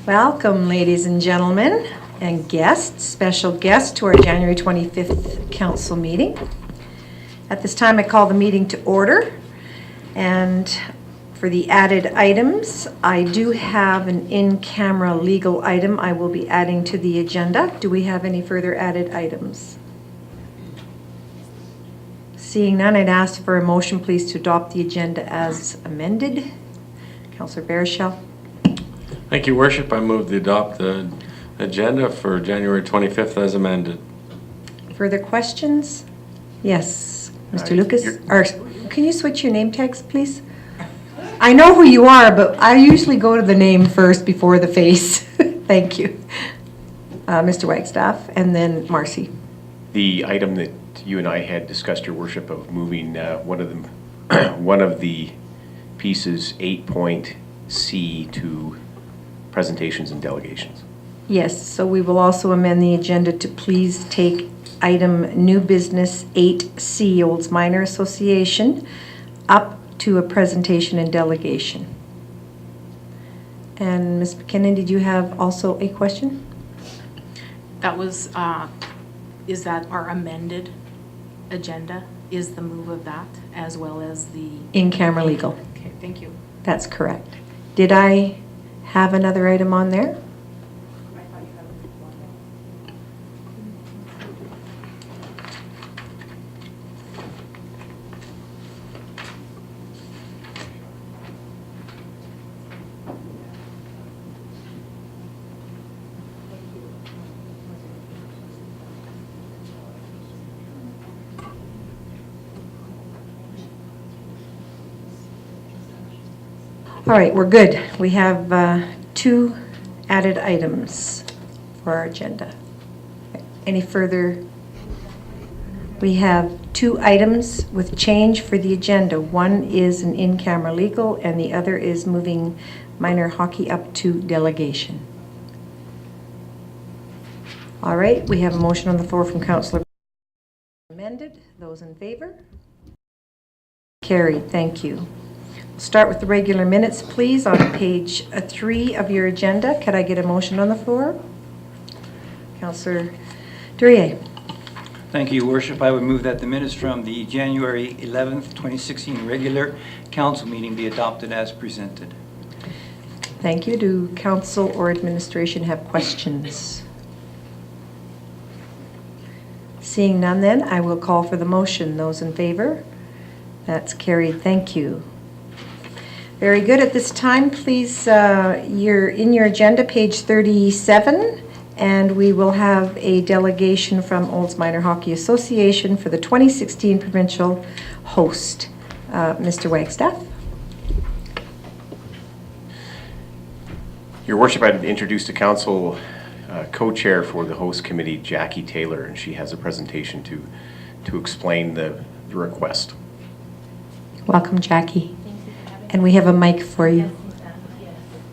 Welcome, ladies and gentlemen, and guests, special guests to our January 25th council meeting. At this time, I call the meeting to order. And for the added items, I do have an in-camera legal item I will be adding to the agenda. Do we have any further added items? Seeing none, I'd ask for a motion, please, to adopt the agenda as amended. Councillor Baerschel. Thank you, Worship. I move to adopt the agenda for January 25th as amended. Further questions? Yes, Mr. Lucas. Or can you switch your name tags, please? I know who you are, but I usually go to the name first before the face. Thank you. Mr. Wagstaff, and then Marcy. The item that you and I had discussed, Your Worship, of moving one of the pieces, 8.C, to presentations and delegations. Yes, so we will also amend the agenda to please take item new business 8C, Olds Minor Association, up to a presentation and delegation. And Ms. McKinnon, did you have also a question? That was, is that our amended agenda? Is the move of that as well as the... In-camera legal. Okay, thank you. That's correct. Did I have another item on there? All right, we're good. We have two added items for our agenda. Any further? We have two items with change for the agenda. One is an in-camera legal, and the other is moving minor hockey up to delegation. All right, we have a motion on the floor from Councillor amended. Those in favor? Carried. Thank you. We'll start with the regular minutes, please, on page 3 of your agenda. Could I get a motion on the floor? Councillor Duryea. Thank you, Your Worship. I would move that the minutes from the January 11th, 2016 regular council meeting be adopted as presented. Thank you. Do council or administration have questions? Seeing none, then, I will call for the motion. Those in favor? That's carried. Thank you. Very good. At this time, please, you're in your agenda, page 37, and we will have a delegation from Olds Minor Hockey Association for the 2016 provincial host. Mr. Wagstaff. Your Worship, I'd introduce to council co-chair for the host committee, Jackie Taylor, and she has a presentation to explain the request. Welcome, Jackie. And we have a mic for you.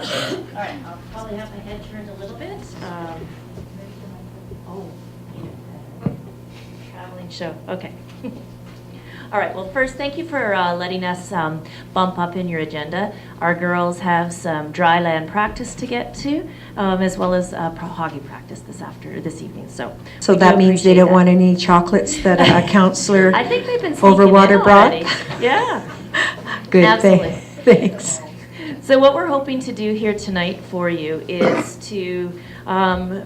Yes. All right, I'll probably have my head turned a little bit. Traveling show, okay. All right, well, first, thank you for letting us bump up in your agenda. Our girls have some dry land practice to get to, as well as hockey practice this evening. So that means they don't want any chocolates that a counselor I think they've been Overwater brought? Yeah. Good. Absolutely. Thanks. So what we're hoping to do here tonight for you is to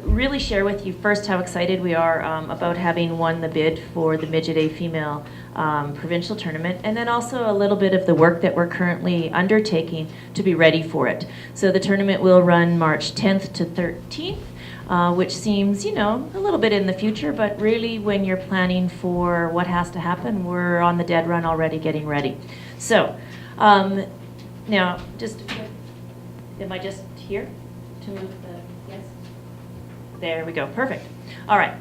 really share with you first how excited we are about having won the bid for the Midget A Female Provincial Tournament, and then also a little bit of the work that we're currently undertaking to be ready for it. So the tournament will run March 10th to 13th, which seems, a little bit in the future, but really when you're planning for what has to happen, we're on the dead run already getting ready. So now, am I just here to move the, yes? There we go, perfect. All right.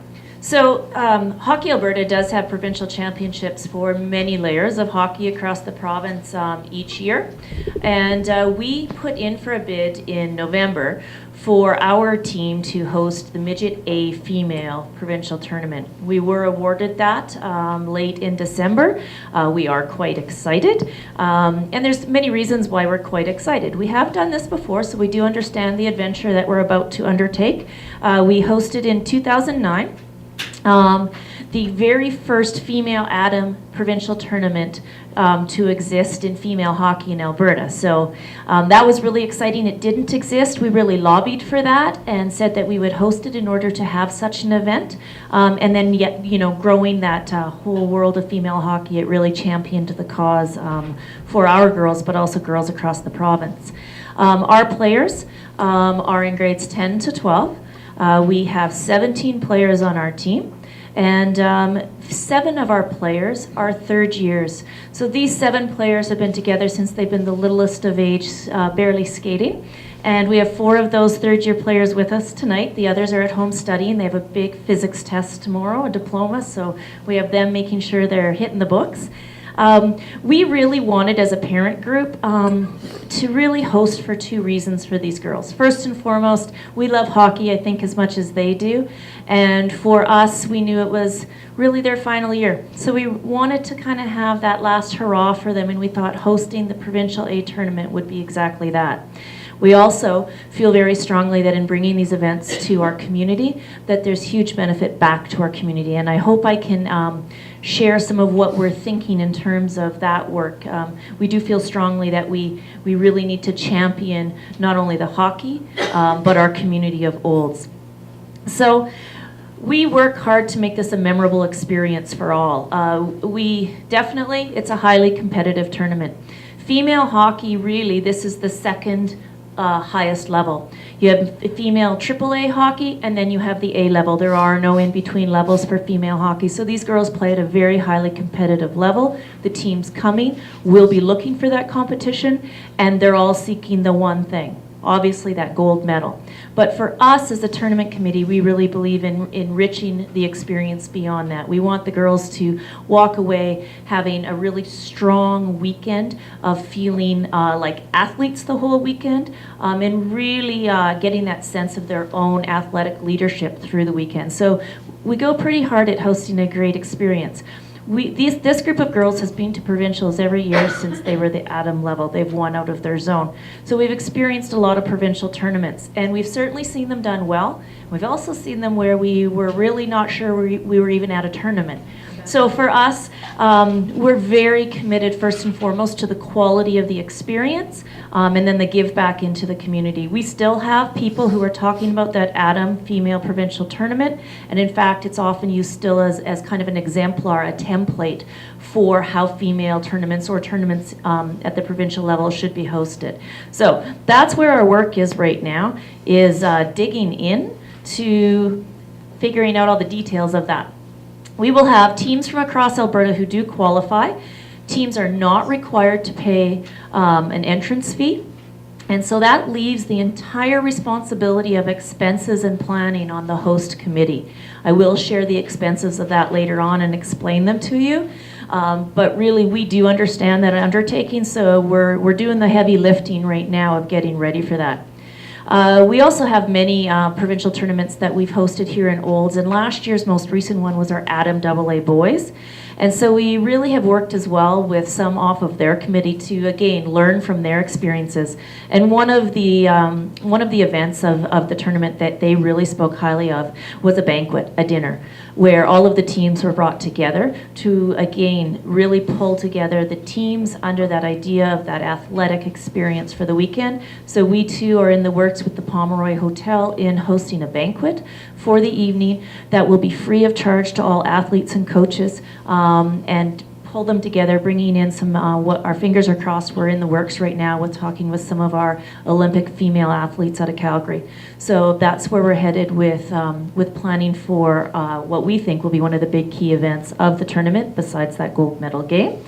So Hockey Alberta does have provincial championships for many layers of hockey across the province each year. And we put in for a bid in November for our team to host the Midget A female provincial tournament. We were awarded that late in December. We are quite excited. And there's many reasons why we're quite excited. We have done this before, so we do understand the adventure that we're about to undertake. We hosted in 2009. The very first female ATOM provincial tournament to exist in female hockey in Alberta. So that was really exciting. It didn't exist. We really lobbied for that and said that we would host it in order to have such an event. And then yet, you know, growing that whole world of female hockey, it really championed the cause for our girls, but also girls across the province. Our players are in grades 10 to 12. We have 17 players on our team, and 7 of our players are third years. So these 7 players have been together since they've been the littlest of age, barely skating. And we have 4 of those third-year players with us tonight. The others are at home studying. They have a big physics test tomorrow, a diploma, so we have them making sure they're hitting the books. We really wanted, as a parent group, to really host for 2 reasons for these girls. First and foremost, we love hockey, I think, as much as they do. And for us, we knew it was really their final year. So we wanted to kind of have that last hurrah for them, and we thought hosting the Provincial A tournament would be exactly that. We also feel very strongly that in bringing these events to our community, that there's huge benefit back to our community. And I hope I can share some of what we're thinking in terms of that work. We do feel strongly that we really need to champion not only the hockey, but our community of olds. So we work hard to make this a memorable experience for all. It's a highly competitive tournament. Female hockey, really, this is the second highest level. You have female AAA hockey, and then you have the A level. There are no in-between levels for female hockey. So these girls play at a very highly competitive level. The teams coming will be looking for that competition, and they're all seeking the one thing, obviously that gold medal. But for us as a tournament committee, we really believe in enriching the experience beyond that. We want the girls to walk away having a really strong weekend of feeling like athletes the whole weekend, and really getting that sense of their own athletic leadership through the weekend. So we go pretty hard at hosting a great experience. This group of girls has been to provincials every year since they were the ATOM level. They've won out of their zone. So we've experienced a lot of provincial tournaments, and we've certainly seen them done well. We've also seen them where we were really not sure we were even at a tournament. So for us, we're very committed first and foremost to the quality of the experience, and then the give back into the community. We still have people who are talking about that ATOM female provincial tournament, and in fact it's often used still as kind of an exemplar, a template for how female tournaments or tournaments at the provincial level should be hosted. So that's where our work is right now, is digging in to figuring out all the details of that. We will have teams from across Alberta who do qualify. Teams are not required to pay an entrance fee. And so that leaves the entire responsibility of expenses and planning on the host committee. I will share the expenses of that later on and explain them to you. But really, we do understand that undertaking, so we're doing the heavy lifting right now of getting ready for that. We also have many provincial tournaments that we've hosted here in Olds, and last year's most recent one was our ATOM AA Boys. And so we really have worked as well with some off of their committee to, again, learn from their experiences. And one of the events of the tournament that they really spoke highly of was a banquet, a dinner, where all of the teams were brought together to, again, really pull together the teams under that idea of that athletic experience for the weekend. So we too are in the works with the Pomeroy Hotel in hosting a banquet for the evening that will be free of charge to all athletes and coaches, and pull them together, bringing in some, what our fingers are crossed, we're in the works right now with talking with some of our Olympic female athletes out of Calgary. So that's where we're headed with planning for what we think will be one of the big key events of the tournament, besides that gold medal game.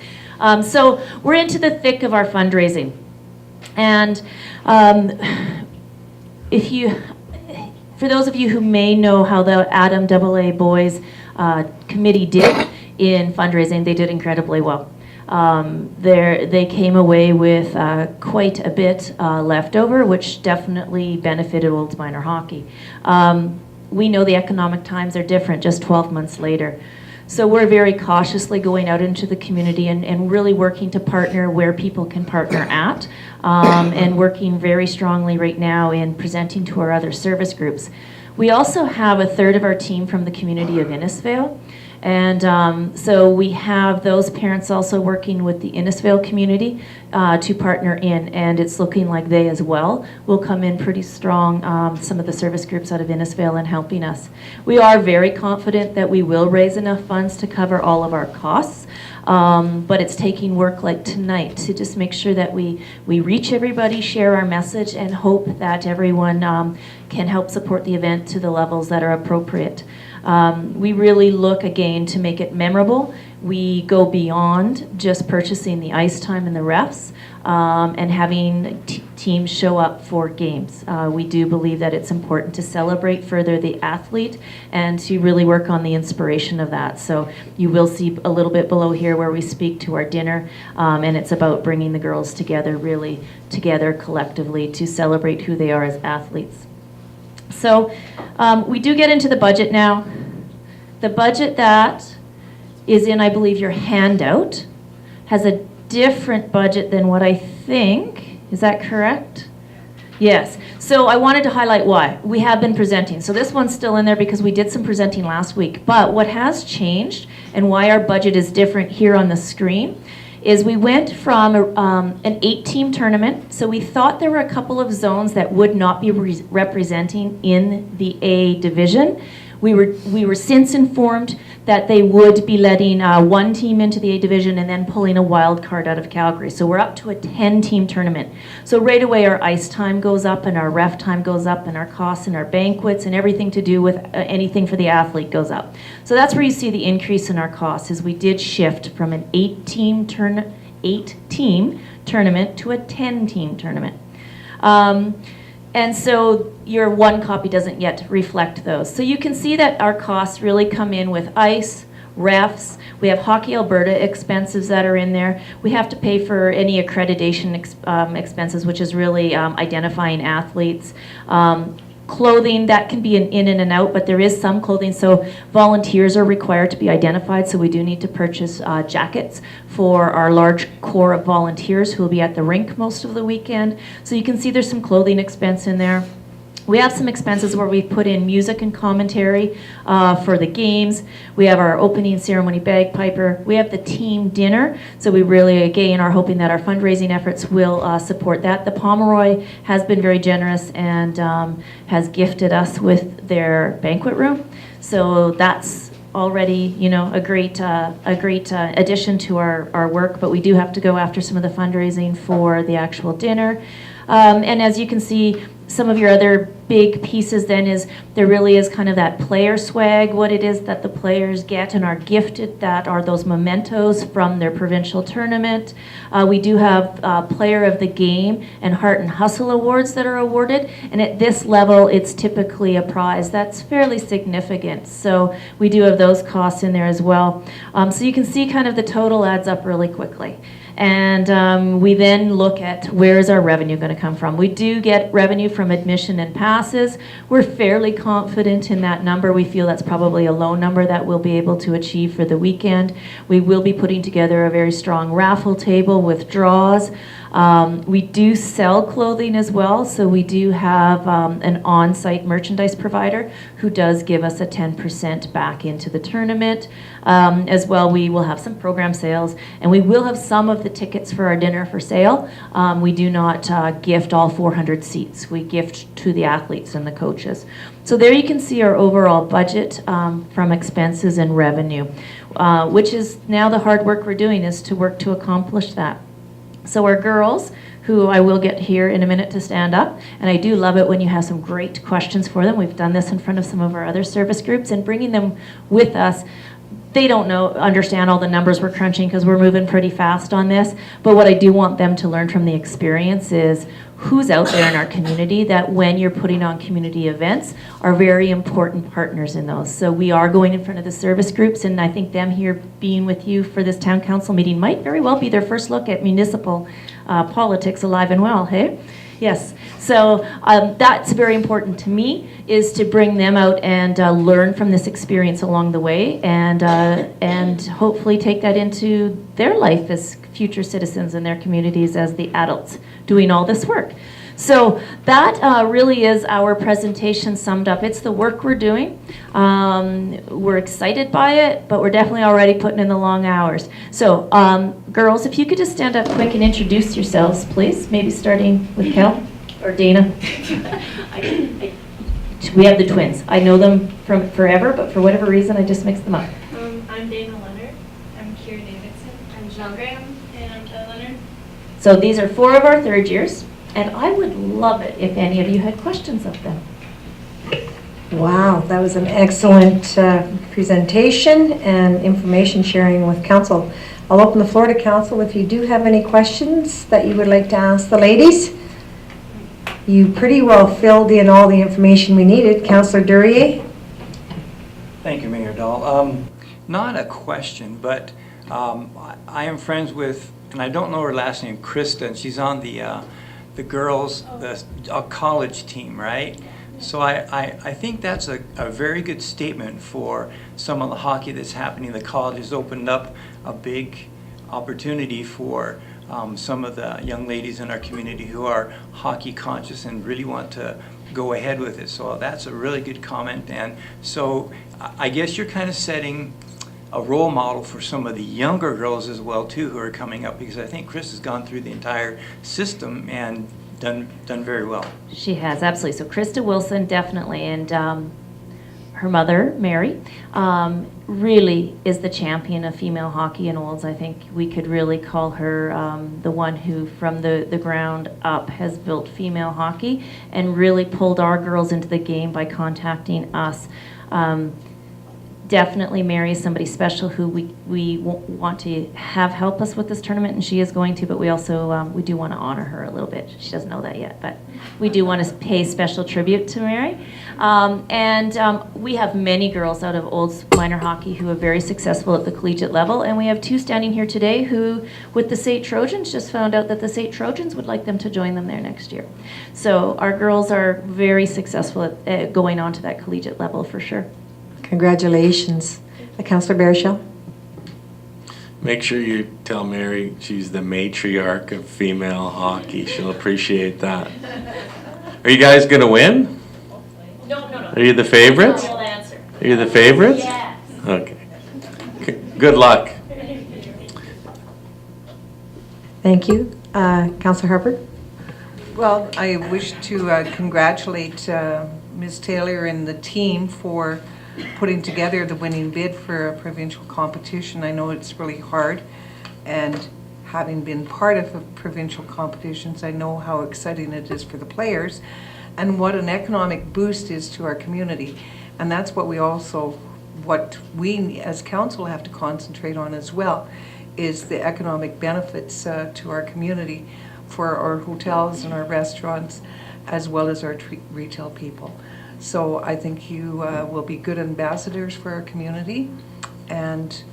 So we're into the thick of our fundraising. And For those of you who may know how the Adam AA Boys Committee did in fundraising, they did incredibly well. They came away with quite a bit left over, which definitely benefited Olds Minor Hockey. We know the economic times are different just 12 months later. So we're very cautiously going out into the community and really working to partner where people can partner at, and working very strongly right now in presenting to our other service groups. We also have a third of our team from the community of Innisfail. And so we have those parents also working with the Innisfail community to partner in, and it's looking like they as well will come in pretty strong, some of the service groups out of Innisfail and helping us. We are very confident that we will raise enough funds to cover all of our costs, but it's taking work like tonight to just make sure that we reach everybody, share our message, and hope that everyone can help support the event to the levels that are appropriate. We really look again to make it memorable. We go beyond just purchasing the ice time and the refs and having teams show up for games. We do believe that it's important to celebrate further the athlete and to really work on the inspiration of that. So you will see a little bit below here where we speak to our dinner, and it's about bringing the girls together, really together collectively to celebrate who they are as athletes. So we do get into the budget now. The budget that is in, I believe, your handout has a different budget than what I think. Is that correct? Yes. So I wanted to highlight why. We have been presenting. So this one's still in there because we did some presenting last week. But what has changed and why our budget is different here on the screen is we went from an 8-team tournament. So we thought there were a couple of zones that would not be representing in the A division. We were since informed that they would be letting one team into the A division and then pulling a wild card out of Calgary. So we're up to a 10-team tournament. So right away our ice time goes up and our ref time goes up and our costs and our banquets and everything to do with anything for the athlete goes up. So that's where you see the increase in our costs, is we did shift from an 8-team tournament to a 10-team tournament. And so your one copy doesn't yet reflect those. So you can see that our costs really come in with ice, refs. We have Hockey Alberta expenses that are in there. We have to pay for any accreditation expenses, which is really identifying athletes. Clothing, that can be an in and an out, but there is some clothing. So volunteers are required to be identified, so we do need to purchase jackets for our large core of volunteers who will be at the rink most of the weekend. So you can see there's some clothing expense in there. We have some expenses where we've put in music and commentary for the games. We have our opening ceremony bagpiper. We have the team dinner. So we really, again, are hoping that our fundraising efforts will support that. The Pomeroy has been very generous and has gifted us with their banquet room. So that's already, a great addition to our work. But we do have to go after some of the fundraising for the actual dinner. And as you can see, some of your other big pieces then is there really is kind of that player swag, what it is that the players get and are gifted, that are those mementos from their provincial tournament. We do have Player of the Game and Heart and Hustle awards that are awarded, and at this level it's typically a prize that's fairly significant. So we do have those costs in there as well. So you can see kind of the total adds up really quickly. And we then look at where is our revenue going to come from. We do get revenue from admission and passes. We're fairly confident in that number. We feel that's probably a low number that we'll be able to achieve for the weekend. We will be putting together a very strong raffle table with draws. We do sell clothing as well, so we do have an on-site merchandise provider who does give us a 10% back into the tournament. As well, we will have some program sales, and we will have some of the tickets for our dinner for sale. We do not gift all 400 seats. We gift to the athletes and the coaches. So there you can see our overall budget from expenses and revenue, which is now the hard work we're doing, is to work to accomplish that. So our girls, who I will get here in a minute to stand up, and I do love it when you have some great questions for them. We've done this in front of some of our other service groups, and bringing them with us. They don't understand all the numbers we're crunching because we're moving pretty fast on this, but what I do want them to learn from the experience is who's out there in our community that when you're putting on community events are very important partners in those. So we are going in front of the service groups, and I think them here being with you for this town council meeting might very well be their first look at municipal politics alive and well, hey? Yes, so that's very important to me, is to bring them out and learn from this experience along the way, and hopefully take that into their life as future citizens in their communities as the adults doing all this work. So that really is our presentation summed up. It's the work we're doing. We're excited by it, but we're definitely already putting in the long hours. So girls, if you could just stand up quick and introduce yourselves, please. Maybe starting with Kel or Dana. We have the twins. I know them from forever, but for whatever reason, I just mixed them up. I'm Dana Leonard. I'm Kira Davidson. I'm Janelle Graham. And I'm Kelly Leonard. So these are 4 of our third years. And I would love it if any of you had questions of them. Wow, that was an excellent presentation and information sharing with council. I'll open the floor to council if you do have any questions that you would like to ask the ladies. You pretty well filled in all the information we needed. Councillor Duryea? Thank you, Mayor Dahl. Not a question, but I am friends with, and I don't know her last name, Krista, and she's on the girls, the college team, right? So I think that's a very good statement for some of the hockey that's happening. The college has opened up a big opportunity for some of the young ladies in our community who are hockey conscious and really want to go ahead with it. So that's a really good comment. And so I guess you're kind of setting a role model for some of the younger girls as well too, who are coming up, because I think Chris has gone through the entire system and done very well. She has, absolutely. So Krista Wilson, definitely, and her mother, Mary, really is the champion of female hockey in Olds. I think we could really call her the one who, from the ground up, has built female hockey and really pulled our girls into the game by contacting us. Definitely Mary is somebody special who we want to have help us with this tournament, and she is going to, but we also we do want to honor her a little bit. She doesn't know that yet, but we do want to pay special tribute to Mary. We have many girls out of Olds minor hockey who are very successful at the collegiate level, and we have 2 standing here today who, with the St. Trojans, just found out that the St. Trojans would like them to join them there next year. So our girls are very successful at going on to that collegiate level for sure. Congratulations. Councillor Baerschel? Make sure you tell Mary she's the matriarch of female hockey. She'll appreciate that. Are you guys going to win? No. Are you the favorites? Real answer. Are you the favorites? Yes. Okay. Good luck. Thank you. Councillor Harper? Well, I wish to congratulate Ms. Taylor and the team for putting together the winning bid for a provincial competition. I know it's really hard, and having been part of provincial competitions, I know how exciting it is for the players and what an economic boost is to our community. And that's what we as council have to concentrate on as well, is the economic benefits to our community for our hotels and our restaurants, as well as our retail people. So I think you will be good ambassadors for our community, and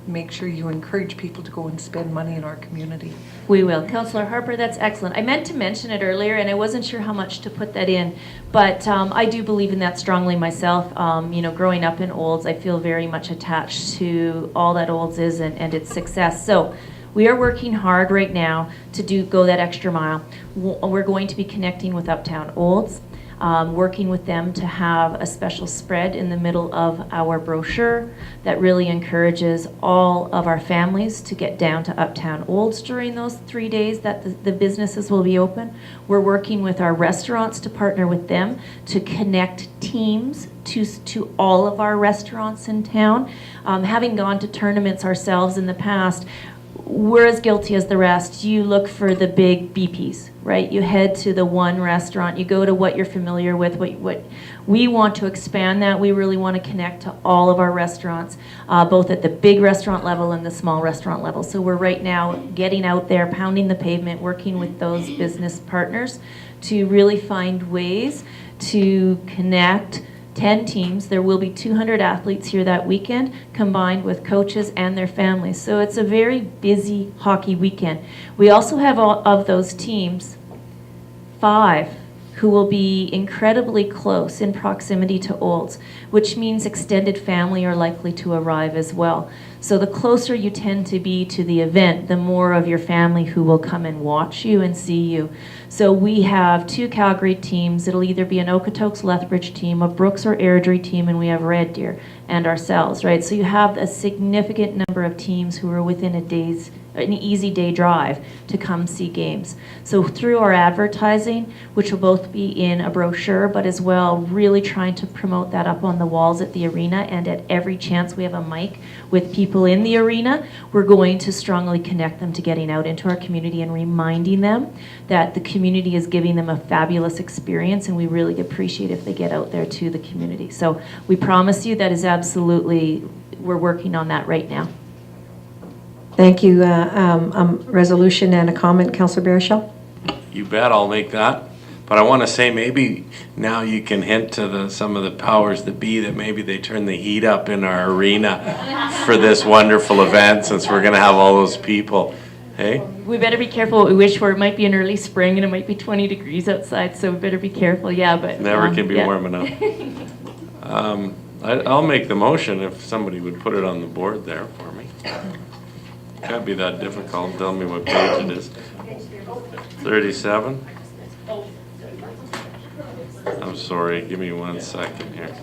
make sure you encourage people to go and spend money in our community. We will. Councillor Harper, that's excellent. I meant to mention it earlier, and I wasn't sure how much to put that in, but I do believe in that strongly myself. Growing up in Olds, I feel very much attached to all that Olds is and its success. So we are working hard right now to go that extra mile. We're going to be connecting with Uptown Olds, working with them to have a special spread in the middle of our brochure that really encourages all of our families to get down to Uptown Olds during those 3 days that the businesses will be open. We're working with our restaurants to partner with them to connect teams to all of our restaurants in town. Having gone to tournaments ourselves in the past, we're as guilty as the rest. You look for the big BPs, right? You head to the one restaurant, you go to what you're familiar with, We want to expand that. We really want to connect to all of our restaurants, both at the big restaurant level and the small restaurant level. So we're right now getting out there, pounding the pavement, working with those business partners to really find ways to connect 10 teams. There will be 200 athletes here that weekend, combined with coaches and their families. So it's a very busy hockey weekend. We also have all of those teams, 5 who will be incredibly close in proximity to Olds, which means extended family are likely to arrive as well. So the closer you tend to be to the event, the more of your family who will come and watch you and see you. So we have 2 Calgary teams. It'll either be an Okotoks Lethbridge team, a Brooks or Airdrie team, and we have Red Deer and ourselves, right? So you have a significant number of teams who are within an easy day drive to come see games. So through our advertising, which will both be in a brochure, but as well really trying to promote that up on the walls at the arena, and at every chance we have a mic with people in the arena, we're going to strongly connect them to getting out into our community and reminding them that the community is giving them a fabulous experience, and we really appreciate if they get out there to the community. So we promise you that is absolutely, we're working on that right now. Thank you. Resolution and a comment, Councillor Baruchel? You bet, I'll make that. But I want to say maybe now you can hint to some of the powers that be that maybe they turn the heat up in our arena for this wonderful event, since we're going to have all those people. Hey? We better be careful what we wish for. It might be an early spring and it might be 20 degrees outside, so we better be careful. Yeah, but Never can be yeah. warm enough. I'll make the motion if somebody would put it on the board there for me. Can't be that difficult. Tell me what page it is. 37? I'm sorry, give me 1 second here.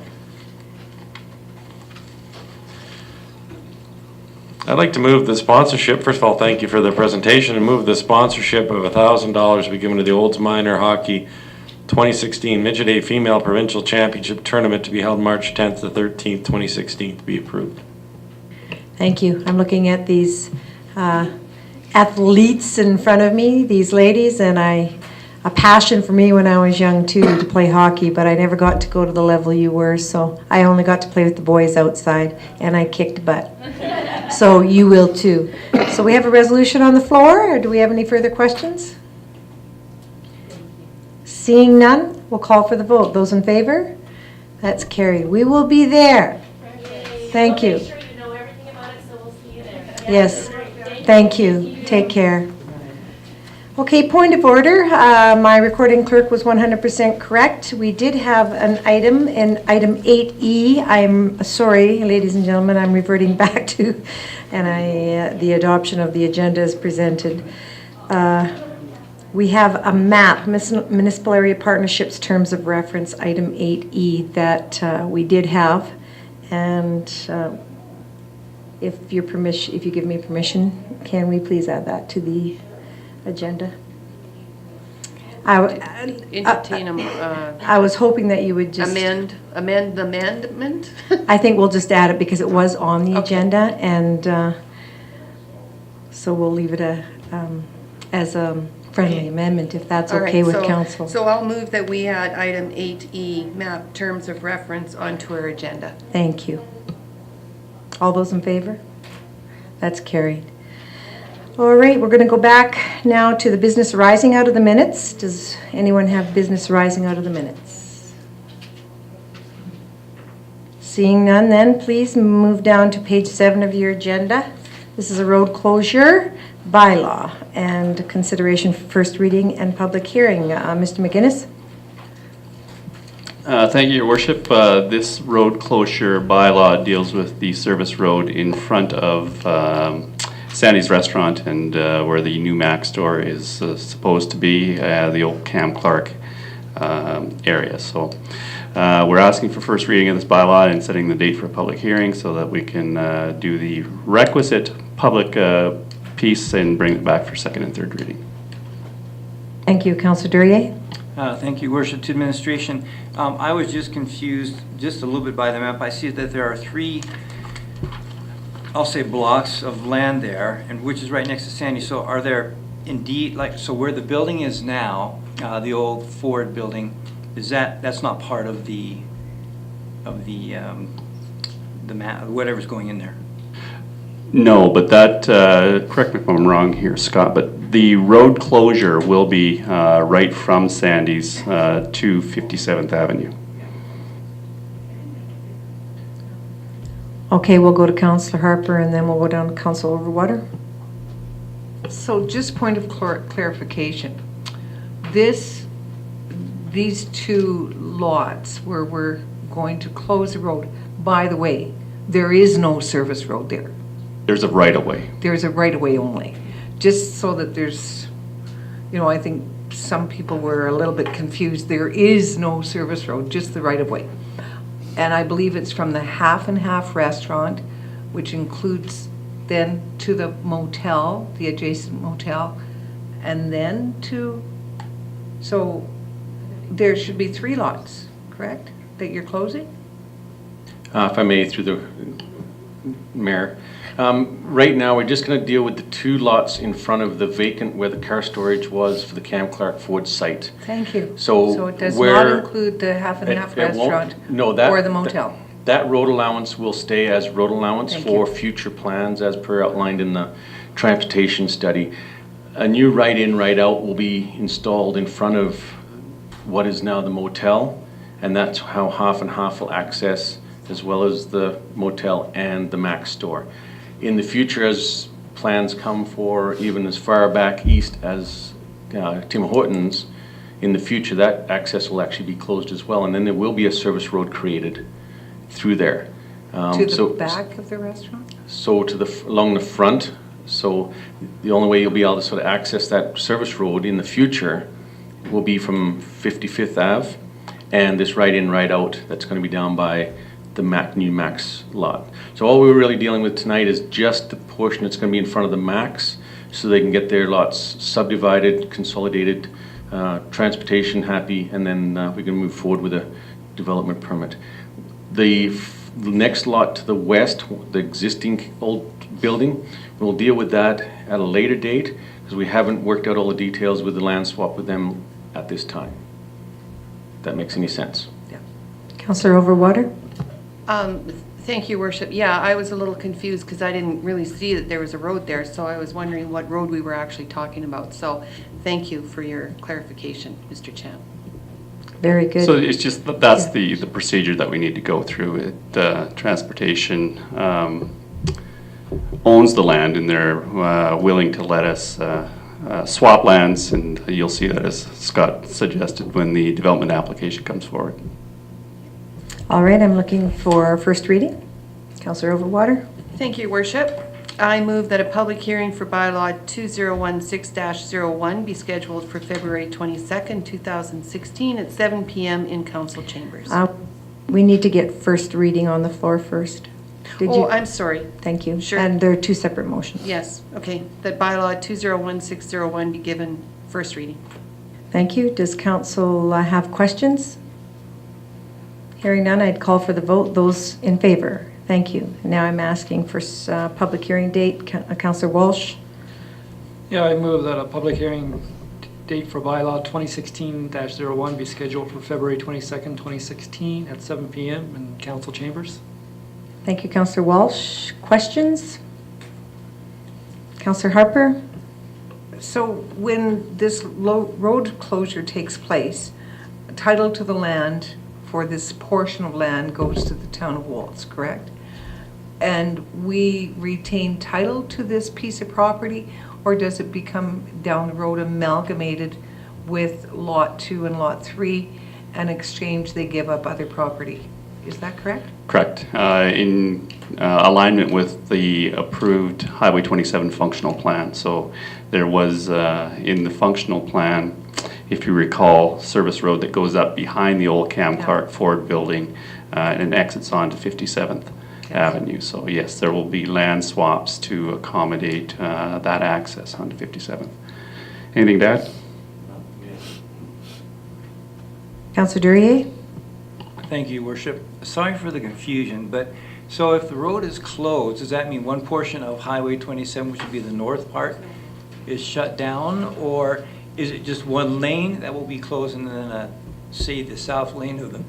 I'd like to move the sponsorship. First of all, thank you for the presentation, and move the sponsorship of $1,000 to be given to the Olds Minor Hockey 2016 Midget A Female Provincial Championship Tournament to be held March 10th to 13th, 2016 to be approved. Thank you. I'm looking at these athletes in front of me, these ladies, and a passion for me when I was young too to play hockey, but I never got to go to the level you were, so I only got to play with the boys outside, and I kicked butt. So you will too. So we have a resolution on the floor, or do we have any further questions? Seeing none, we'll call for the vote. Those in favor? That's carried. We will be there. Thank you. Make sure you know everything about it, so we'll see you there. Yes, thank you. Take care. Okay, point of order. My recording clerk was 100% correct. We did have an item in item 8E. I'm sorry, ladies and gentlemen, I'm reverting back to, and the adoption of the agenda is presented. We have a map, Municipal Area Partnerships Terms of Reference, item 8E, that we did have. And if you give me permission, can we please add that to the agenda? Entertain I was hoping that you would just amend the amendment? I think we'll just add it because it was on the agenda, and so we'll leave it as a friendly amendment if that's okay with council. So I'll move that we add item 8E, map terms of reference, onto our agenda. Thank you. All those in favor? That's carried. All right, we're going to go back now to the business arising out of the minutes. Does anyone have business arising out of the minutes? Seeing none, then please move down to page 7 of your agenda. This is a road closure bylaw and consideration for first reading and public hearing. Mr. McGinnis? Thank you, Your Worship. This road closure bylaw deals with the service road in front of Sandy's Restaurant and where the new Mac store is supposed to be, the old Cam Clark area. So we're asking for first reading of this bylaw and setting the date for a public hearing so that we can do the requisite public piece and bring it back for second and third reading. Thank you. Councillor Duryea? Thank you, Worship, to administration. I was just confused just a little bit by the map. I see that there are 3, I'll say, blocks of land there, and which is right next to Sandy. So are there indeed, so where the building is now, the old Ford building, that's not part of the whatever's going in there? No, but that, correct me if I'm wrong here, Scott, but the road closure will be right from Sandy's to 57th Avenue. Okay, we'll go to Councillor Harper and then we'll go down to Councillor Overwater. So just point of clarification. These two lots where we're going to close the road, by the way, there is no service road there. There's a right-of-way. There's a right-of-way only. Just so that there's, I think some people were a little bit confused. There is no service road, just the right-of-way. And I believe it's from the Half and Half restaurant, which includes then to the motel, the adjacent motel, and then so there should be 3 lots, correct, that you're closing? If I may, through the mayor. Right now, we're just going to deal with the 2 lots in front of the vacant where the car storage was for the Cam Clark Ford site. Thank you. So it does where- not include the Half and Half It won't- restaurant no, or the motel? That road allowance will stay as road allowance Thank for you. future plans as per outlined in the transportation study. A new right-in, right-out will be installed in front of what is now the motel, and that's how Half and Half will access, as well as the motel and the Mac store. In the future, as plans come for even as far back east as Tim Hortons, in the future, that access will actually be closed as well, and then there will be a service road created through there. To the So- back of the restaurant? So along the front, so the only way you'll be able to sort of access that service road in the future will be from 55th Ave, and this right-in, right-out, that's going to be down by the new Max lot. So all we're really dealing with tonight is just the portion that's going to be in front of the Max, so they can get their lots subdivided, consolidated, transportation happy, and then we can move forward with a development permit. The next lot to the west, the existing old building, we'll deal with that at a later date, because we haven't worked out all the details with the land swap with them at this time. If that makes any sense. Councillor Overwater? Thank you, Worship. Yeah, I was a little confused because I didn't really see that there was a road there, so I was wondering what road we were actually talking about. So thank you for your clarification, Mr. Chan. Very good. So it's just, that's the procedure that we need to go through. Transportation owns the land, and they're willing to let us swap lands, and you'll see that, as Scott suggested, when the development application comes forward. All right, I'm looking for first reading. Councillor Overwater? Thank you, Worship. I move that a public hearing for bylaw 2016-01 be scheduled for February 22nd, 2016 at 7 p.m. in council chambers. We need to get first reading on the floor first. Did you? Oh, I'm sorry. Thank you. Sure. And there are 2 separate motions. Yes, okay. That bylaw 2016-01 be given first reading. Thank you. Does council have questions? Hearing none, I'd call for the vote. Those in favor? Thank you. Now I'm asking for public hearing date. Councillor Walsh? Yeah, I move that a public hearing date for bylaw 2016-01 be scheduled for February 22nd, 2016 at 7 p.m. in council chambers. Thank you, Councillor Walsh. Questions? Councillor Harper? So when this road closure takes place, title to the land for this portion of land goes to the town of Waltz, correct? And we retain title to this piece of property, or does it become down the road amalgamated with Lot 2 and Lot 3, and exchange they give up other property? Is that correct? Correct. In alignment with the approved Highway 27 functional plan. So there was, in the functional plan, if you recall, service road that goes up behind the old Cam Clark Ford building and exits onto 57th Avenue. So yes, there will be land swaps to accommodate that access onto 57th. Anything to add? Councillor Durier? Thank you, Worship. Sorry for the confusion, but so if the road is closed, does that mean one portion of Highway 27, which would be the north part, is shut down? Or is it just one lane that will be closed and then say the south lane of the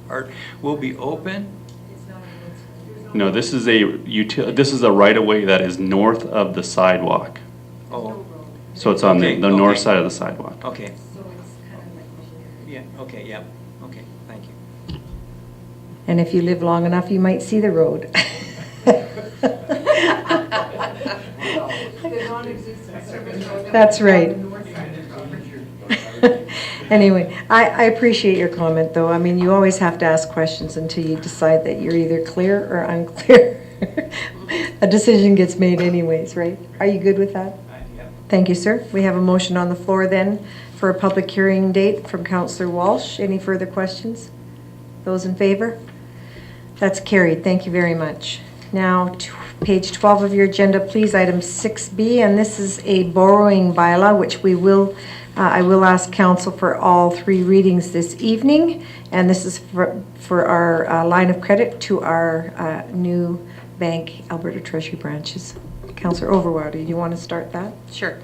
part will be open? No, this is a right-of-way that is north of the sidewalk. Oh, So it's on Okay, the north okay. side of the sidewalk. okay. Yeah, okay, yeah, okay, thank you. And if you live long enough, you might see the road. That's right. Anyway, I appreciate your comment, though. I mean, you always have to ask questions until you decide that you're either clear or unclear. A decision gets made anyways, right? Are you good with that? Yeah. Thank you, sir. We have a motion on the floor then for a public hearing date from Councillor Walsh. Any further questions? Those in favor? That's carried. Thank you very much. Now, page 12 of your agenda, please, item 6B, and this is a borrowing bylaw, which I will ask council for all 3 readings this evening, and this is for our line of credit to our new bank, Alberta Treasury branches. Councillor Overwater, do you want to start that? Sure.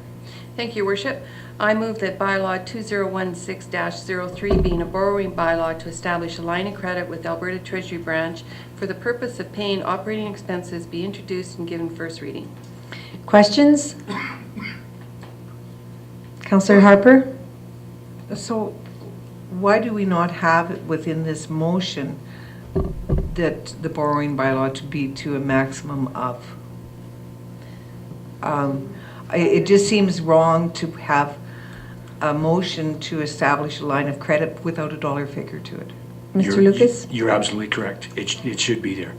Thank you, Worship. I move that bylaw 2016-03, being a borrowing bylaw to establish a line of credit with Alberta Treasury Branch for the purpose of paying operating expenses, be introduced and given first reading. Questions? Councillor Harper? So why do we not have it within this motion that the borrowing bylaw to be to a maximum of? It just seems wrong to have a motion to establish a line of credit without a dollar figure to it. Mr. Lucas? You're absolutely correct. It should be there.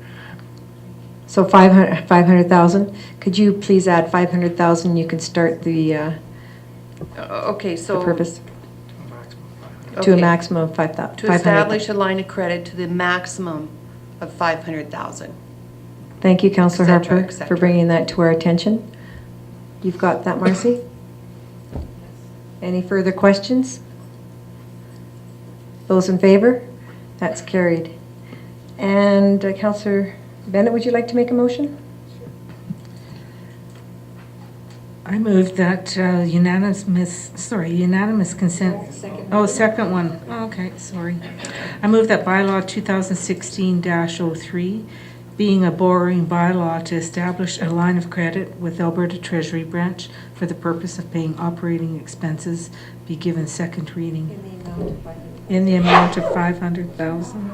So 500,000. Could you please add 500,000? You can start the Okay, so. purpose to a Okay. maximum of 5,000. To establish a line of credit to the maximum of 500,000. Thank you, Councillor Et cetera, Harper, et cetera. for bringing that to our attention. You've got that, Marcy? Any further questions? Those in favor? That's carried. And Councillor Bennett, would you like to make a motion? I move that unanimous consent. Second one. Oh, okay, sorry. I move that bylaw 2016-03, being a borrowing bylaw to establish a line of credit with Alberta Treasury Branch for the purpose of paying operating expenses, be given second reading. In the amount of 500,000.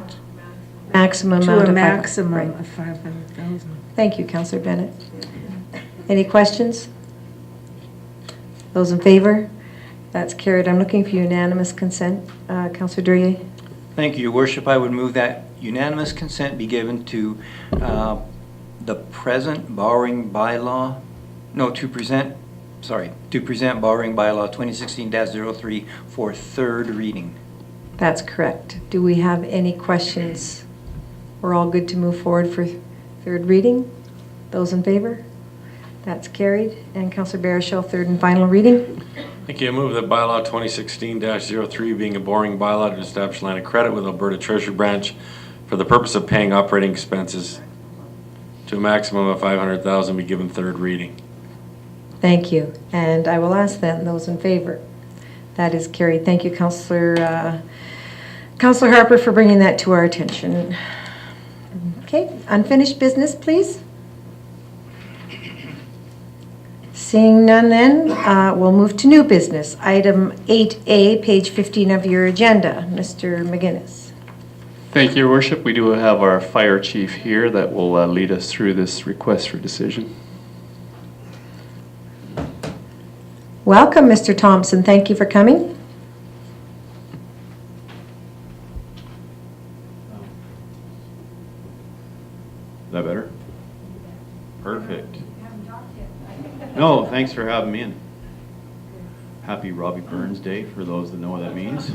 Maximum To amount a of maximum right. of 500,000. Thank you, Councillor Bennett. Any questions? Those in favor? That's carried. I'm looking for unanimous consent. Councillor Duryea? Thank you, Your Worship. I would move that unanimous consent be given to the present borrowing bylaw, to present borrowing bylaw 2016-03 for third reading. That's correct. Do we have any questions? We're all good to move forward for third reading? Those in favor? That's carried. And Councillor Baruchel, third and final reading? Thank you. I move that bylaw 2016-03, being a borrowing bylaw to establish line of credit with Alberta Treasury Branch for the purpose of paying operating expenses to a maximum of 500,000, be given third reading. Thank you. And I will ask then, those in favor? That is carried. Thank you, Councillor Harper, for bringing that to our attention. Okay, unfinished business, please. Seeing none then, we'll move to new business. Item 8A, page 15 of your agenda. Mr. McGinnis. Thank you, Your Worship. We do have our fire chief here that will lead us through this request for decision. Welcome, Mr. Thompson. Thank you for coming. Is that better? Perfect. No, thanks for having me in. Happy Robbie Burns Day for those that know what that means.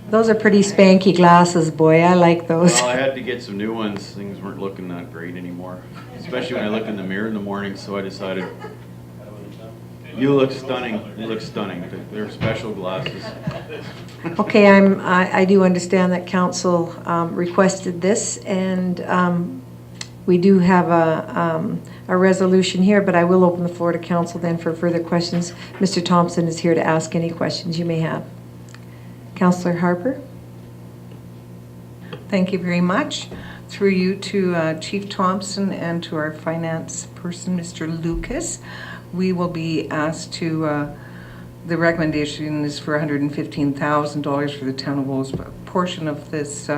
Those are pretty spanky glasses, boy. I like those. Well, I had to get some new ones. Things weren't looking that great anymore, especially when I look in the mirror in the morning. So I decided, you look stunning. You look stunning. They're special glasses. Okay, I do understand that council requested this, and we do have a resolution here, but I will open the floor to council then for further questions. Mr. Thompson is here to ask any questions you may have. Councillor Harper? Thank you very much. Through you to Chief Thompson and to our finance person, Mr. Lucas. We will be asked to, the recommendation is for $115,000 for the town of Wolf's portion of this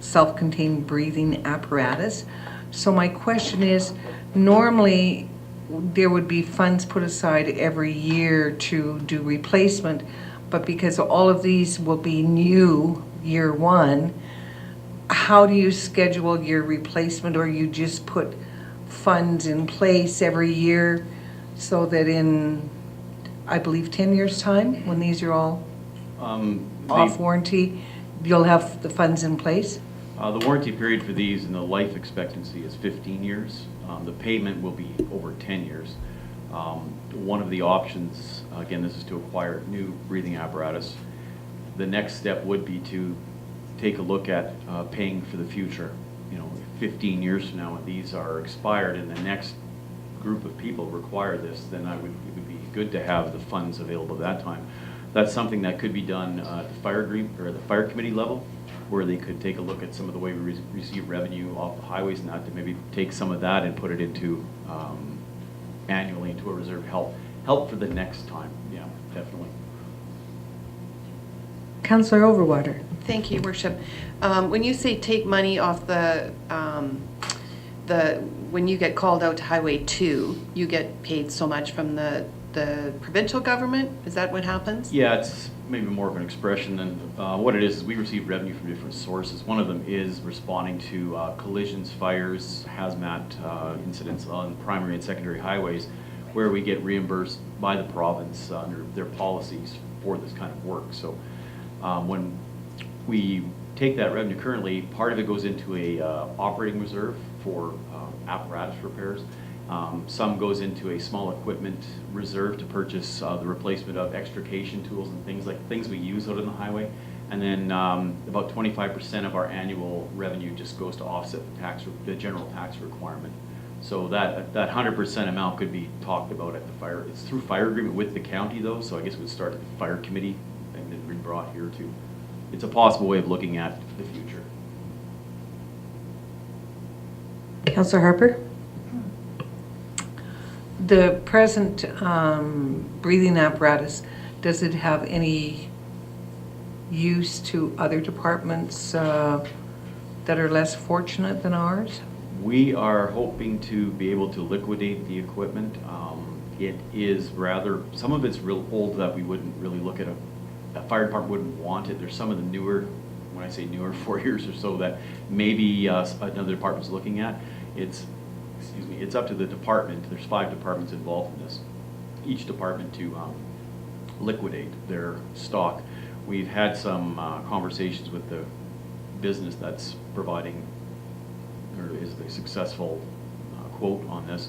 self-contained breathing apparatus. So my question is, normally there would be funds put aside every year to do replacement, but because all of these will be new year one, how do you schedule your replacement, or you just put funds in place every year so that in, I believe, 10 years' time, when these are all off warranty, you'll have the funds in place? The warranty period for these and the life expectancy is 15 years. The payment will be over 10 years. One of the options, again, this is to acquire new breathing apparatus. The next step would be to take a look at paying for the future. 15 years from now, when these are expired and the next group of people require this, then it would be good to have the funds available at that time. That's something that could be done at the fire committee level, where they could take a look at some of the way we receive revenue off the highways and that, to maybe take some of that and put it into annually into a reserve help for the next time. Yeah, definitely. Councillor Overwater? Thank you, Worship. When you say take money off when you get called out to Highway 2, you get paid so much from the provincial government? Is that what happens? Yeah, it's maybe more of an expression than what it is we receive revenue from different sources. One of them is responding to collisions, fires, hazmat incidents on primary and secondary highways, where we get reimbursed by the province under their policies for this kind of work. So when we take that revenue currently, part of it goes into a operating reserve for apparatus repairs. Some goes into a small equipment reserve to purchase the replacement of extrication tools and things we use out on the highway. And then about 25% of our annual revenue just goes to offset the general tax requirement. So that 100% amount could be talked about at the fire. It's through fire agreement with the county though, so I guess we'd start at the fire committee and then be brought here too. It's a possible way of looking at the future. Councillor Harper? The present breathing apparatus, does it have any use to other departments that are less fortunate than ours? We are hoping to be able to liquidate the equipment. It is rather, some of it's real old that we wouldn't really look at a fire department wouldn't want it. There's some of the newer, when I say newer, 4 years or so, that maybe another department's looking at. It's up to the department. There's 5 departments involved in this. Each department to liquidate their stock. We've had some conversations with the business that's providing, or is the successful quote on this.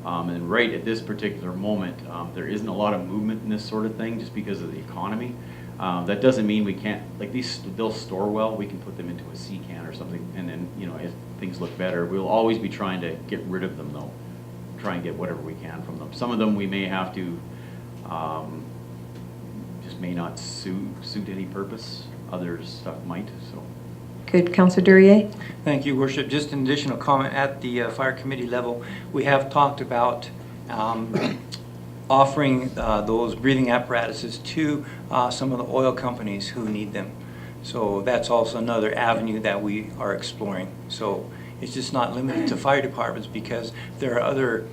And right at this particular moment, there isn't a lot of movement in this sort of thing just because of the economy. That doesn't mean we can't, like they'll store well, we can put them into a sea can or something, and then, if things look better, we'll always be trying to get rid of them though. Try and get whatever we can from them. Some of them we may have to, just may not suit any purpose. Other stuff might, so. Good. Councillor Duryea? Thank you, Worship. Just an additional comment at the fire committee level, we have talked about offering those breathing apparatuses to some of the oil companies who need them. So that's also another avenue that we are exploring. So it's just not limited to fire departments, because there are other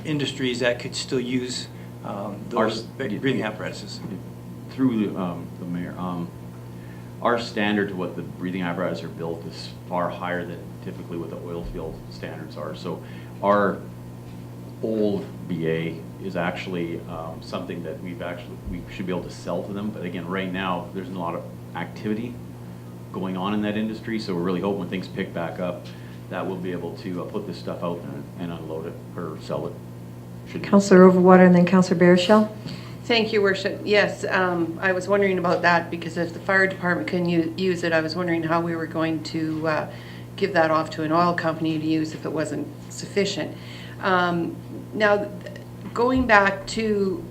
industries that could still use those breathing apparatuses. Through the mayor, our standard to what the breathing apparatus are built is far higher than typically what the oil field standards are. So our old BA is actually something that we should be able to sell to them. But again, right now, there's a lot of activity going on in that industry. So we're really hoping when things pick back up, that we'll be able to put this stuff out and unload it or sell it. Councillor Overwater and then Councillor Baruchel. Thank you, Worship. Yes, I was wondering about that, because if the fire department can use it, I was wondering how we were going to give that off to an oil company to use if it wasn't sufficient. Now, going back to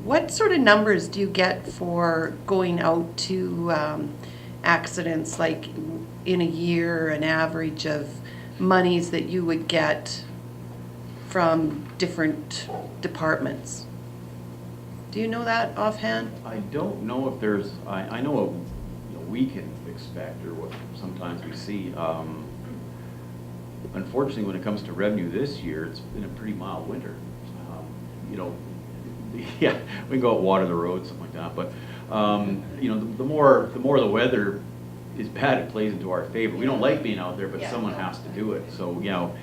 what sort of numbers do you get for going out to accidents, like in a year, an average of monies that you would get from different departments? Do you know that offhand? I don't know if there's, I know what we can expect or what sometimes we see. Unfortunately, when it comes to revenue this year, it's been a pretty mild winter. You know, yeah, we can go out water the roads, something like that, but you know, the more the weather is bad, it plays into our favor. We don't like being out there, but someone has to do it. So, you know,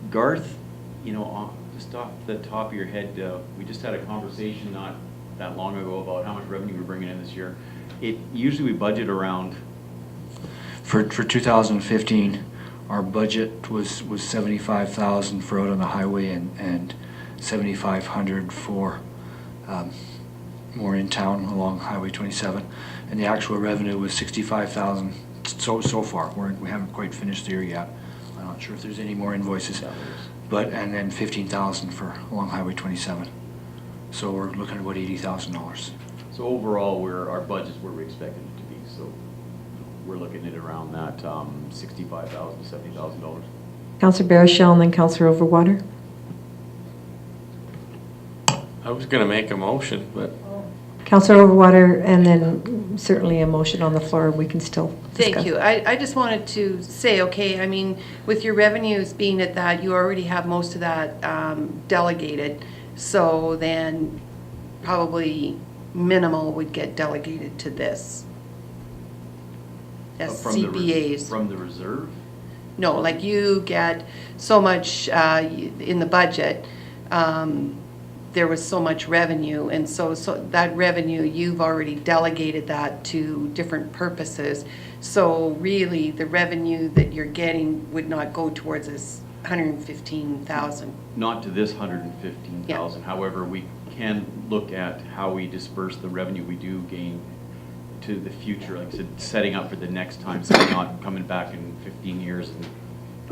Garth, you know, just off the top of your head, we just had a conversation not that long ago about how much revenue we're bringing in this year. Usually we budget around. For 2015, our budget was 75,000 for out on the highway and 7,500 for more in town along Highway 27, and the actual revenue was 65,000 so far. We haven't quite finished the year yet. I'm not sure if there's any more invoices, but and then 15,000 for along Highway 27. So we're looking at about $80,000. So overall, our budget's where we expected it to be. So we're looking at around that $65,000 to $70,000. Councillor Baruchel and then Councillor Overwater. I was gonna make a motion, but Councillor Overwater, and then certainly a motion on the floor, we can still discuss. Thank you. I just wanted to say, okay, I mean, with your revenues being at that, you already have most of that delegated. So then probably minimal would get delegated to this as CPAs. From the reserve? No, like you get so much in the budget, there was so much revenue, and so that revenue, you've already delegated that to different purposes. So really, the revenue that you're getting would not go towards this 115,000. Not to this 115,000. Yeah. However, we can look at how we disperse the revenue we do gain to the future, like I said, setting up for the next time, so we're not coming back in 15 years and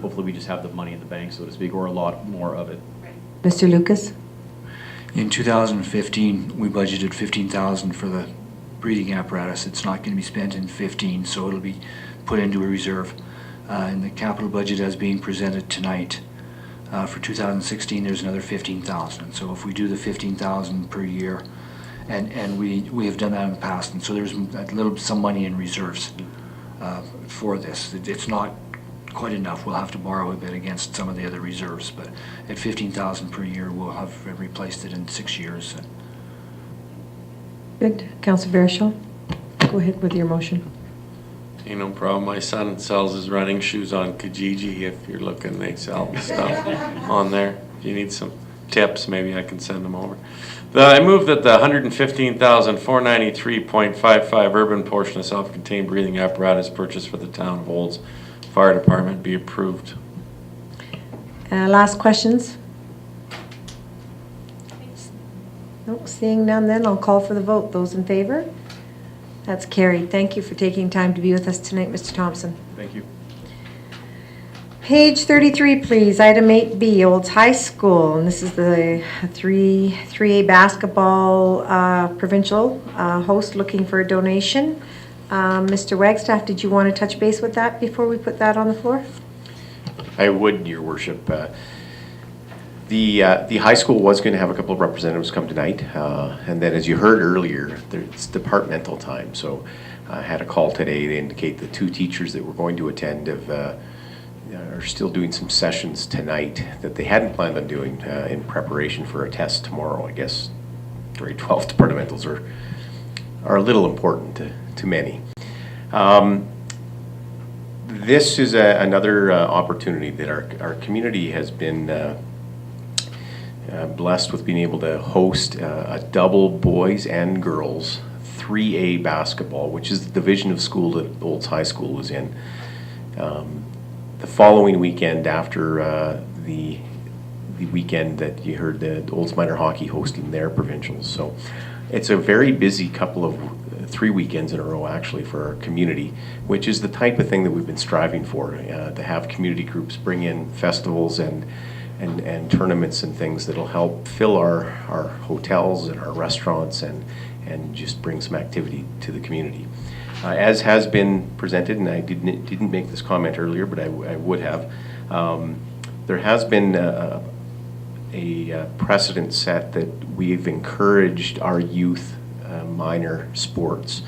hopefully we just have the money in the bank, so to speak, or a lot more of it. Mr. Lucas? In 2015, we budgeted 15,000 for the breathing apparatus. It's not going to be spent in 15, so it'll be put into a reserve. In the capital budget as being presented tonight, for 2016, there's another 15,000. So if we do the 15,000 per year, and we have done that in the past, and so there's some money in reserves for this. It's not quite enough. We'll have to borrow a bit against some of the other reserves, but at 15,000 per year, we'll have replaced it in 6 years. Good. Councillor Baruchel, go ahead with your motion. ain't no problem. My son sells his running shoes on Kijiji. If you're looking, they sell stuff on there. If you need some tips, maybe I can send them over. I move that the $115,493.55 urban portion of self-contained breathing apparatus purchased for the town of Olds Fire Department be approved. Last questions? Nope, seeing none then, I'll call for the vote. Those in favor? That's carried. Thank you for taking time to be with us tonight, Mr. Thompson. Thank you. Page 33, please. Item 8B, Olds High School. And this is the 3A basketball provincial host looking for a donation. Mr. Wagstaff, did you want to touch base with that before we put that on the floor? I would, Your Worship. The high school was going to have a couple of representatives come tonight, and then as you heard earlier, it's departmental time. So I had a call today to indicate the 2 teachers that were going to attend are still doing some sessions tonight that they hadn't planned on doing in preparation for a test tomorrow. I guess grade 12 departmentals are a little important to many. This is another opportunity that our community has been blessed with being able to host a double boys and girls 3A basketball, which is the division of school that Olds High School is in. The following weekend after the weekend that you heard the Olds Minor Hockey hosting their provincials. So it's a very busy couple of 3 weekends in a row actually for our community, which is the type of thing that we've been striving for, to have community groups bring in festivals and and tournaments and things that'll help fill our hotels and our restaurants and just bring some activity to the community. As has been presented, and I didn't make this comment earlier, but I would have, there has been a precedent set that we've encouraged our youth minor sports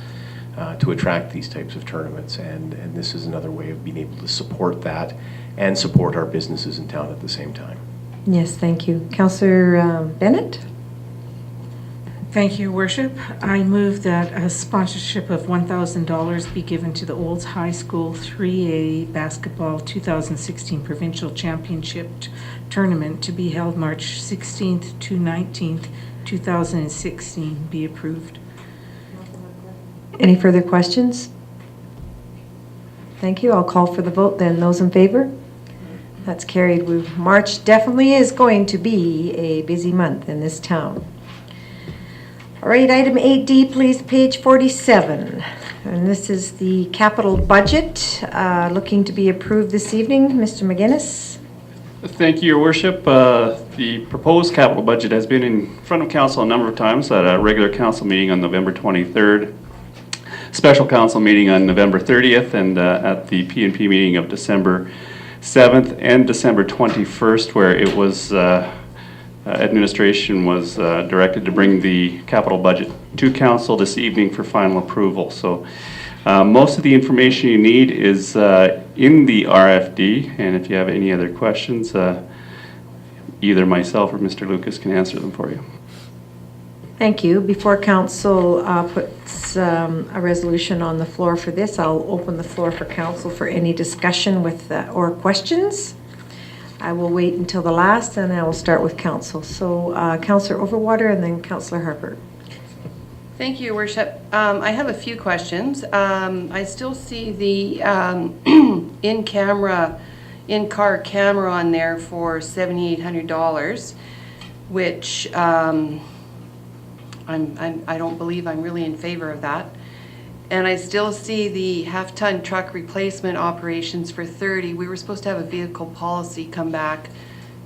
to attract these types of tournaments, and this is another way of being able to support that and support our businesses in town at the same time. Yes, thank you. Councillor Bennett? Thank you, Worship. I move that a sponsorship of $1,000 be given to the Olds High School 3A Basketball 2016 Provincial Championship Tournament to be held March 16th to 19th, 2016 be approved. Any further questions? Thank you. I'll call for the vote then. Those in favor? That's carried. March definitely is going to be a busy month in this town. All right, item 8D, please, page 47. And this is the capital budget looking to be approved this evening. Mr. McGinnis? Thank you, Your Worship. The proposed capital budget has been in front of council a number of times at a regular council meeting on November 23rd, special council meeting on November 30th, and at the P&P meeting of December 7th and December 21st, where it was administration was directed to bring the capital budget to council this evening for final approval. So most of the information you need is in the RFD, and if you have any other questions, either myself or Mr. Lucas can answer them for you. Thank you. Before council puts a resolution on the floor for this, I'll open the floor for council for any discussion with or questions. I will wait until the last, and I will start with council. So Councillor Overwater and then Councillor Harper. Thank you, Your Worship. I have a few questions. I still see the in-car camera on there for $7,800, which I don't believe I'm really in favor of that. And I still see the half-ton truck replacement operations for 30. We were supposed to have a vehicle policy come back.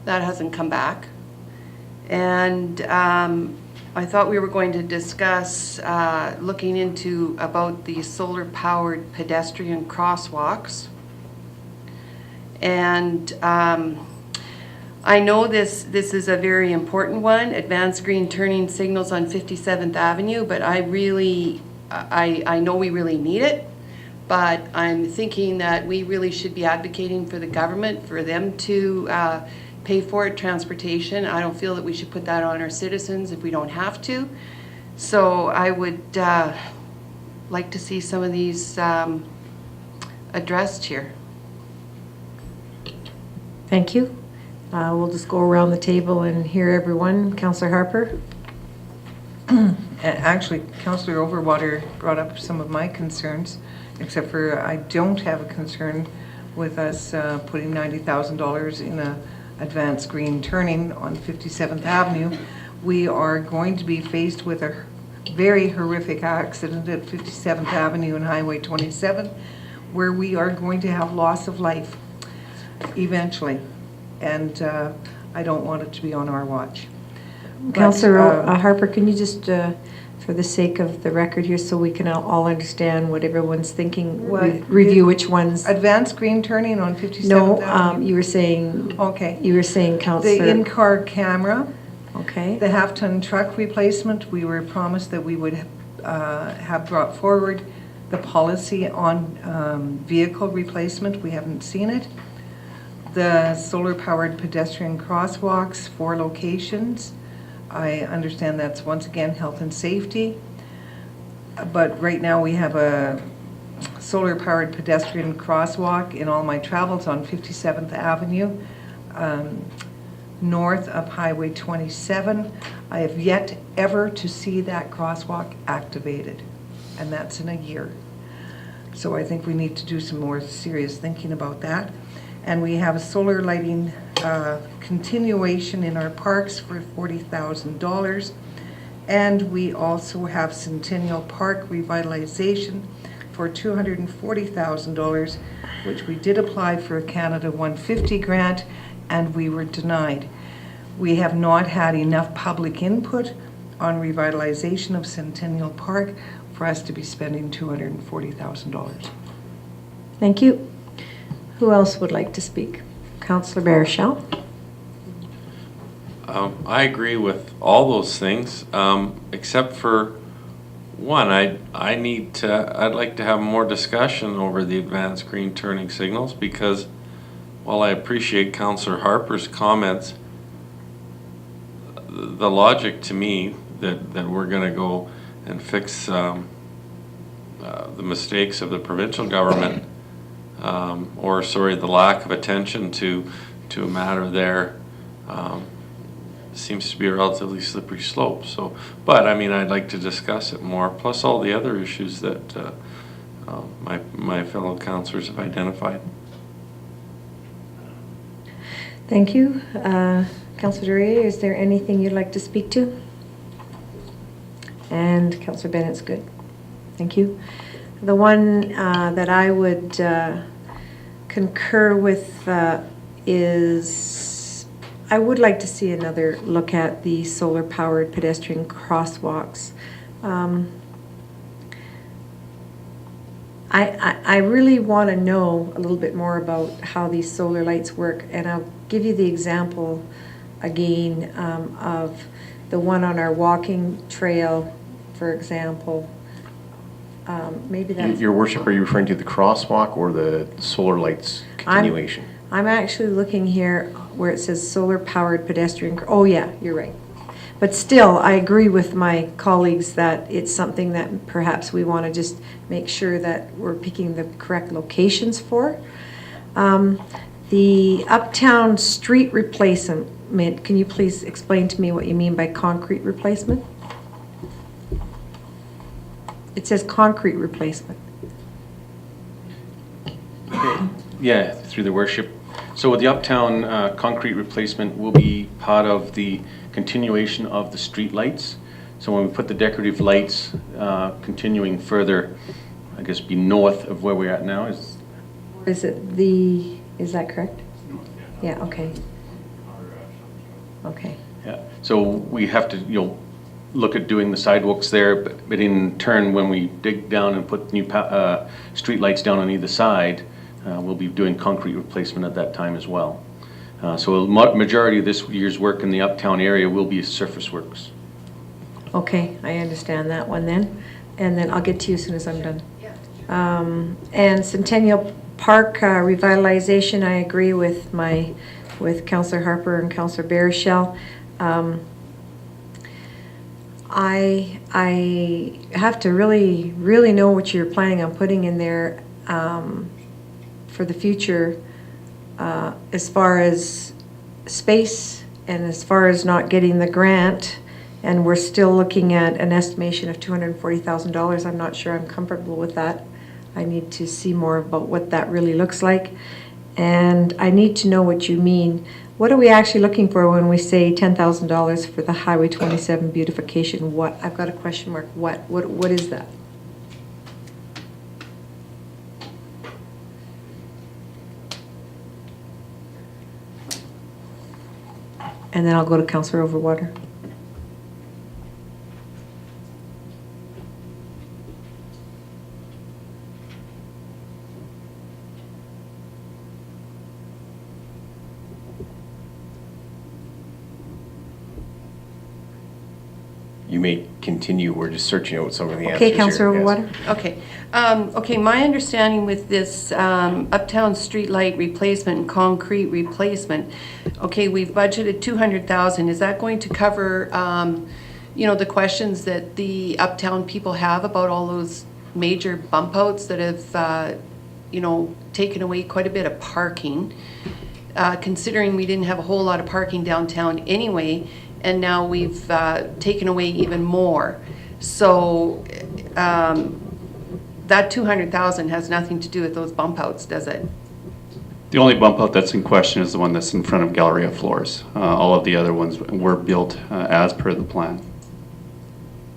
That hasn't come back. And I thought we were going to discuss looking into about the solar-powered pedestrian crosswalks. And I know this is a very important one, advanced green turning signals on 57th Avenue, but I know we really need it, but I'm thinking that we really should be advocating for the government, for them to pay for it, transportation. I don't feel that we should put that on our citizens if we don't have to. So I would like to see some of these addressed here. Thank you. We'll just go around the table and hear everyone. Councillor Harper? Actually, Councillor Overwater brought up some of my concerns, except for I don't have a concern with us putting $90,000 in a advanced green turning on 57th Avenue. We are going to be faced with a very horrific accident at 57th Avenue and Highway 27, where we are going to have loss of life eventually, and I don't want it to be on our watch. Councillor Harper, can you just, for the sake of the record here, so we can all understand what everyone's thinking, review which ones? Advanced green turning on 57th No, Avenue? you were saying, Okay. you were saying, Councillor. The in-car camera, Okay. the half-ton truck replacement, we were promised that we would have brought forward the policy on vehicle replacement. We haven't seen it. The solar-powered pedestrian crosswalks, 4 locations. I understand that's once again health and safety, but right now we have a solar-powered pedestrian crosswalk in all my travels on 57th Avenue, north of Highway 27. I have yet ever to see that crosswalk activated, and that's in a year. So I think we need to do some more serious thinking about that. And we have a solar lighting continuation in our parks for $40,000. And we also have Centennial Park revitalization for $240,000, which we did apply for a Canada 150 grant. and we were denied. We have not had enough public input on revitalization of Centennial Park for us to be spending $240,000. Thank you. Who else would like to speak? Councillor Baruchel? I agree with all those things, except for one. I'd like to have more discussion over the advanced green turning signals, because while I appreciate Councillor Harper's comments, the logic to me that we're going to go and fix the mistakes of the provincial government, or the lack of attention to a matter there, seems to be a relatively slippery slope. So, but I mean, I'd like to discuss it more, plus all the other issues that my fellow councillors have identified. Thank you. Councillor Duryea, is there anything you'd like to speak to? And Councillor Bennett's good. Thank you. The one that I would concur with is I would like to see another look at the solar-powered pedestrian crosswalks. I really want to know a little bit more about how these solar lights work, and I'll give you the example again of the one on our walking trail, for example. Maybe that's... Your worship, are you referring to the crosswalk or the solar lights continuation? I'm actually looking here where it says solar-powered pedestrian. Oh yeah, you're right. But still, I agree with my colleagues that it's something that perhaps we want to just make sure that we're picking the correct locations for. The uptown street replacement, can you please explain to me what you mean by concrete replacement? It says concrete replacement. Yeah, through the worship. So with the uptown concrete replacement will be part of the continuation of the street lights. So when we put the decorative lights continuing further, I guess be north of where we're at now. Is that correct? Yeah, okay. Okay. Yeah, so we have to, look at doing the sidewalks there, but in turn, when we dig down and put new street lights down on either side, we'll be doing concrete replacement at that time as well. So a majority of this year's work in the uptown area will be surface works. Okay, I understand that one then. And then I'll get to you as soon as I'm done. And Centennial Park revitalization, I agree with Councillor Harper and Councillor Baruchel. I have to really, really know what you're planning on putting in there for the future, as far as space and as far as not getting the grant, and we're still looking at an estimation of $240,000. I'm not sure I'm comfortable with that. I need to see more about what that really looks like, and I need to know what you mean. What are we actually looking for when we say $10,000 for the Highway 27 beautification? What? I've got a question mark. What is that? And then I'll go to Councillor Overwater. You may continue. We're just searching out some of the answers. Okay, Councillor here. Overwater. Okay. Okay, my understanding with this uptown streetlight replacement and concrete replacement, okay, we've budgeted $200,000. Is that going to cover, the questions that the uptown people have about all those major bump outs that have, taken away quite a bit of parking? Considering we didn't have a whole lot of parking downtown anyway, and now we've taken away even more. So that $200,000 has nothing to do with those bump outs, does it? The only bump out that's in question is the one that's in front of Galleria Floors. All of the other ones were built as per the plan.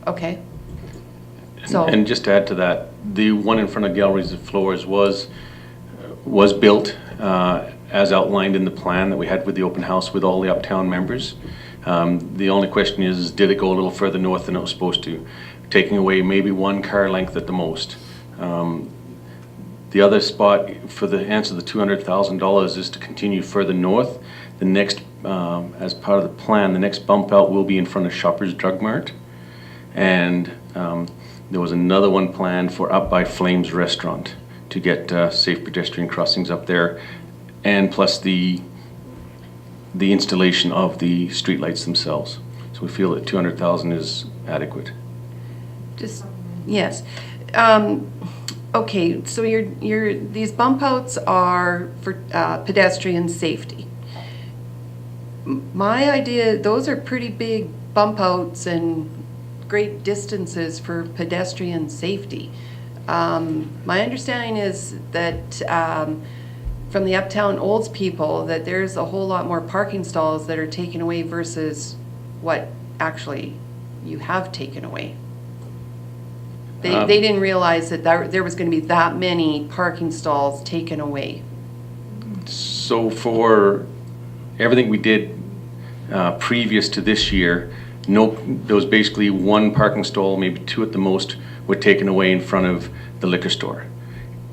Okay. So, And just to add to that, the one in front of Galleries of Floors was built as outlined in the plan that we had with the open house with all the Uptown members. The only question is, did it go a little further north than it was supposed to? Taking away maybe one car length at the most. The other spot for the answer to the $200,000 is to continue further north. The next, as part of the plan, the next bump out will be in front of Shoppers Drug Mart. And there was another one planned for up by Flames Restaurant to get safe pedestrian crossings up there, and plus the installation of the streetlights themselves. So we feel that 200,000 is adequate. Just, yes. Okay, so these bump outs are for pedestrian safety. My idea, those are pretty big bump outs and great distances for pedestrian safety. My understanding is that from the Uptown Olds people, that there's a whole lot more parking stalls that are taken away versus what actually you have taken away. They didn't realize that there was going to be that many parking stalls taken away. So for everything we did previous to this year, there was basically one parking stall, maybe two at the most, were taken away in front of the liquor store.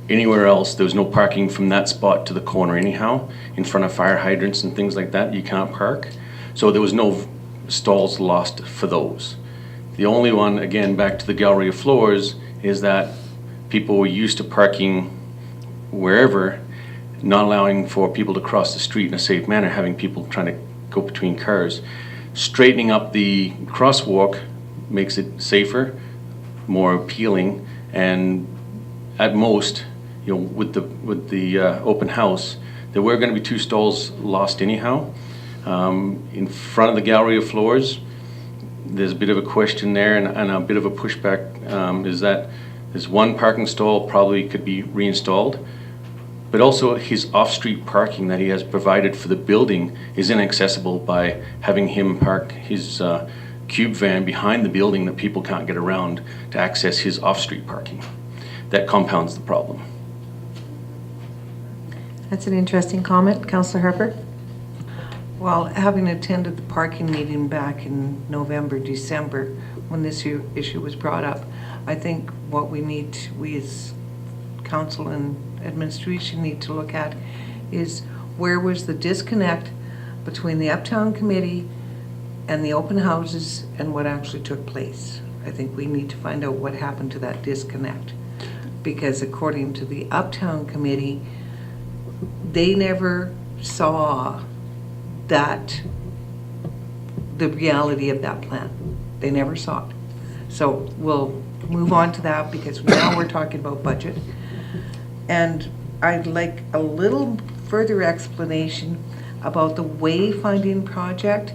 Anywhere else, there was no parking from that spot to the corner anyhow, in front of fire hydrants and things like that, you can't park. So there was no stalls lost for those. The only one, again, back to the gallery of floors, is that people were used to parking wherever, not allowing for people to cross the street in a safe manner, having people trying to go between cars. Straightening up the crosswalk makes it safer, more appealing, and at most, you know, with the open house, there were going to be two stalls lost anyhow. In front of the gallery of floors, there's a bit of a question there, and a bit of a pushback is that there's one parking stall probably could be reinstalled, but also his off-street parking that he has provided for the building is inaccessible by having him park his cube van behind the building that people can't get around to access his off-street parking. That compounds the problem. That's an interesting comment. Councillor Harper? Well, having attended the parking meeting back in November, December, when this issue was brought up, I think what we as council and administration need to look at is where was the disconnect between the Uptown Committee and the open houses and what actually took place. I think we need to find out what happened to that disconnect, because according to the Uptown Committee, they never saw that, the reality of that plan. They never saw it. So we'll move on to that, because now we're talking about budget. And I'd like a little further explanation about the wayfinding project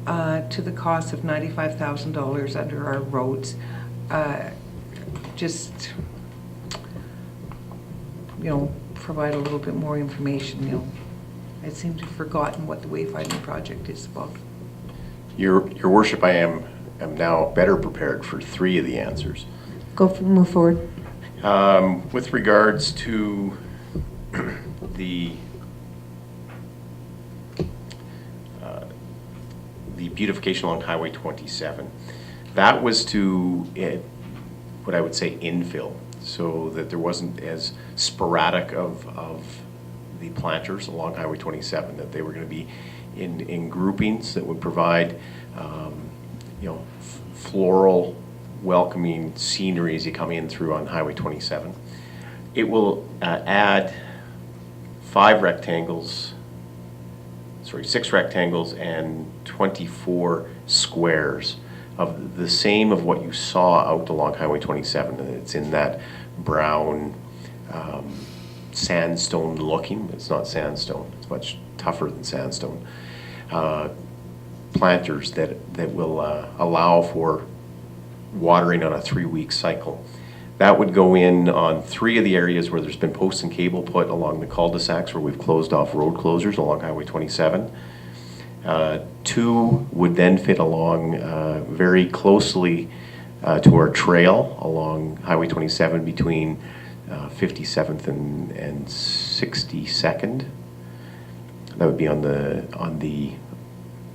to the cost of $95,000 under our roads. Just, you know, provide a little bit more information, you know. I seem to have forgotten what the wayfinding project is about. Your worship, I am now better prepared for three of the answers. Move forward. With regards to the beautification along Highway 27, that was to what I would say infill, so that there wasn't as sporadic of the planters along Highway 27, that they were going to be in groupings that would provide you know, floral welcoming scenery as you come in through on Highway 27. It will add 6 rectangles and 24 squares of the same of what you saw out along Highway 27. And it's in that brown sandstone looking, it's not sandstone, it's much tougher than sandstone. Planters that will allow for watering on a 3-week cycle. That would go in on 3 of the areas where there's been posts and cable put along the cul-de-sacs where we've closed off road closures along Highway 27. 2 would then fit along very closely to our trail along Highway 27 between 57th and 62nd. That would be on the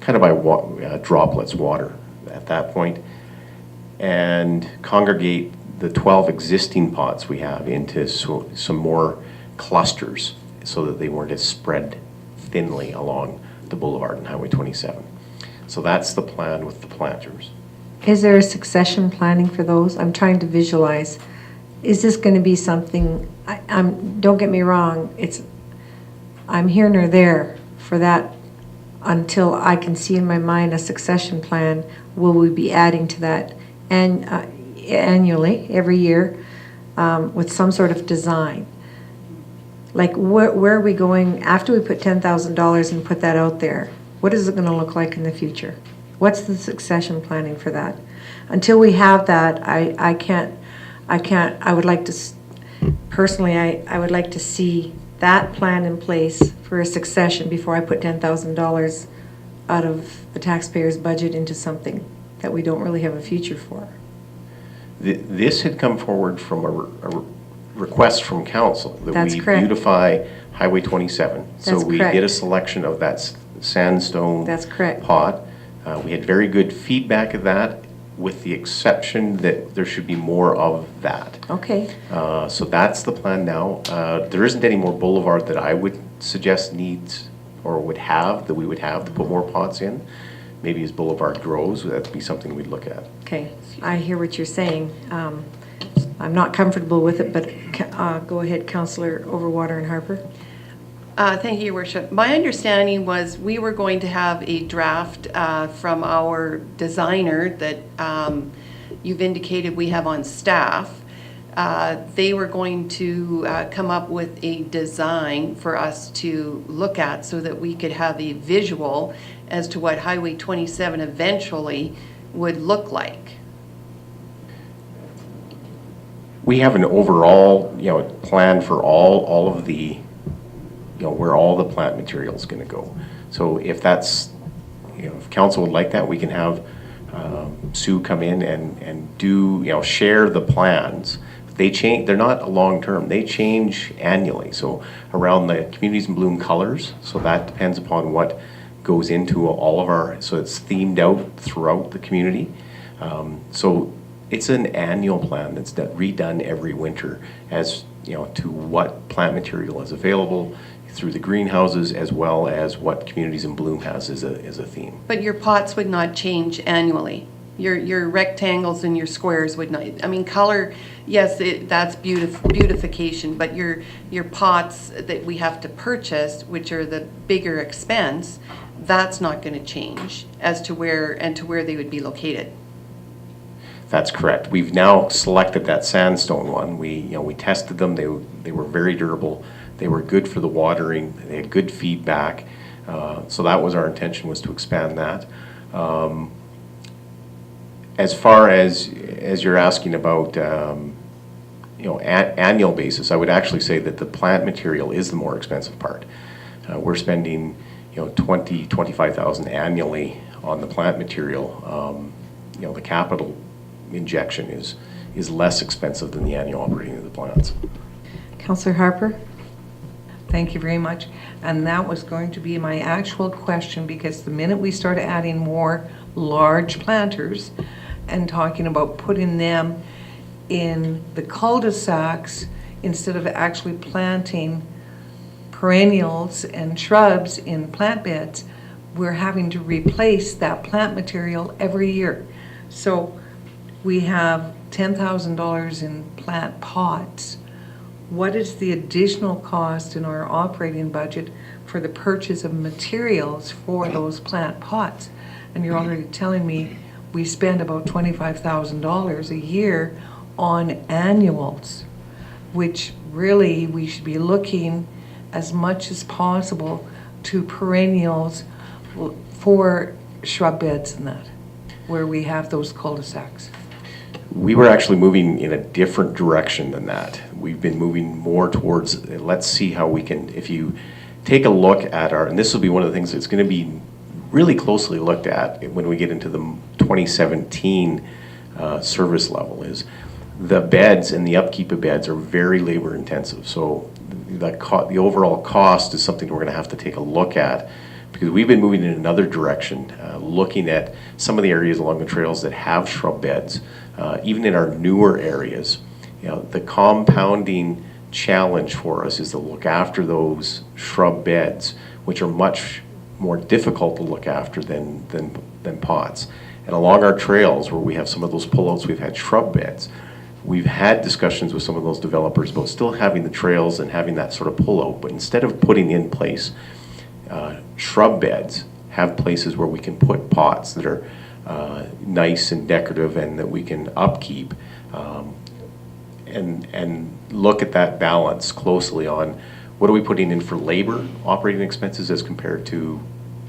kind of by droplets water at that point, and congregate the 12 existing pots we have into some more clusters so that they weren't as spread thinly along the boulevard and Highway 27. So that's the plan with the planters. Is there a succession planning for those? I'm trying to visualize. Is this going to be something, don't get me wrong, I'm here nor there for that until I can see in my mind a succession plan. Will we be adding to that annually, every year, with some sort of design? Like where are we going after we put $10,000 and put that out there? What is it going to look like in the future? What's the succession planning for that? Until we have that, I would like to, personally, I would like to see that plan in place for a succession before I put $10,000 out of the taxpayer's budget into something that we don't really have a future for. This had come forward from a request from council that That's we correct. beautify Highway 27. So That's we correct. did a selection of that sandstone That's correct. pot. We had very good feedback of that, with the exception that there should be more of that. Okay. So that's the plan now. There isn't any more boulevard that I would suggest needs or would have, that we would have to put more pots in. Maybe as boulevard grows, that'd be something we'd look at. Okay, I hear what you're saying. I'm not comfortable with it, but go ahead, Councillor Overwater and Harper. Thank you, Your Worship. My understanding was we were going to have a draft from our designer that you've indicated we have on staff. They were going to come up with a design for us to look at so that we could have a visual as to what Highway 27 eventually would look like. We have an overall, plan for all of the, where all the plant material is going to go. So if that's, if council would like that, we can have Sue come in and do, share the plans. They change, they're not a long-term, they change annually. So around the Communities in Bloom colors, so that depends upon what goes into all of our, so it's themed out throughout the community. So it's an annual plan that's redone every winter as, to what plant material is available through the greenhouses, as well as what Communities in Bloom has as a theme. But your pots would not change annually. Your rectangles and your squares would not. I mean, color, yes, that's beautification, but your pots that we have to purchase, which are the bigger expense, that's not going to change as to where they would be located. That's correct. We've now selected that sandstone one. We tested them. They were very durable. They were good for the watering. They had good feedback. So that was our intention, was to expand that. As far as you're asking about, annual basis, I would actually say that the plant material is the more expensive part. We're spending, $25,000 annually on the plant material. The capital injection is less expensive than the annual operating of the plants. Councillor Harper? Thank you very much. And that was going to be my actual question, because the minute we start adding more large planters and talking about putting them in the cul-de-sacs instead of actually planting perennials and shrubs in plant beds, we're having to replace that plant material every year. So we have $10,000 in plant pots. What is the additional cost in our operating budget for the purchase of materials for those plant pots? And you're already telling me we spend about $25,000 a year on annuals, which really we should be looking as much as possible to perennials for shrub beds and that, where we have those cul-de-sacs. We were actually moving in a different direction than that. We've been moving more towards, let's see how we can, if you take a look at our, and this will be one of the things that's going to be really closely looked at when we get into the 2017 service level, is the beds and the upkeep of beds are very labor intensive. So the overall cost is something we're going to have to take a look at, because we've been moving in another direction, looking at some of the areas along the trails that have shrub beds, even in our newer areas. You know, the compounding challenge for us is to look after those shrub beds, which are much more difficult to look after than pots. And along our trails where we have some of those pullouts, we've had shrub beds. We've had discussions with some of those developers about still having the trails and having that sort of pullout, but instead of putting in place shrub beds, have places where we can put pots that are nice and decorative and that we can upkeep, and look at that balance closely on what are we putting in for labor operating expenses as compared to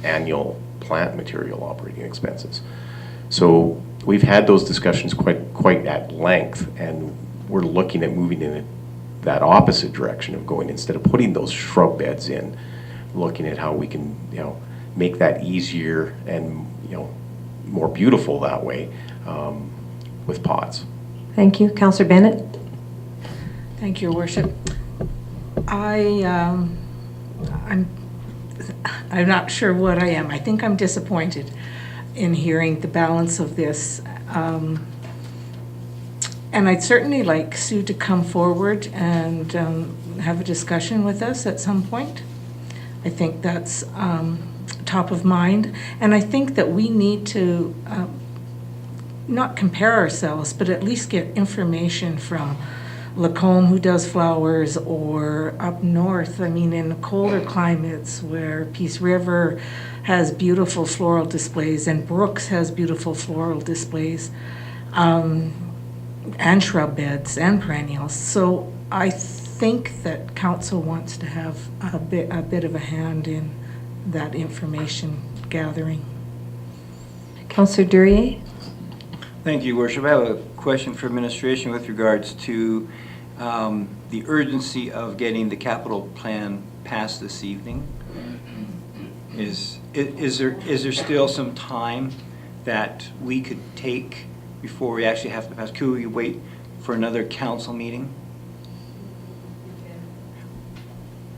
annual plant material operating expenses. So we've had those discussions quite at length, and we're looking at moving in that opposite direction of going, instead of putting those shrub beds in, looking at how we can, you know, make that easier and, you know, more beautiful that way, with pots. Thank you. Councillor Bennett? Thank you, Your Worship. I'm not sure what I am. I think I'm disappointed in hearing the balance of this. And I'd certainly like Sue to come forward and have a discussion with us at some point. I think that's top of mind. And I think that we need to not compare ourselves, but at least get information from Lacombe, who does flowers, or up north. I mean, in colder climates where Peace River has beautiful floral displays and Brooks has beautiful floral displays, and shrub beds and perennials. So I think that council wants to have a bit of a hand in that information gathering. Councillor Duryea? Thank you, Worship. I have a question for administration with regards to the urgency of getting the capital plan passed this evening. Is there still some time that we could take before we actually have to pass? Could we wait for another council meeting?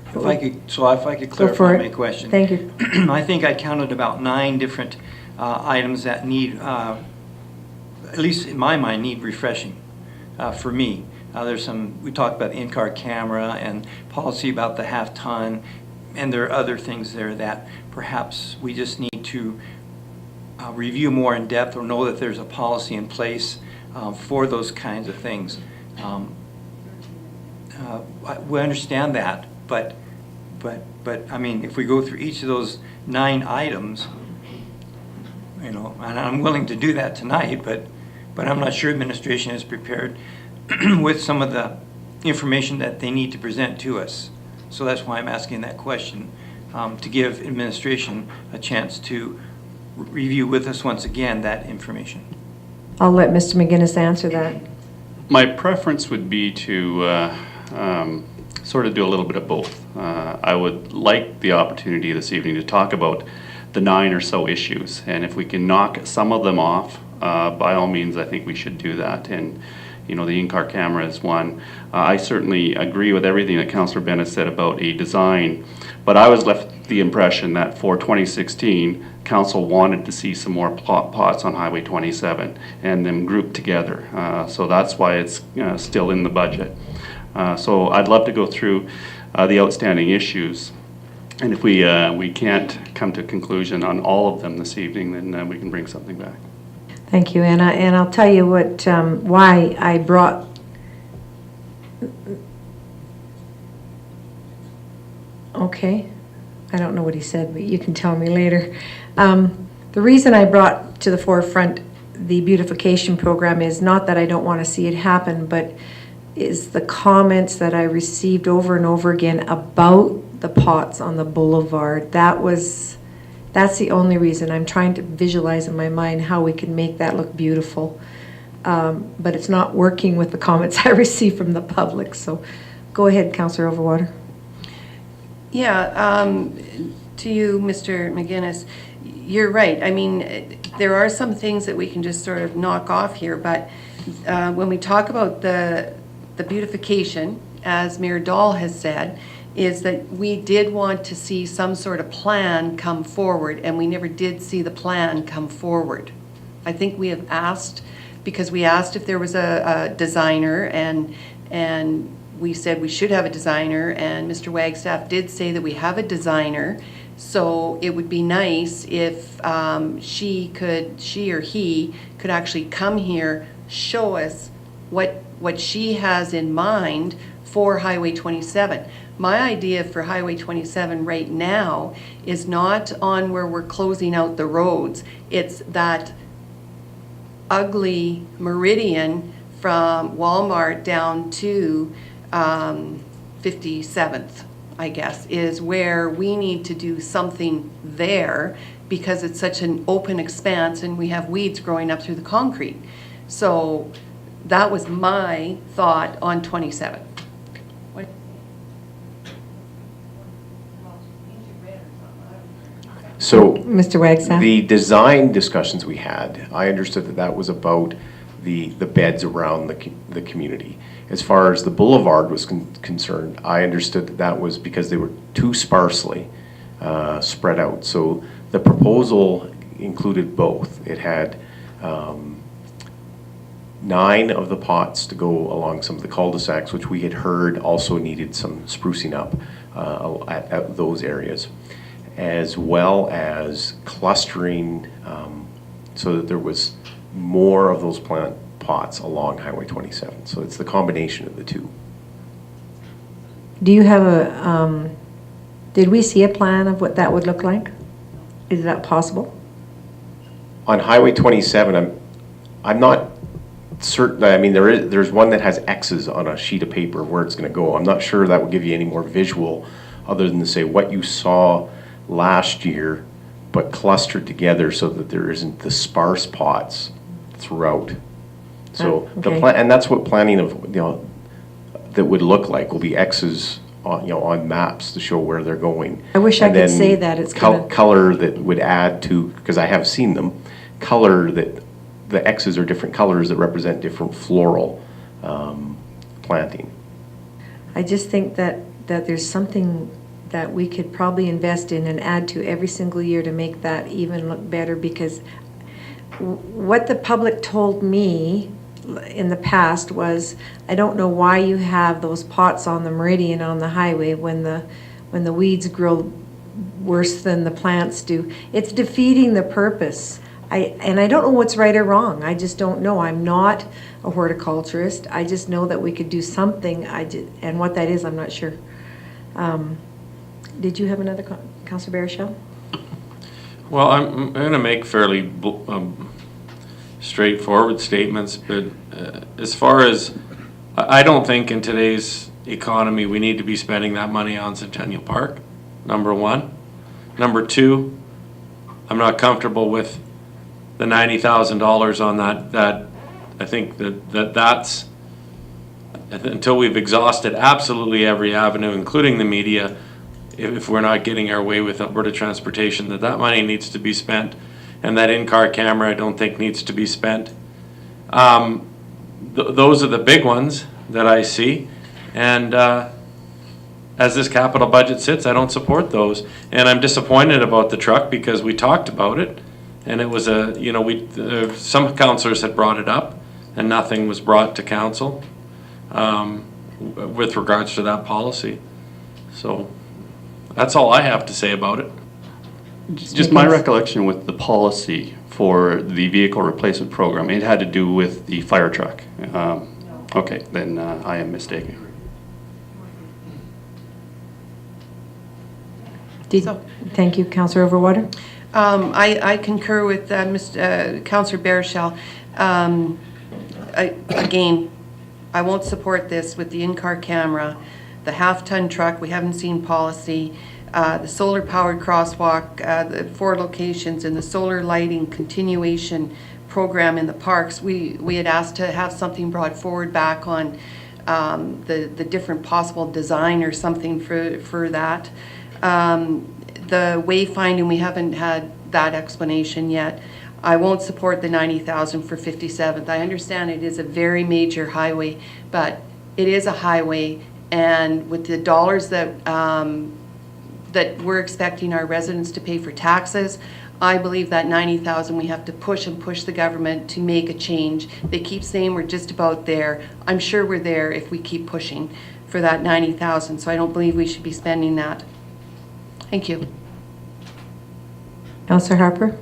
If I could clarify my question. Thank you. I think I counted about 9 different items that need, at least in my mind, need refreshing for me. There's some, we talked about the in-car camera and policy about the half-ton, and there are other things there that perhaps we just need to review more in depth, or know that there's a policy in place for those kinds of things. We understand that, but I mean, if we go through each of those 9 items, you know, and I'm willing to do that tonight, but I'm not sure administration is prepared with some of the information that they need to present to us. So that's why I'm asking that question, to give administration a chance to review with us once again that information. I'll let Mr. McGuinness answer that. My preference would be to sort of do a little bit of both. I would like the opportunity this evening to talk about the 9 or so issues, and if we can knock some of them off, by all means, I think we should do that. And you know, the in-car camera is one. I certainly agree with everything that Councillor Bennett said about a design, but I was left the impression that for 2016, Council wanted to see some more pots on Highway 27 and them grouped together. So that's why it's still in the budget. So I'd love to go through the outstanding issues, and if we can't come to a conclusion on all of them this evening, then we can bring something back. Thank you, Anna. And I'll tell you what, why I brought okay. I don't know what he said, but you can tell me later. The reason I brought to the forefront the beautification program is not that I don't want to see it happen, but is the comments that I received over and over again about the pots on the boulevard. That's the only reason. I'm trying to visualize in my mind how we can make that look beautiful. But it's not working with the comments I receive from the public. So go ahead, Councillor Overwater. Yeah, to you, Mr. McGuinness, you're right. I mean, there are some things that we can just sort of knock off here, but when we talk about the beautification, as Mayor Dahl has said, is that we did want to see some sort of plan come forward, and we never did see the plan come forward. I think we have asked, because we asked if there was a designer, and we said we should have a designer, and Mr. Wagstaff did say that we have a designer. So it would be nice if she or he could actually come here, show us what she has in mind for Highway 27. My idea for Highway 27 right now is not on where we're closing out the roads. It's that ugly meridian from Walmart down to 57th, I guess, is where we need to do something there, because it's such an open expanse and we have weeds growing up through the concrete. So that was my thought on 27. So Mr. Wagstaff? the design discussions we had, I understood that that was about the beds around the community. As far as the boulevard was concerned, I understood that that was because they were too sparsely spread out. So the proposal included both. It had 9 of the pots to go along some of the cul-de-sacs, which we had heard also needed some sprucing up at those areas, as well as clustering so that there was more of those plant pots along Highway 27. So it's the combination of the two. Do you have a, did we see a plan of what that would look like? Is that possible? On Highway 27, I'm not certain. I mean, there's one that has X's on a sheet of paper where it's going to go. I'm not sure that would give you any more visual other than to say what you saw last year, but clustered together so that there isn't the sparse pots throughout. So the okay. plan, and that's what planning of that would look like, will be X's on on maps to show where they're going. I wish I And could then say that it's gonna... color that would add to, because I have seen them, color that the X's are different colors that represent different floral planting. I just think that there's something that we could probably invest in and add to every single year to make that even look better, because what the public told me in the past was, I don't know why you have those pots on the meridian on the highway when the weeds grow worse than the plants do. It's defeating the purpose. And I don't know what's right or wrong. I just don't know. I'm not a horticulturist. I just know that we could do something. And what that is, I'm not sure. Did you have another, Councillor Baruchel? Well, I'm going to make fairly straightforward statements, but as far as, I don't think in today's economy we need to be spending that money on Centennial Park, number one. Number two, I'm not comfortable with the $90,000 on that. I think that's, until we've exhausted absolutely every avenue, including the media, if we're not getting our way with Alberta Transportation, that money needs to be spent. And that in-car camera, I don't think needs to be spent. Those are the big ones that I see. And as this capital budget sits, I don't support those. And I'm disappointed about the truck because we talked about it. And it was some councillors had brought it up and nothing was brought to council with regards to that policy. So that's all I have to say about it. Just my recollection with the policy for the vehicle replacement program, it had to do with the fire truck. Okay, then I am mistaken. Thank you, Councillor Overwater. I concur with Councillor Baruchel. Again, I won't support this with the in-car camera, the half-ton truck. We haven't seen policy. The solar-powered crosswalk, the 4 locations, and the solar lighting continuation program in the parks. We had asked to have something brought forward back on the different possible design or something for that. The wayfinding, we haven't had that explanation yet. I won't support the $90,000 for 57th. I understand it is a very major highway, but it is a highway And with the dollars that, that we're expecting our residents to pay for taxes, I believe that 90,000, we have to push and push the government to make a change. They keep saying we're just about there. I'm sure we're there if we keep pushing for that 90,000, so I don't believe we should be spending that. Thank you. Councillor Harper?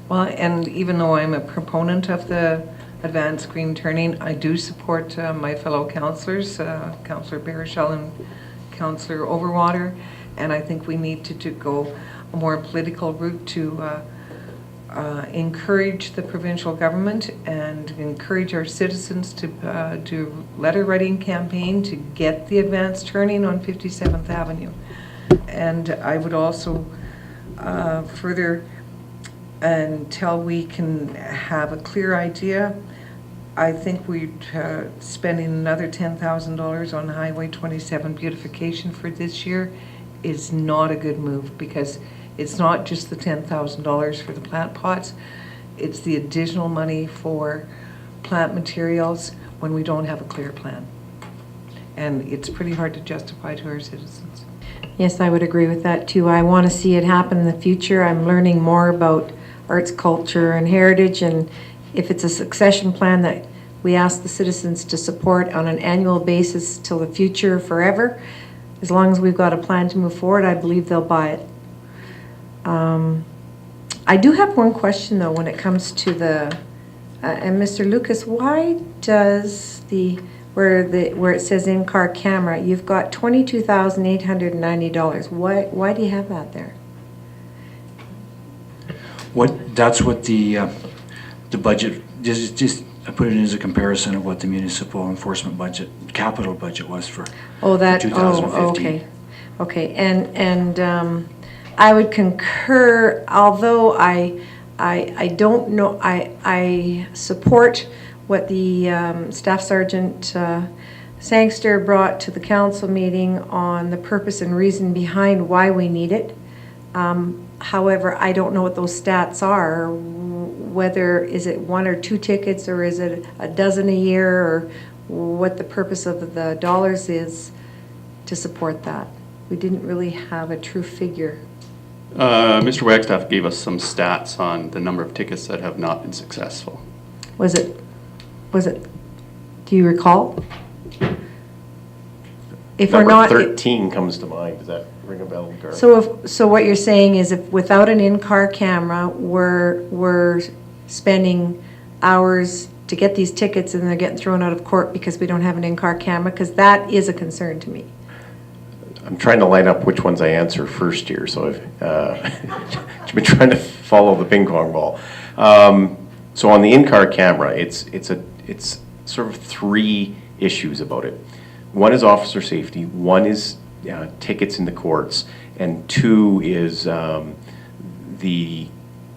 Well, and even though I'm a proponent of the advanced green turning, I do support my fellow councillors, Councillor Baruchel and Councillor Overwater, and I think we need to go a more political route to encourage the provincial government and encourage our citizens to do letter writing campaign to get the advanced turning on 57th Avenue. And I would also further, until we can have a clear idea, I think we'd spending another $10,000 on Highway 27 beautification for this year is not a good move, because it's not just the $10,000 for the plant pots, it's the additional money for plant materials when we don't have a clear plan. And it's pretty hard to justify to our citizens. Yes, I would agree with that too. I want to see it happen in the future. I'm learning more about arts, culture, and heritage, and if it's a succession plan that we ask the citizens to support on an annual basis till the future forever, as long as we've got a plan to move forward, I believe they'll buy it. I do have one question though when it comes to the, and Mr. Lucas, why does where it says in-car camera, you've got $22,890. Why do you have that there? That's what the budget, just I put it in as a comparison of what the municipal enforcement budget, capital budget was for 2015. Oh, okay. Okay, and I would concur, although I don't know, I support what the Staff Sergeant Sangster brought to the council meeting on the purpose and reason behind why we need it. However, I don't know what those stats are, whether is it 1 or 2 tickets, or is it a dozen a year, or what the purpose of the dollars is to support that. We didn't really have a true figure. Mr. Wagstaff gave us some stats on the number of tickets that have not been successful. Was it, do you recall? If we're Number not, 13 comes to mind. Does that ring a bell, Garth? so what you're saying is, if without an in-car camera, we're spending hours to get these tickets and they're getting thrown out of court because we don't have an in-car camera, because that is a concern to me. I'm trying to line up which ones I answer first here, so I've been trying to follow the ping pong ball. So on the in-car camera, it's sort of 3 issues about it. One is officer safety, one is tickets in the courts, and 2 is the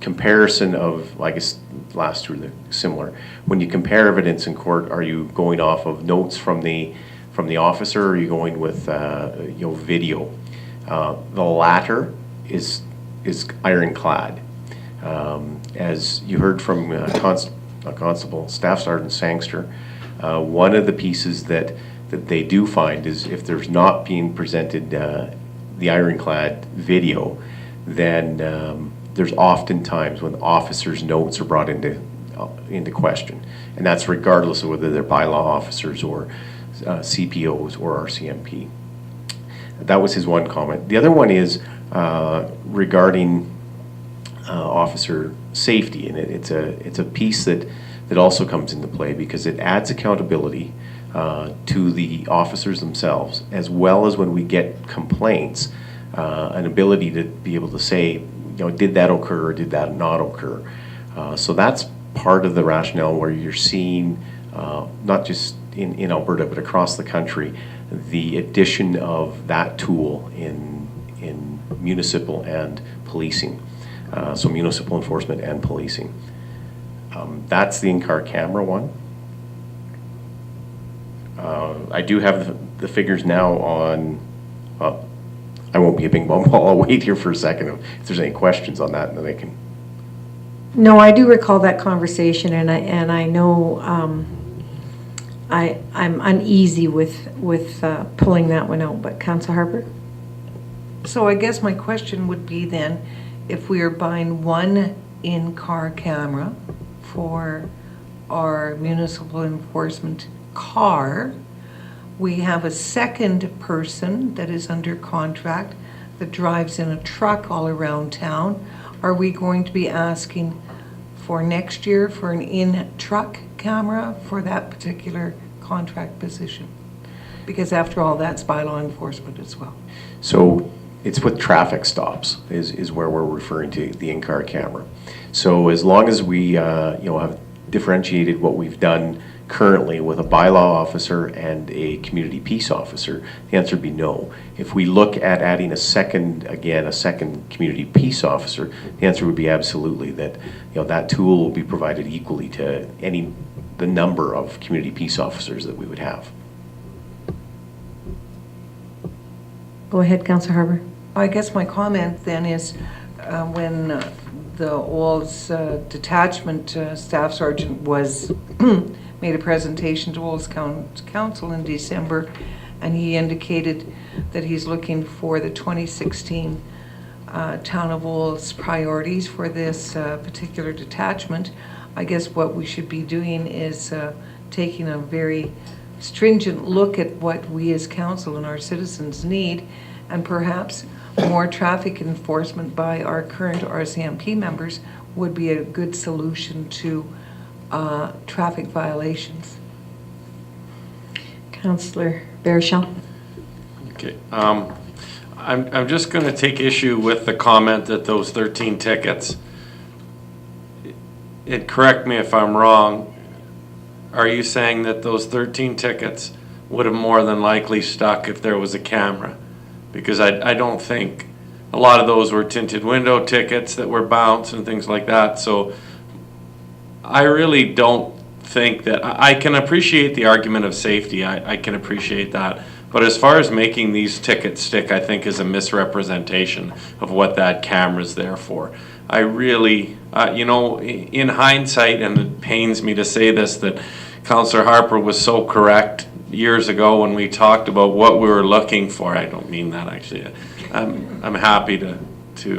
comparison of, I guess last 2 are similar. When you compare evidence in court, are you going off of notes from the officer, or are you going with video? The latter is ironclad. As you heard from Constable Staff Sergeant Sangster, one of the pieces that they do find is, if there's not being presented the ironclad video, then there's often times when officers' notes are brought into question, and that's regardless of whether they're bylaw officers or CPOs or RCMP. That was his one comment. The other one is regarding officer safety, and it's a piece that also comes into play, because it adds accountability to the officers themselves, as well as when we get complaints, an ability to be able to say, did that occur or did that not occur? So that's part of the rationale where you're seeing, not just in Alberta, but across the country, the addition of that tool in municipal and policing. So municipal enforcement and policing. That's the in-car camera one. I do have the figures now on, I won't be a ping pong ball, I'll wait here for a second if there's any questions on that, and then I can. No, I do recall that conversation, and I know I'm uneasy with pulling that one out, but Councillor Harper? So I guess my question would be then, if we are buying one in-car camera for our municipal enforcement car, we have a second person that is under contract that drives in a truck all around town. Are we going to be asking for next year for an in-truck camera for that particular contract position? Because after all, that's by law enforcement as well. So it's with traffic stops is where we're referring to the in-car camera. So as long as we have differentiated what we've done currently with a bylaw officer and a community peace officer, the answer would be no. If we look at adding a second community peace officer, the answer would be absolutely, that that tool will be provided equally to the number of community peace officers that we would have. Go ahead, Councillor Harbour. I guess my comment then is when the Olds detachment staff sergeant was made a presentation to Olds Council in December, and he indicated that he's looking for the 2016 Town of Olds priorities for this particular detachment. I guess what we should be doing is taking a very stringent look at what we as council and our citizens need, and perhaps more traffic enforcement by our current RCMP members would be a good solution to traffic violations. Councillor Baerschel. Okay. I'm just going to take issue with the comment that those 13 tickets, and correct me if I'm wrong, are you saying that those 13 tickets would have more than likely stuck if there was a camera? Because I don't think, a lot of those were tinted window tickets that were bounced and things like that. So I really don't think that, I can appreciate the argument of safety, I can appreciate that. But as far as making these tickets stick, I think is a misrepresentation of what that camera's there for. I really, in hindsight, and it pains me to say this, that Councillor Harper was so correct years ago when we talked about what we were looking for. I don't mean that actually. I'm happy to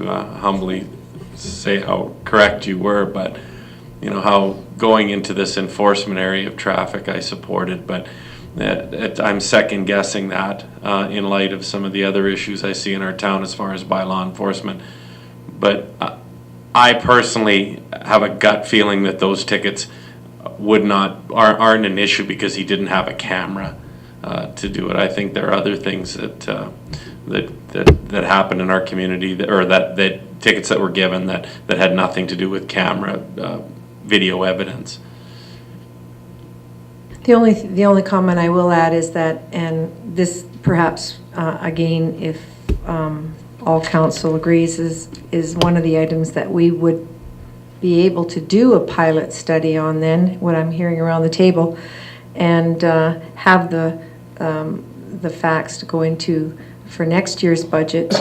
humbly say how correct you were, but how going into this enforcement area of traffic I supported, but I'm second guessing that in light of some of the other issues I see in our town as far as bylaw enforcement. But I personally have a gut feeling that those tickets aren't an issue because he didn't have a camera to do it. I think there are other things that happened in our community, or that tickets that were given that had nothing to do with camera video evidence. The only comment I will add is that, and this perhaps again, if all council agrees, is one of the items that we would be able to do a pilot study on then, what I'm hearing around the table, and have the facts to go into for next year's budget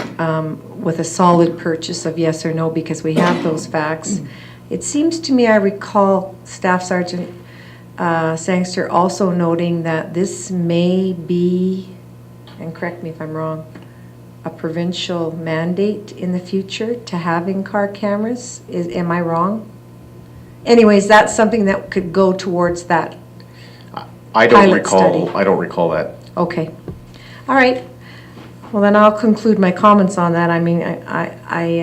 with a solid purchase of yes or no, because we have those facts. It seems to me I recall Staff Sergeant Sangster also noting that this may be, and correct me if I'm wrong, a provincial mandate in the future to have in-car cameras. Am I wrong? Anyways, that's something that could go towards that. I don't recall that. Okay. All right. Well, then I'll conclude my comments on that. I mean, I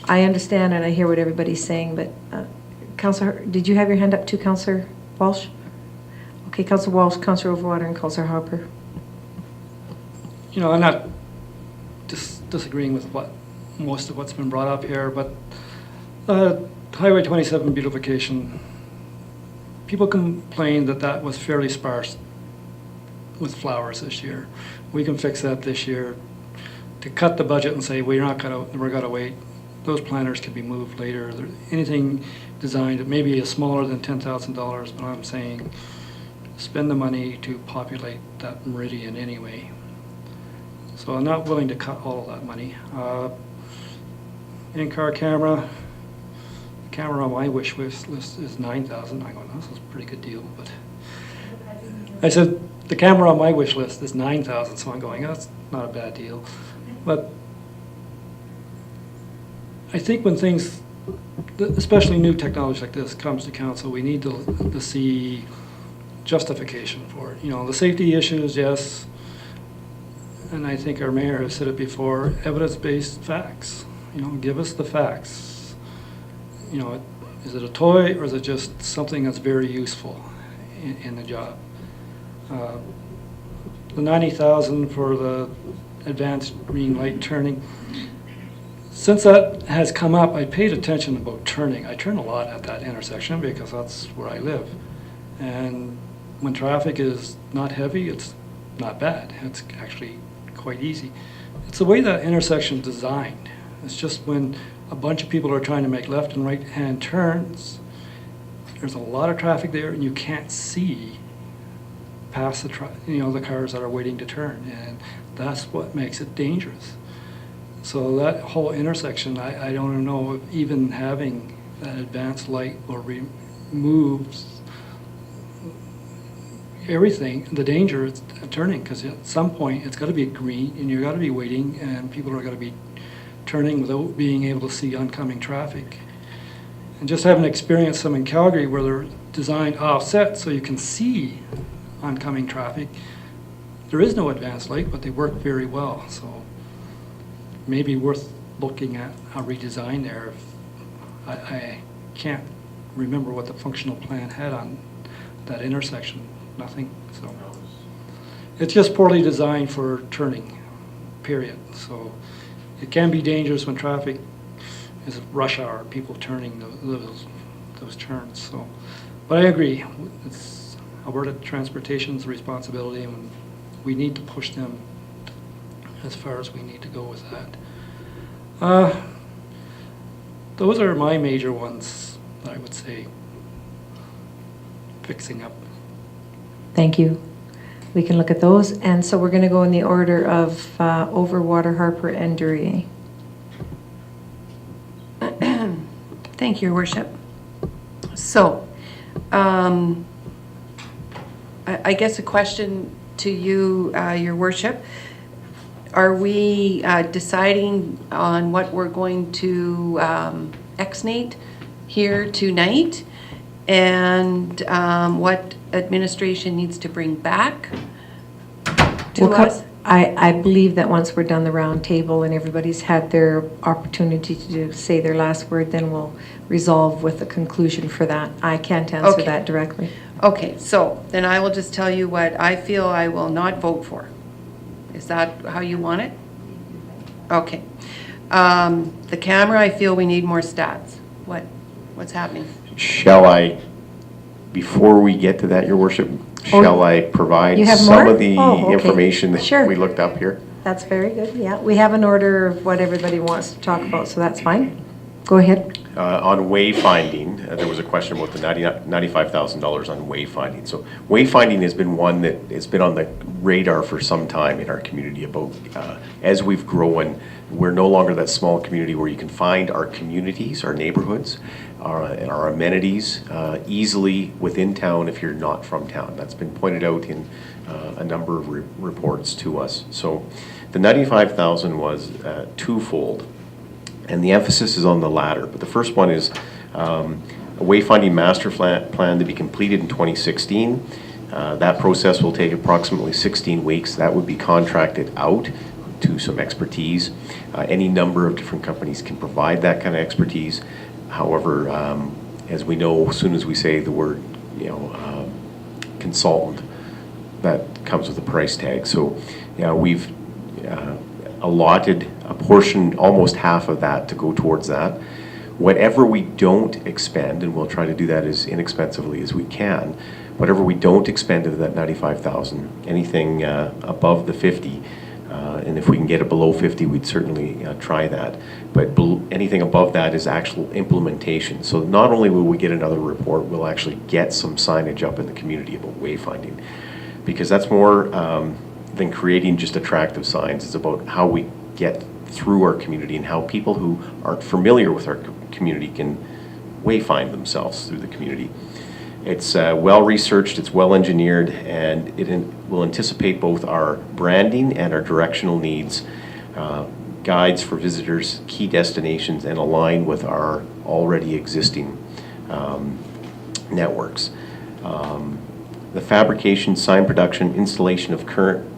understand and I hear what everybody's saying, but Councillor, did you have your hand up too, Councillor Walsh? Okay, Councillor Walsh, Councillor Overwater, and Councillor Harper. I'm not disagreeing with most of what's been brought up here, but Highway 27 beautification, people complained that was fairly sparse with flowers this year. We can fix that this year. To cut the budget and say we're gonna wait, those planners can be moved later. Anything designed that maybe is smaller than $10,000, but I'm saying spend the money to populate that meridian anyway. So I'm not willing to cut all of that money. In-car camera on my wish list is $9,000. I go, this is a pretty good deal, but I said, the camera on my wish list is 9,000, so I'm going, that's not a bad deal. But I think when things, especially new technology like this, comes to council, we need to see justification for it. You know, the safety issues, yes, and I think our mayor has said it before, evidence-based facts. You know, give us the facts. You know, is it a toy or is it just something that's very useful in the job? The 90,000 for the advanced green light turning. Since that has come up, I paid attention about turning. I turn a lot at that intersection because that's where I live. And when traffic is not heavy, it's not bad. It's actually quite easy. It's the way that intersection is designed. It's just when a bunch of people are trying to make left and right hand turns, there's a lot of traffic there and you can't see past the cars that are waiting to turn, and that's what makes it dangerous. So that whole intersection, I don't know if even having that advanced light will remove everything, the danger is turning, because at some point it's got to be green and you've got to be waiting and people are going to be turning without being able to see oncoming traffic. And just having experienced some in Calgary where they're designed offset so you can see oncoming traffic, there is no advanced light, but they work very well. So maybe worth looking at a redesign there. I can't remember what the functional plan had on that intersection. Nothing. So it's just poorly designed for turning, period. So it can be dangerous when traffic is rush hour, people turning those turns. So, but I agree, it's Alberta Transportation's responsibility, and we need to push them as far as we need to go with that. Those are my major ones that I would say fixing up. Thank you. We can look at those. And so we're going to go in the order of Overwater, Harper, and Duryea. Thank you, Your Worship. So, I guess a question to you, Your Worship. Are we deciding on what we're going to exnate here tonight, and what administration needs to bring back to us? I believe that once we're done the round table and everybody's had their opportunity to say their last word, then we'll resolve with a conclusion for that. I can't answer that directly. Okay, so then I will just tell you what I feel I will not vote for. Is that how you want it? Okay. The camera, I feel we need more stats. What's happening? Shall I, before we get to that, Your Worship, shall I provide some of the information that we looked up here? That's very good, yeah. We have an order of what everybody wants to talk about, so that's fine. Go ahead. On wayfinding, there was a question about the $95,000 on wayfinding. So wayfinding has been one that has been on the radar for some time in our community about, as we've grown, we're no longer that small community where you can find our communities, our neighborhoods, and our amenities easily within town if you're not from town. That's been pointed out in a number of reports to us. So the $95,000 was twofold, and the emphasis is on the latter. But the first one is a wayfinding master plan to be completed in 2016. That process will take approximately 16 weeks. That would be contracted out to some expertise. Any number of different companies can provide that kind of expertise. However, as we know, as soon as we say the word, consultant, that comes with a price tag. So, we've allotted a portion, almost half of that, to go towards that. Whatever we don't expend, and we'll try to do that as inexpensively as we can, whatever we don't expend of that $95,000, anything above the 50, and if we can get it below 50, we'd certainly try that. But anything above that is actual implementation. So not only will we get another report, we'll actually get some signage up in the community about wayfinding, because that's more than creating just attractive signs. It's about how we get through our community and how people who aren't familiar with our community can wayfind themselves through the community. It's well-researched, it's well-engineered, and will anticipate both our branding and our directional needs, guides for visitors, key destinations, and align with our already existing networks. The fabrication, sign production, installation of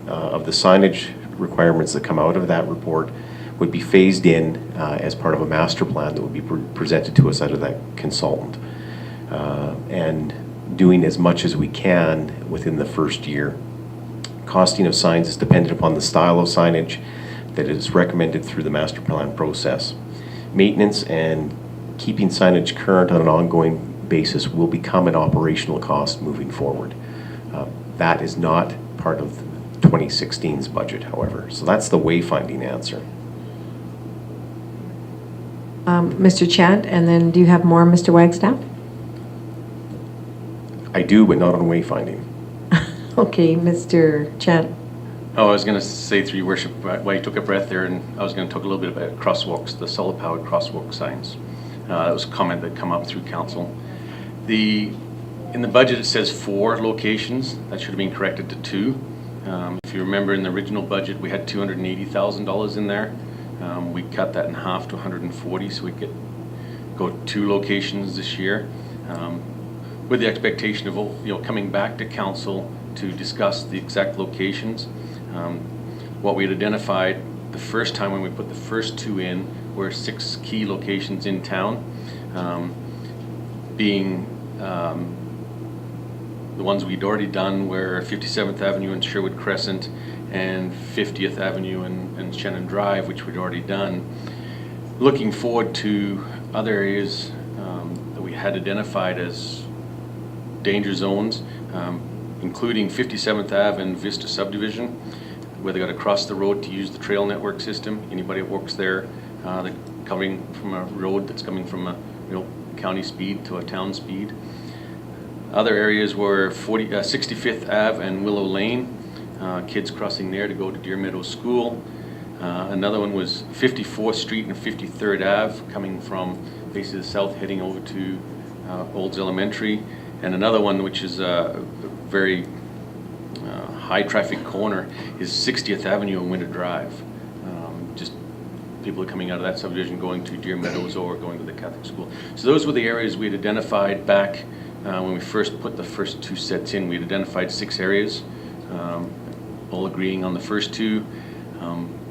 of the signage requirements that come out of that report would be phased in as part of a master plan that would be presented to us out of that consultant. And doing as much as we can within the first year. Costing of signs is dependent upon the style of signage that is recommended through the master plan process. Maintenance and keeping signage current on an ongoing basis will become an operational cost moving forward. That is not part of 2016's budget, however. So that's the wayfinding answer. Mr. Chant, and then do you have more, Mr. Wagstaff? I do, but not on wayfinding. Okay, Mr. Chant. Oh, I was going to say through your worship, while you took a breath there, and I was going to talk a little bit about crosswalks, the solar-powered crosswalk signs. That was a comment that come up through council. In the budget it says 4 locations. That should have been corrected to 2. If you remember in the original budget we had $280,000 in there. We cut that in half to 140, so we could go 2 locations this year, with the expectation of coming back to council to discuss the exact locations. What we had identified the first time when we put the first 2 in were 6 key locations in town, being the ones we'd already done were 57th Avenue and Sherwood Crescent and 50th Avenue and Shannon Drive, which we'd already done. Looking forward to other areas that we had identified as danger zones, including 57th Ave and Vista Subdivision, where they got to cross the road to use the trail network system. Anybody that works there, they're coming from a road that's coming from a county speed to a town speed. Other areas were 65th Ave and Willow Lane, kids crossing there to go to Deer Meadows School. Another one was 54th Street and 53rd Ave, coming from basically the south, heading over to Olds Elementary. And another one, which is a very high traffic corner, is 60th Avenue and Winter Drive. Just people are coming out of that subdivision going to Deer Meadows or going to the Catholic school. So those were the areas we had identified back when we first put the first 2 sets in. We had identified 6 areas, all agreeing on the first 2.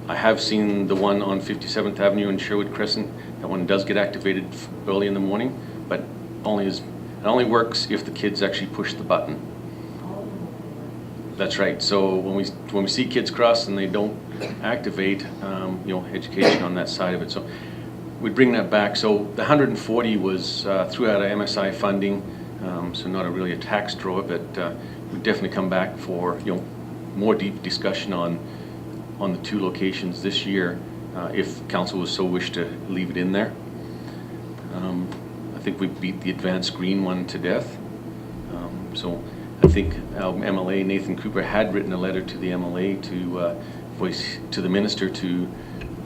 I have seen the one on 57th Avenue and Sherwood Crescent. That one does get activated early in the morning, but it only works if the kids actually push the button. That's right. So when we see kids cross and they don't activate, education on that side of it. So we'd bring that back. So the 140 was through out of MSI funding, so not really a tax draw, but we'd definitely come back for more deep discussion on the 2 locations this year, if council was so wished to leave it in there. I think we beat the advanced green one to death. So I think MLA Nathan Cooper had written a letter to the MLA to the minister to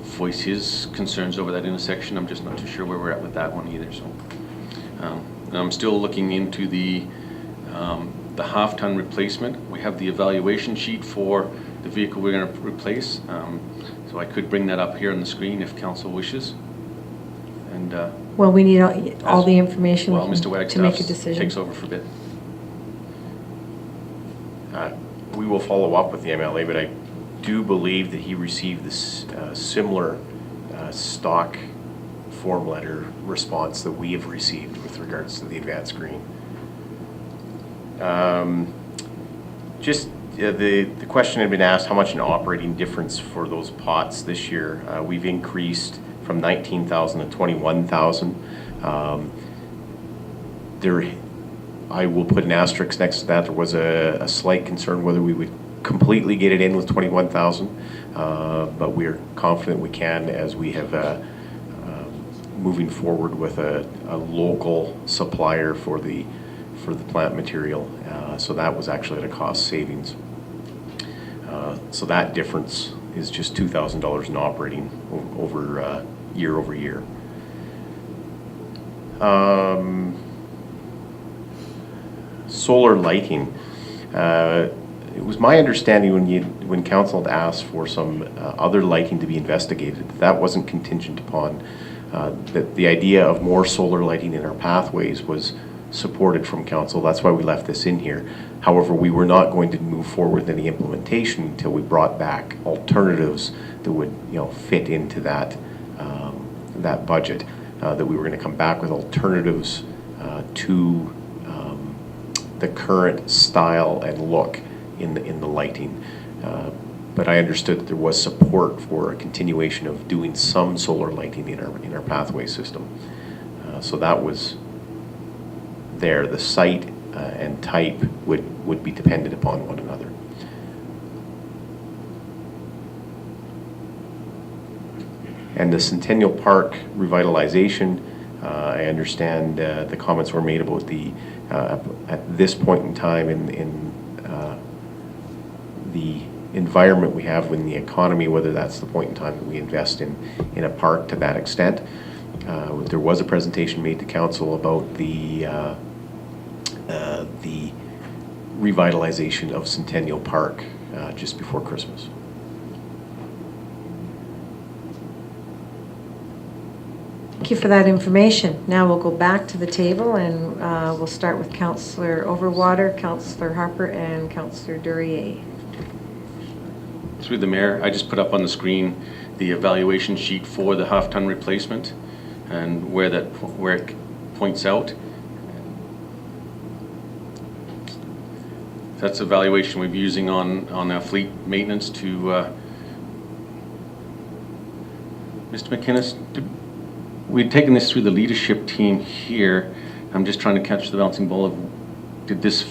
voice his concerns over that intersection. I'm just not too sure where we're at with that one either. So I'm still looking into the half-ton replacement. We have the evaluation sheet for the vehicle we're going to replace. So I could bring that up here on the screen if council wishes. And Well, we need all the information Mr. to Wagstaff make a decision. takes over for a bit. We will follow up with the MLA, but I do believe that he received this similar stock form letter response that we have received with regards to the advanced green. The question had been asked, how much an operating difference for those pots this year? We've increased from 19,000 to 21,000. I will put an asterisk next to that. There was a slight concern whether we would completely get it in with 21,000, but we're confident we can, as we have moving forward with a local supplier for the plant material. So that was actually at a cost savings. So that difference is just $2,000 in operating over year over year. solar lighting, it was my understanding when council had asked for some other lighting to be investigated, that wasn't contingent upon, that the idea of more solar lighting in our pathways was supported from council. That's why we left this in here. However, we were not going to move forward with any implementation until we brought back alternatives that would, fit into that that budget. That we were going to come back with alternatives to the current style and look in the lighting. But I understood that there was support for a continuation of doing some solar lighting in our pathway system. So that was there. The site and type would be dependent upon one another. And the Centennial Park revitalization, I understand the comments were made about the at this point in time in the environment we have in the economy, whether that's the point in time that we invest in a park to that extent. There was a presentation made to council about the revitalization of Centennial Park just before Christmas. Thank you for that information. Now we'll go back to the table and we'll start with Councillor Overwater, Councillor Harper, and Councillor Duryea. Through the mayor, I just put up on the screen the evaluation sheet for the half-ton replacement and where it points out. That's the evaluation we're using on our fleet maintenance to Mr. McInnes. We'd taken this through the leadership team here. I'm just trying to catch the bouncing ball of did this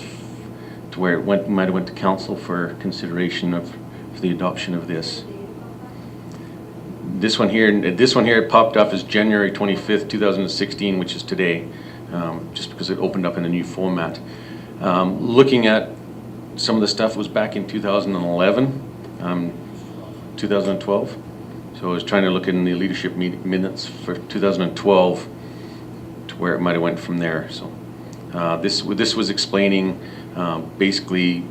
to where it might have went to council for consideration of the adoption of this. This one here popped up as January 25th, 2016, which is today, just because it opened up in a new format. Looking at some of the stuff was back in 2011, 2012. So I was trying to look in the leadership minutes for 2012 to where it might have went from there. So this was explaining basically.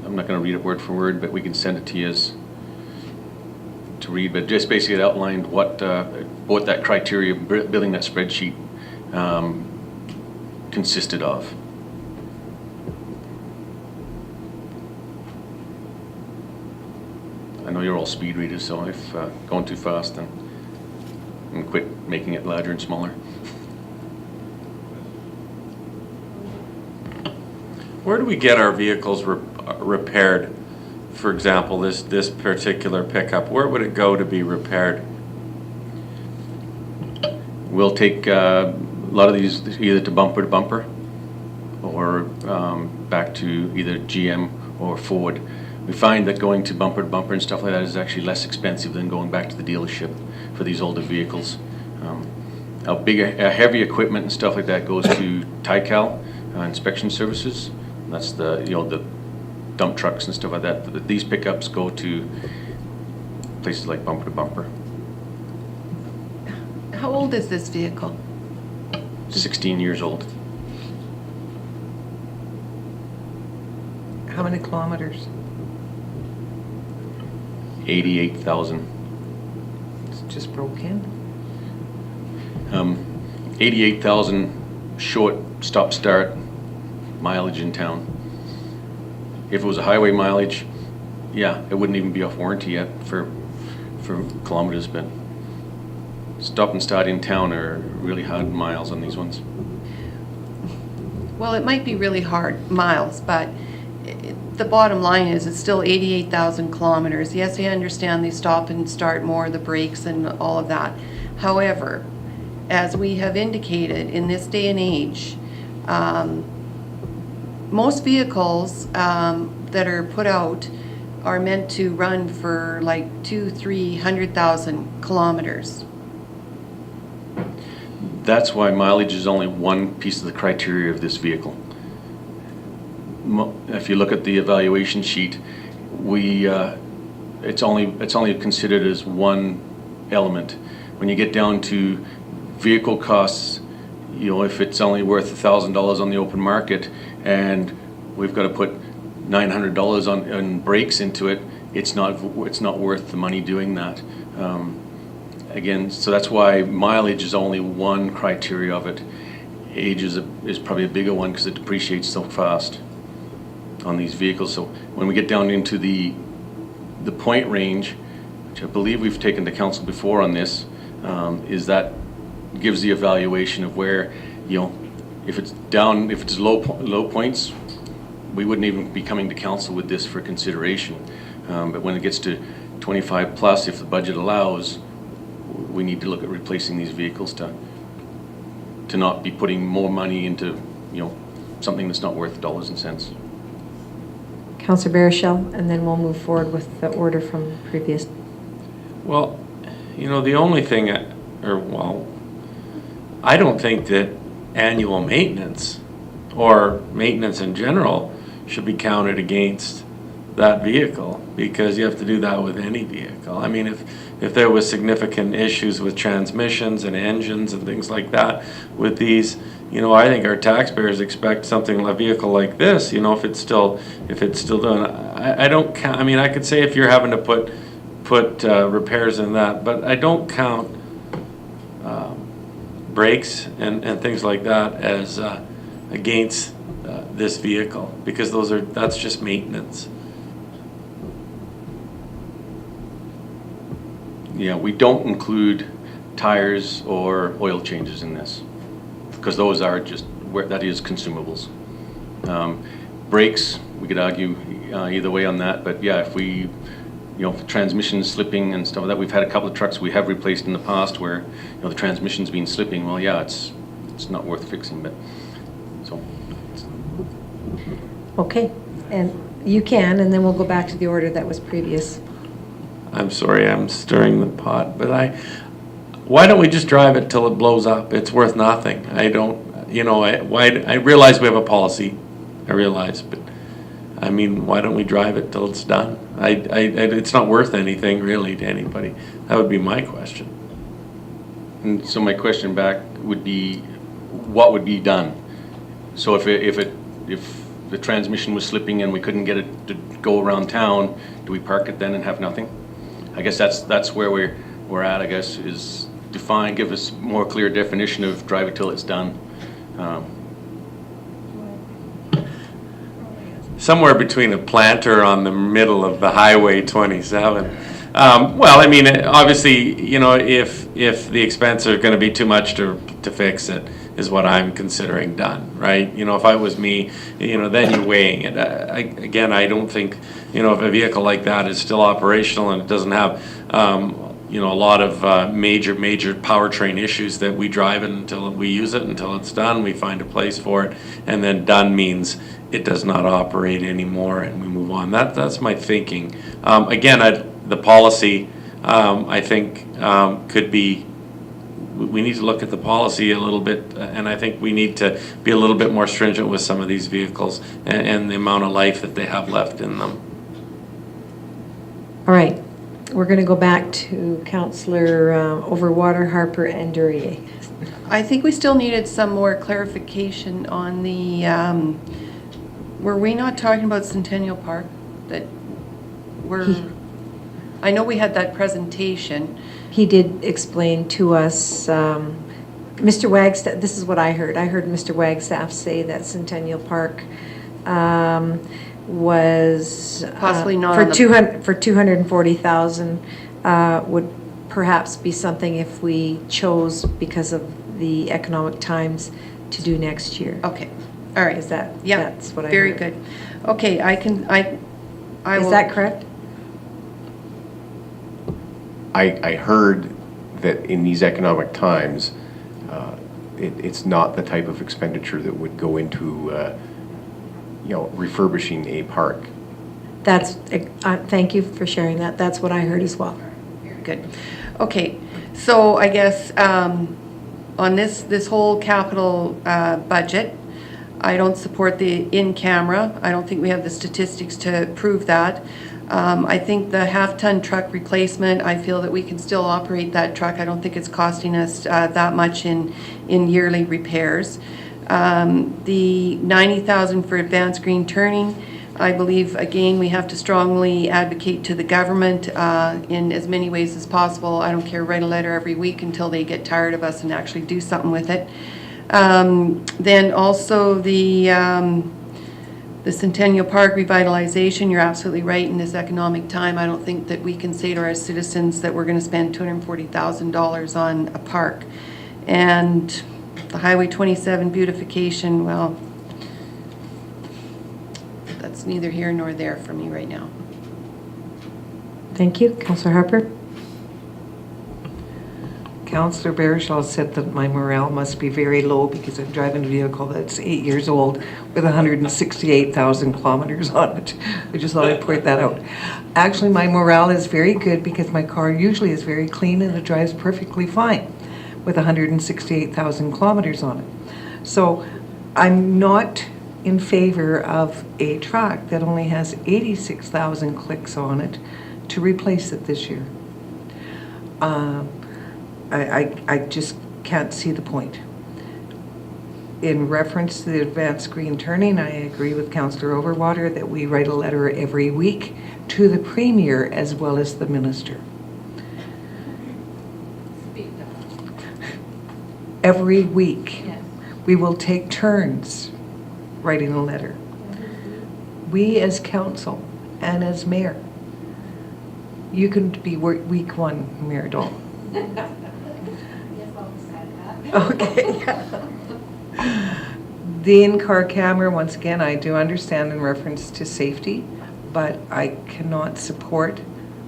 I'm not going to read it word for word, but we can send it to you to read. But just basically it outlined what that criteria, building that spreadsheet, consisted of. I know you're all speed readers, so if going too fast, then and quit making it larger and smaller. Where do we get our vehicles repaired? For example, this particular pickup, where would it go to be repaired? We'll take a lot of these either to bumper, or back to either GM or Ford. We find that going to bumper and stuff like that is actually less expensive than going back to the dealership for these older vehicles. A heavy equipment and stuff like that goes to TICAL inspection services. That's the dump trucks and stuff like that. But these pickups go to places like bumper to bumper. How old is this vehicle? 16 years old. How many kilometers? 88,000. It's just broke in. 88,000 short stop-start mileage in town. If it was a highway mileage, yeah, it wouldn't even be off warranty yet for kilometers, but stop and start in town are really hard miles on these ones. Well, it might be really hard miles, but the bottom line is it's still 88,000 kilometers. Yes, I understand they stop and start more, the brakes and all of that. However, as we have indicated, in this day and age, most vehicles that are put out are meant to run for like 200,000-300,000 kilometers. That's why mileage is only one piece of the criteria of this vehicle. If you look at the evaluation sheet, it's only considered as one element. When you get down to vehicle costs, you know, if it's only worth $1,000 on the open market and we've got to put $900 on brakes into it, it's not worth the money doing that. Again, so that's why mileage is only one criteria of it. Age is probably a bigger one because it depreciates so fast on these vehicles. So when we get down into the point range, which I believe we've taken to council before on this, is that gives the evaluation of where, you know, if it's low points, we wouldn't even be coming to council with this for consideration. But when it gets to 25 plus, if the budget allows, we need to look at replacing these vehicles to not be putting more money into, you know, something that's not worth dollars and cents. Councillor Baruchel, and then we'll move forward with the order from previous. Well, you know, the only thing, I don't think that annual maintenance or maintenance in general should be counted against that vehicle, because you have to do that with any vehicle. I mean, if there was significant issues with transmissions and engines and things like that with these, you know, I think our taxpayers expect something, a vehicle like this, you know, if it's still doing, I don't count, I mean, I could say if you're having to put repairs in that, but I don't count brakes and things like that as against this vehicle, because that's just maintenance. Yeah, we don't include tires or oil changes in this, because those are just that is consumables. Brakes, we could argue either way on that, but yeah, if we, you know, transmission slipping and stuff like that, we've had a couple of trucks we have replaced in the past where, you know, the transmission's been slipping. Well, yeah, it's not worth fixing, but so. Okay, and you can, and then we'll go back to the order that was previous. I'm sorry, I'm stirring the pot, but why don't we just drive it till it blows up? It's worth nothing. I don't, you know, I realize we have a policy, I realize, but I mean, why don't we drive it till it's done? It's not worth anything really to anybody. That would be my question. And so my question back would be, what would be done? So if the transmission was slipping and we couldn't get it to go around town, do we park it then and have nothing? I guess that's where we're at, I guess, is give us more clear definition of drive it till it's done. Somewhere between a planter on the middle of the Highway 27. Well, I mean, obviously, you know, if the expense are going to be too much to fix it, is what I'm considering done, right? You know, if I was me, you know, then you're weighing it. Again, I don't think, you know, if a vehicle like that is still operational and it doesn't have, you know, a lot of major powertrain issues, that we drive it until we use it, until it's done, we find a place for it, and then done means it does not operate anymore and we move on. That's my thinking. Again, the policy, I think, could be, we need to look at the policy a little bit, and I think we need to be a little bit more stringent with some of these vehicles and the amount of life that they have left in them. All right, we're going to go back to Councillor Overwater, Harper, and Duryea. I think we still needed some more clarification on the, were we not talking about Centennial Park? I know we had that presentation. He did explain to us, Mr. Wagstaff, this is what I heard. I heard Mr. Wagstaff say that Centennial Park was possibly not for 240,000 would perhaps be something if we chose, because of the economic times, to do next year. Okay, all right. Is that, yeah, that's what I very heard. good. Okay, I Is that correct? I heard that in these economic times, it's not the type of expenditure that would go into, you know, refurbishing a park. That's, thank you for sharing that. That's what I heard as well. Good. Okay, so I guess on this whole capital budget, I don't support the in-camera. I don't think we have the statistics to prove that. I think the half-ton truck replacement, I feel that we can still operate that truck. I don't think it's costing us that much in yearly repairs. The 90,000 for advanced green turning, I believe, again, we have to strongly advocate to the government in as many ways as possible. I don't care, write a letter every week until they get tired of us and actually do something with it. Then also the Centennial Park revitalization, you're absolutely right. In this economic time, I don't think that we can say to our citizens that we're going to spend $240,000 on a park. And the Highway 27 beautification, well, that's neither here nor there for me right now. Thank you. Councillor Harper? Councillor Barishaw said that my morale must be very low because I'm driving a vehicle that's 8 years old with 168,000 kilometers on it. I just thought I'd point that out. Actually, my morale is very good because my car usually is very clean and it drives perfectly fine with 168,000 kilometers on it. So I'm not in favor of a truck that only has 86,000 clicks on it to replace it this year. I just can't see the point. In reference to the advanced green turning, I agree with Councillor Overwater that we write a letter every week to the Premier as well as the Minister. Every week. Yes. We will take turns writing a letter. We as council and as mayor. You can be week one, Mayor Dahl. Okay. The in-car camera, once again, I do understand in reference to safety, but I cannot support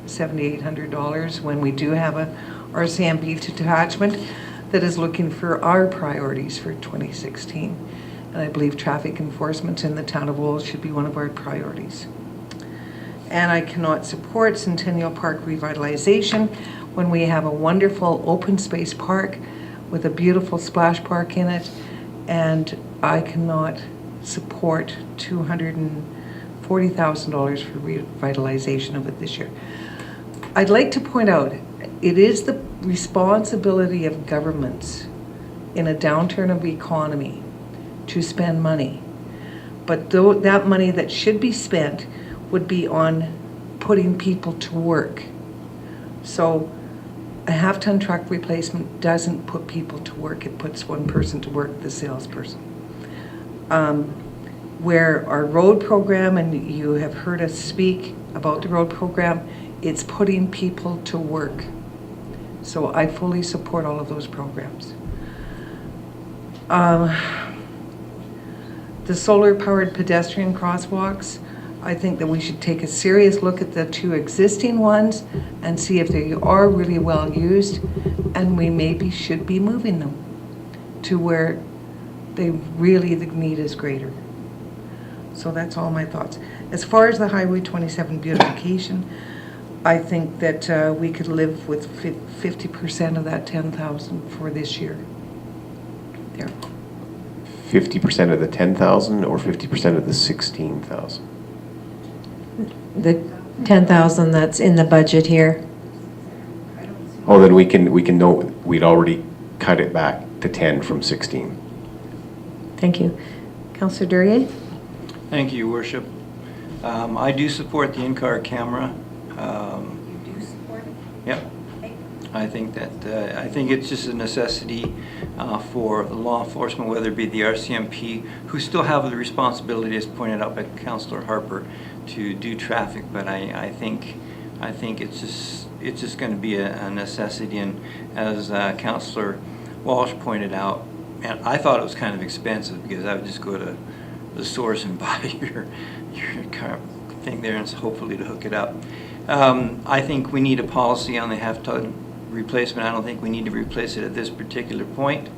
$7,800 when we do have a RCMP detachment that is looking for our priorities for 2016. And I believe traffic enforcement in the town of Wolf should be one of our priorities. And I cannot support Centennial Park revitalization when we have a wonderful open space park with a beautiful splash park in it, and I cannot support $240,000 for revitalization of it this year. I'd like to point out, it is the responsibility of governments in a downturn of the economy to spend money, but that money that should be spent would be on putting people to work. So a half-ton truck replacement doesn't put people to work. It puts one person to work, the salesperson. Where our road program, and you have heard us speak about the road program, it's putting people to work. So I fully support all of those programs. The solar-powered pedestrian crosswalks, I think that we should take a serious look at the two existing ones and see if they are really well used, and we maybe should be moving them to where the need is greater. So that's all my thoughts. As far as the Highway 27 beautification, I think that we could live with 50% of that 10,000 for this year. There. 50% of the 10,000 or 50% of the 16,000? The 10,000 that's in the budget here. Oh, then we can know we'd already cut it back to 10 from 16. Thank you. Councillor Duryea? Thank you, Your Worship. I do support the in-car camera. You do support it? Yep. I think that I think it's just a necessity for the law enforcement, whether it be the RCMP, who still have the responsibility, as pointed out by Councillor Harper, to do traffic. But I think it's just going to be a necessity. And as Councillor Walsh pointed out, and I thought it was kind of expensive because I would just go to the source and buy your car thing there and hopefully to hook it up. I think we need a policy on the half-ton replacement. I don't think we need to replace it at this particular point.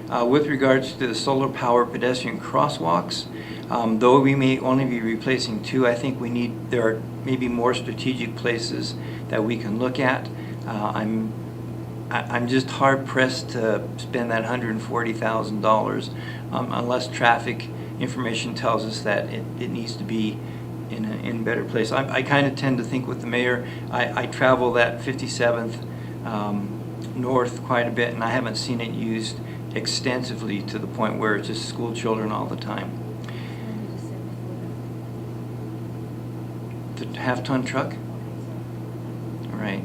With regards to the solar power pedestrian crosswalks, though we may only be replacing 2, I think there are maybe more strategic places that we can look at. I'm just hard pressed to spend that $140,000 unless traffic information tells us that it needs to be in a better place. I kind of tend to think with the mayor, I travel that 57th north quite a bit, and I haven't seen it used extensively to the point where it's just school children all the time. The half-ton truck? All right.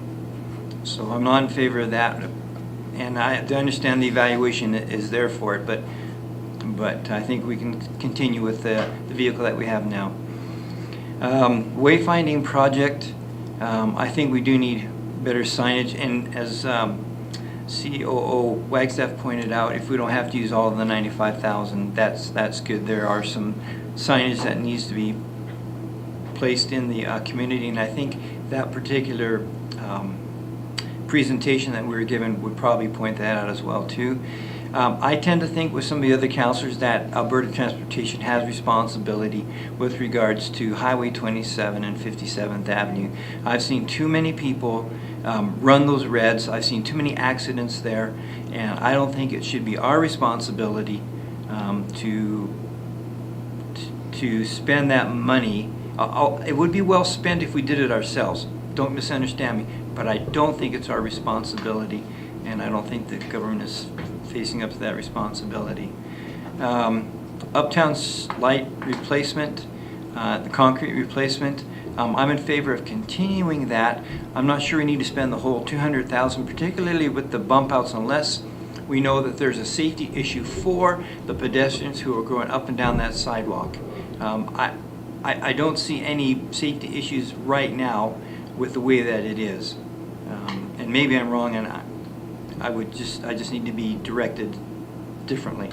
So I'm not in favor of that, and I understand the evaluation is there for it, but I think we can continue with the vehicle that we have now. Wayfinding project, I think we do need better signage, and as COO Wagstaff pointed out, if we don't have to use all of the 95,000, that's good. There are some signage that needs to be placed in the community, and I think that particular presentation that we were given would probably point that out as well too. I tend to think with some of the other councillors that Alberta Transportation has responsibility with regards to Highway 27 and 57th Avenue. I've seen too many people run those reds. I've seen too many accidents there, and I don't think it should be our responsibility to spend that money. It would be well spent if we did it ourselves. Don't misunderstand me, but I don't think it's our responsibility, and I don't think the government is facing up to that responsibility. Uptown light replacement, the concrete replacement, I'm in favor of continuing that. I'm not sure we need to spend the whole $200,000, particularly with the bump outs, unless we know that there's a safety issue for the pedestrians who are going up and down that sidewalk. I don't see any safety issues right now with the way that it is. And maybe I'm wrong, and I just need to be directed differently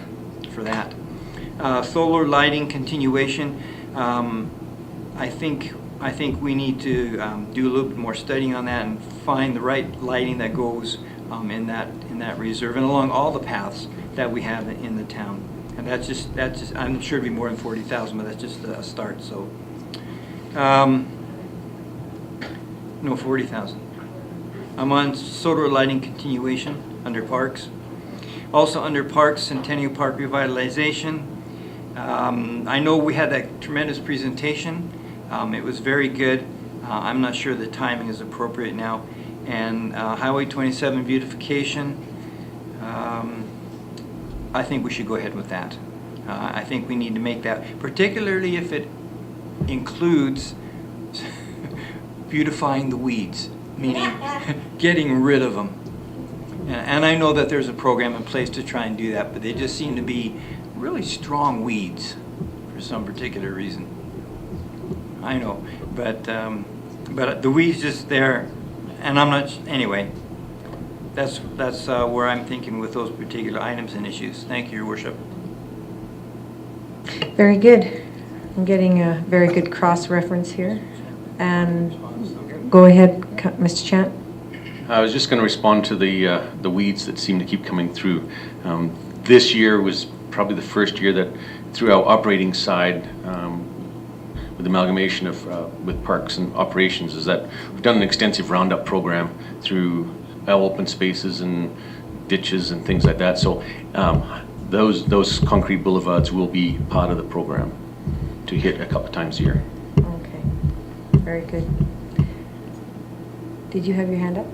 for that. Solar lighting continuation. I think we need to do a little bit more studying on that and find the right lighting that goes in that reserve and along all the paths that we have in the town. And that's just I'm sure it'd be more than 40,000, but that's just a start. So no, 40,000. I'm on solar lighting continuation under parks. Also under parks, Centennial Park revitalization. I know we had that tremendous presentation. It was very good. I'm not sure the timing is appropriate now. And Highway 27 beautification. I think we should go ahead with that. I think we need to make that, particularly if it includes beautifying the weeds, meaning getting rid of them. And I know that there's a program in place to try and do that, but they just seem to be really strong weeds for some particular reason. I know, but the weeds just there, and I'm not, anyway, that's where I'm thinking with those particular items and issues. Thank you, Your Worship. Very good. I'm getting a very good cross-reference here. And go ahead, Mr. Chant. I was just going to respond to the weeds that seem to keep coming through. This year was probably the first year that through our operating side, with amalgamation of with parks and operations, is that we've done an extensive roundup program through our open spaces and ditches and things like that. So those concrete boulevards will be part of the program to hit a couple of times a year. Okay, very good. Did you have your hand up?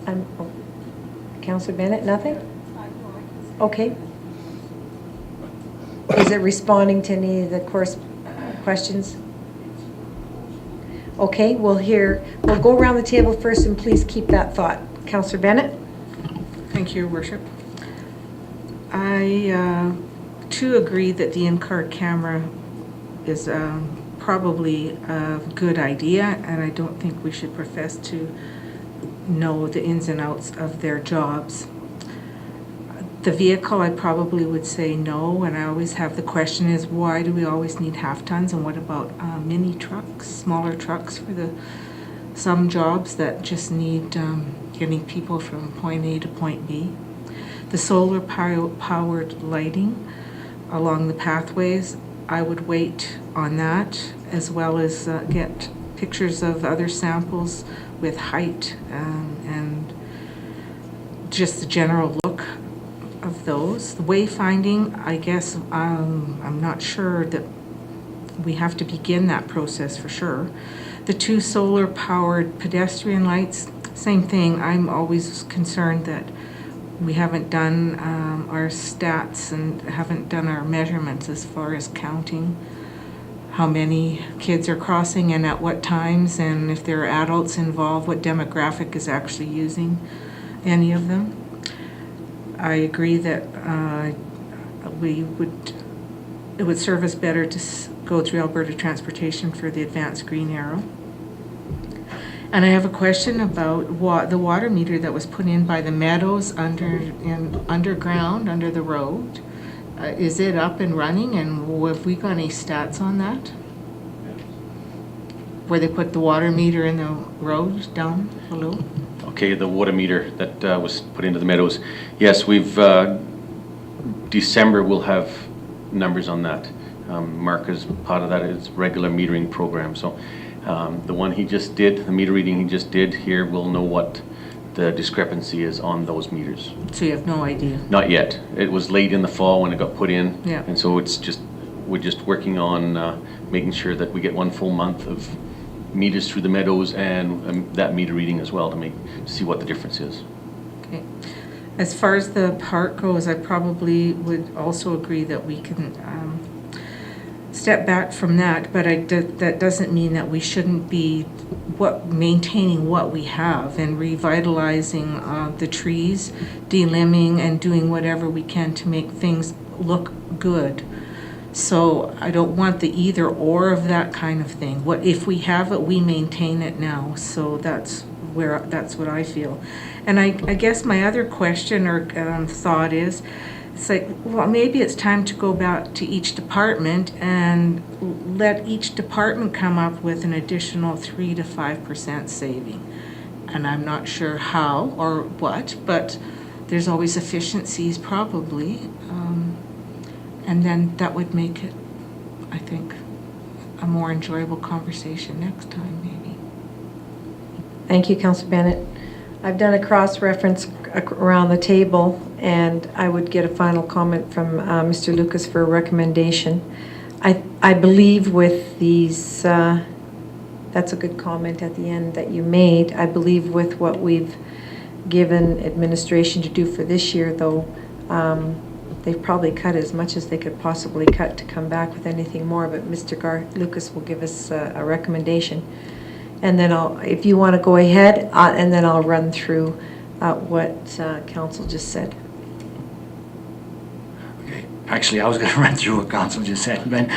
Oh. Councillor Bennett, nothing? Okay. Is it responding to any of the questions? Okay, we'll go around the table first, and please keep that thought. Councillor Bennett? Thank you, Your Worship. I too agree that the in-car camera is probably a good idea, and I don't think we should profess to know the ins and outs of their jobs. The vehicle, I probably would say no, and I always have the question is, why do we always need half-tons, and what about mini trucks, smaller trucks for some jobs that just need getting people from point A to point B? The solar powered lighting along the pathways, I would wait on that, as well as get pictures of other samples with height and just the general look of those. The wayfinding, I guess, I'm not sure that we have to begin that process for sure. The 2 solar-powered pedestrian lights, same thing. I'm always concerned that we haven't done our stats and haven't done our measurements as far as counting how many kids are crossing and at what times, and if there are adults involved, what demographic is actually using any of them. I agree that it would serve us better to go through Alberta Transportation for the advanced green arrow. And I have a question about the water meter that was put in by the Meadows underground under the road. Is it up and running, and have we got any stats on that? Where they put the water meter in the road down below? Okay, the water meter that was put into the Meadows. Yes, we've, December we'll have numbers on that. Mark is part of that, it's regular metering program. So the one he just did, the meter reading he just did here, we'll know what the discrepancy is on those meters. So you have no idea? Not yet. It was late in the fall when it got put in. Yeah. And so we're just working on making sure that we get 1 full month of meters through the Meadows and that meter reading as well to see what the difference is. Okay. As far as the park goes, I probably would also agree that we can step back from that, but that doesn't mean that we shouldn't be maintaining what we have and revitalizing the trees, delimbing, and doing whatever we can to make things look good. So I don't want the either or of that kind of thing. What if we have it, we maintain it now. So that's what I feel. And I guess my other question or thought is, it's like, well, maybe it's time to go back to each department and let each department come up with an additional 3 to 5% saving. And I'm not sure how or what, but there's always efficiencies probably. And then that would make it, I think, a more enjoyable conversation next time, maybe. Thank you, Councillor Bennett. I've done a cross-reference around the table, and I would get a final comment from Mr. Lucas for a recommendation. I believe with these, that's a good comment at the end that you made. I believe with what we've given administration to do for this year, though, they've probably cut as much as they could possibly cut to come back with anything more, but Mr. Lucas will give us a recommendation. And then if you want to go ahead, and then I'll run through what Council just said. Okay, actually, I was going to run through what Council just said, but,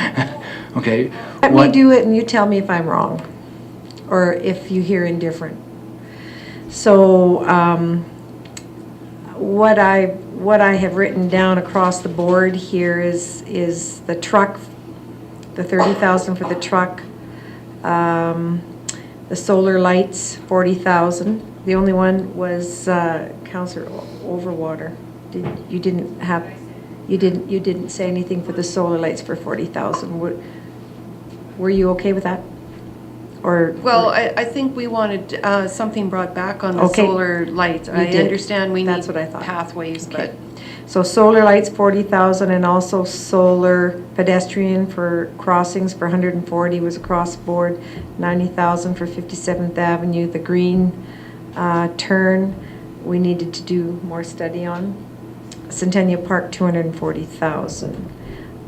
okay. Let me do it and you tell me if I'm wrong, or if you hear indifferent. So what I have written down across the board here is the truck, the 30,000 for the truck, the solar lights, 40,000. The only one was Councillor Overwater. You didn't say anything for the solar lights for 40,000. Were you okay with that? Or well, I think we wanted something brought back on the solar lights. I understand we need pathways, but so solar lights 40,000, and also solar pedestrian for crossings for 140 was across the board. 90,000 for 57th Avenue. The green turn we needed to do more study on. Centennial Park 240,000.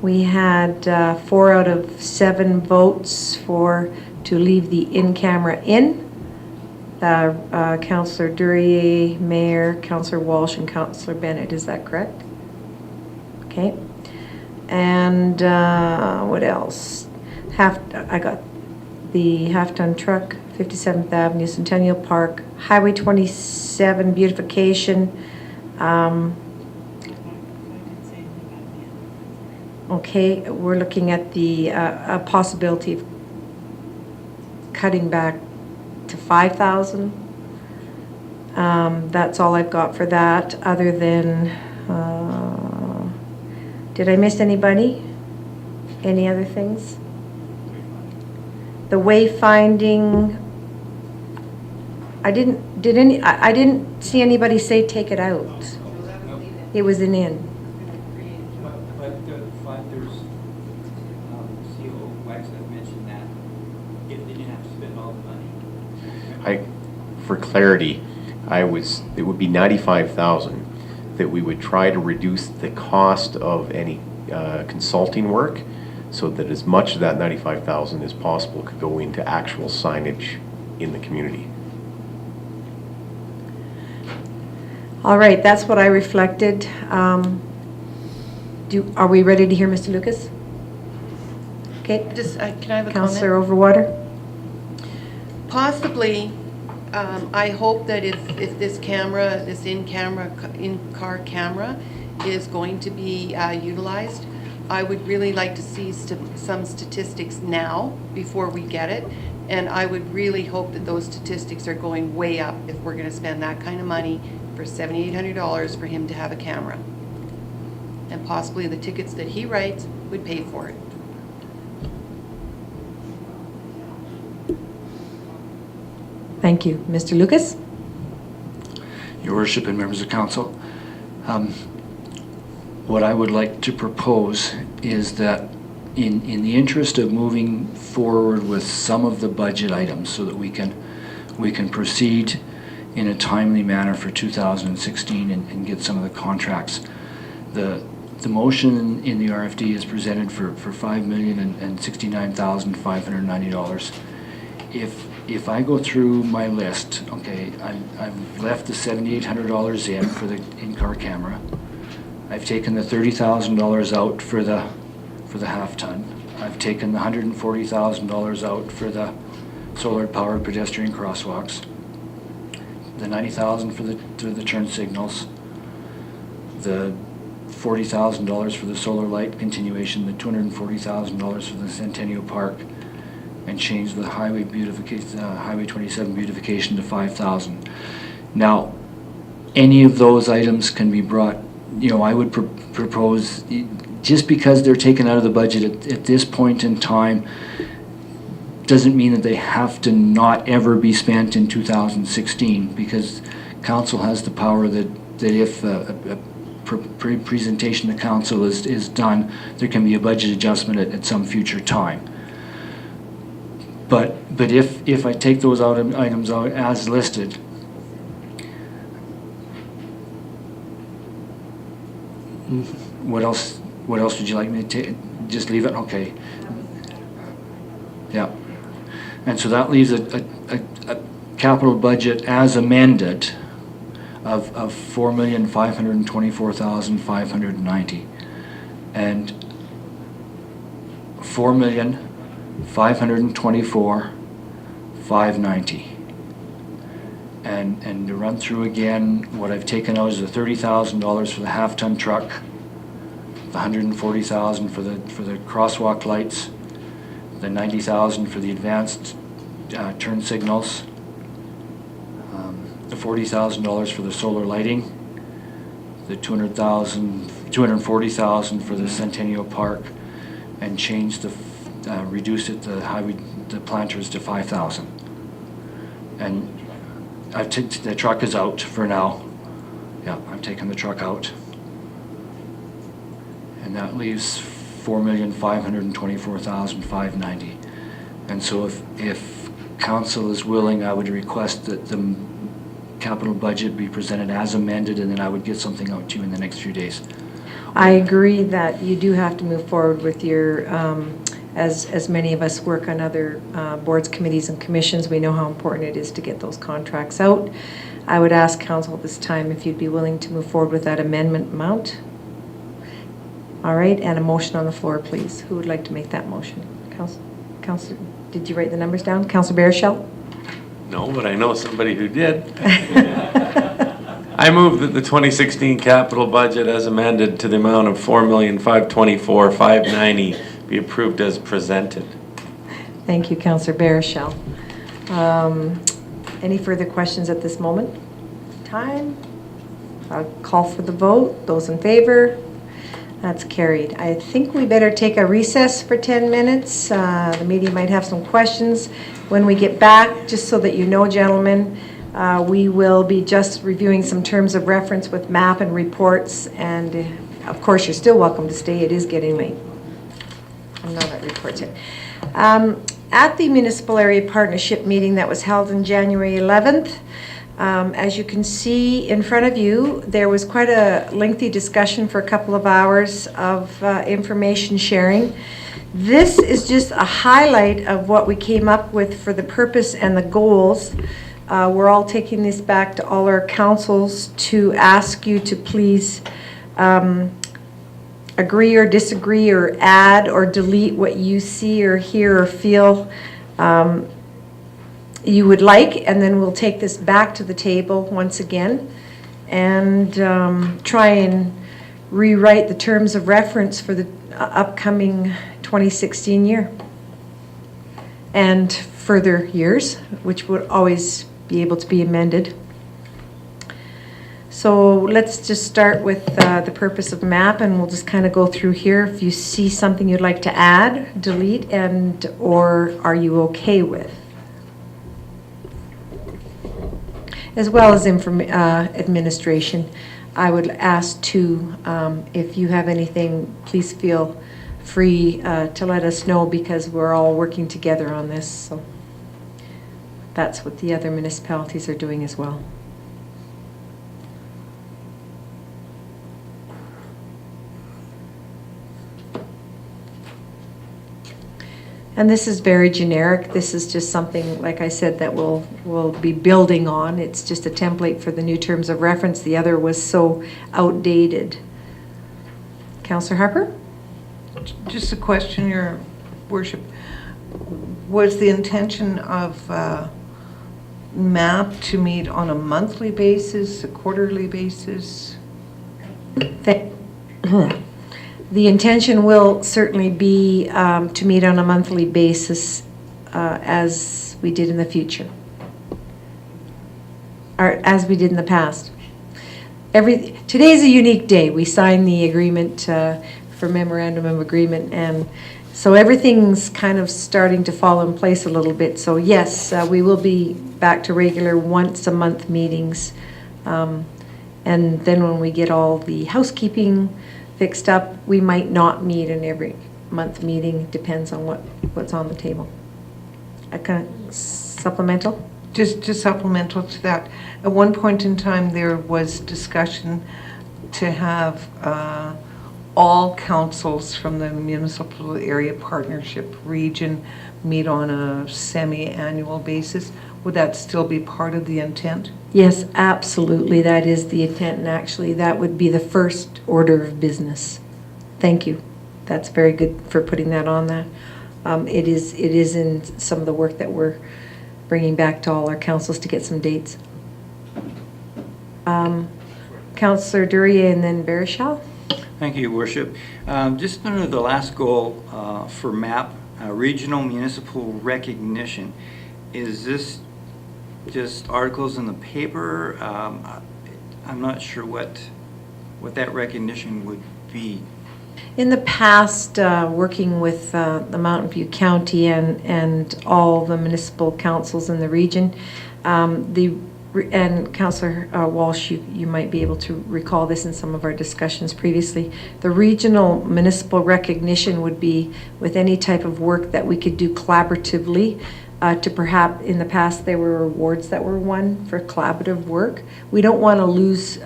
We had 4 out of 7 votes to leave the in-camera in. Councillor Duryea, Mayor, Councillor Walsh, and Councillor Bennett. Is that correct? Okay. And what else? I got the half-ton truck, 57th Avenue, Centennial Park, Highway 27 beautification. Okay, we're looking at the a possibility of cutting back to 5,000. That's all I've got for that, other than, did I miss anybody? Any other things? The wayfinding, I didn't see anybody say take it out. It was an in. But there's CO Wexler mentioned that if they didn't have to spend all the money. For clarity, it would be 95,000 that we would try to reduce the cost of any consulting work so that as much of that 95,000 as possible could go into actual signage in the community. All right, that's what I reflected. Are we ready to hear Mr. Lucas? Okay. Just, can I have a Councillor comment? Overwater? Possibly, I hope that if this camera, this in-car camera is going to be utilized, I would really like to see some statistics now before we get it. And I would really hope that those statistics are going way up if we're going to spend that kind of money for $7,800 for him to have a camera. And possibly the tickets that he writes would pay for it. Thank you. Mr. Lucas? Your Worship and members of council, what I would like to propose is that in the interest of moving forward with some of the budget items so that we can proceed in a timely manner for 2016 and get some of the contracts. The motion in the RFD is presented for $5,069,590. If I go through my list, okay, I've left the $7,800 in for the in-car camera. I've taken the $30,000 out for the half-ton. I've taken the $140,000 out for the solar-powered pedestrian crosswalks. The $90,000 for the turn signals. The $40,000 for the solar light continuation. The $240,000 for the Centennial Park. And change the highway beautification, Highway 27 beautification to $5,000. Now, any of those items can be brought. I would propose, just because they're taken out of the budget at this point in time, doesn't mean that they have to not ever be spent in 2016, because council has the power that if a presentation to council is done, there can be a budget adjustment at some future time. But if I take those items out as listed, what else would you like me to take? Just leave it? Okay. Yeah. And so that leaves a capital budget as amended of $4,524,590 and $4,524,590. And to run through again, what I've taken out is the $30,000 for the half-ton truck, the $140,000 for the crosswalk lights, the $90,000 for the advanced turn signals, the $40,000 for the solar lighting, the $240,000 for the Centennial Park, and change reduce it the planters to $5,000. And the truck is out for now. Yeah, I'm taking the truck out. And that leaves $4,524,590. And so if council is willing, I would request that the capital budget be presented as amended, and then I would get something out to you in the next few days. I agree that you do have to move forward with your, as many of us work on other boards, committees, and commissions, we know how important it is to get those contracts out. I would ask council at this time if you'd be willing to move forward with that amendment amount. All right, and a motion on the floor, please. Who would like to make that motion? Councilor, did you write the numbers down? Councilor Baerschel? No, but I know somebody who did. I move that the 2016 capital budget as amended to the amount of $4,524,590 be approved as presented. Thank you, Councilor Baerschel. Any further questions at this moment? Time? I'll call for the vote. Those in favor? That's carried. I think we better take a recess for 10 minutes. The media might have some questions. When we get back, just so that you know, gentlemen, we will be just reviewing some terms of reference with map and reports, and of course you're still welcome to stay. It is getting late. no, that reports it. At the Municipal Area Partnership meeting that was held on January 11th, as you can see in front of you, there was quite a lengthy discussion for a couple of hours of information sharing. This is just a highlight of what we came up with for the purpose and the goals. We're all taking this back to all our councils to ask you to please agree or disagree or add or delete what you see or hear or feel you would like, and then we'll take this back to the table once again and try and rewrite the terms of reference for the upcoming 2016 year and further years, which would always be able to be amended. So let's just start with the purpose of MAP, and we'll just kind of go through here. If you see something you'd like to add, delete, and or are you okay with? As well as administration, I would ask too, if you have anything, please feel free to let us know, because we're all working together on this. So that's what the other municipalities are doing as well. And this is very generic. This is just something, like I said, that we'll be building on. It's just a template for the new terms of reference. The other was so outdated. Councillor Harper? Just a question, Your Worship. Was the intention of MAP to meet on a monthly basis, a quarterly basis? The intention will certainly be to meet on a monthly basis as we did in the future, or as we did in the past. Today's a unique day. We signed the agreement for memorandum of agreement, and so everything's kind of starting to fall in place a little bit. So yes, we will be back to regular once a month meetings, and then when we get all the housekeeping fixed up, we might not meet an every month meeting. Depends on what's on the table. A kind of supplemental? Just supplemental to that. At one point in time, there was discussion to have all councils from the Municipal Area Partnership region meet on a semi-annual basis. Would that still be part of the intent? Yes, absolutely. That is the intent, and actually that would be the first order of business. Thank you. That's very good for putting that on there. It is in some of the work that we're bringing back to all our councils to get some dates. Councillor Duryea and then Barishaw. Thank you, Your Worship. Just under the last goal for MAP, regional municipal recognition, is this just articles in the paper? I'm not sure what that recognition would be. In the past, working with the Mountain View County and all the municipal councils in the region, and Councillor Walsh, you might be able to recall this in some of our discussions previously. The regional municipal recognition would be with any type of work that we could do collaboratively. To perhaps in the past there were awards that were won for collaborative work. We don't want to lose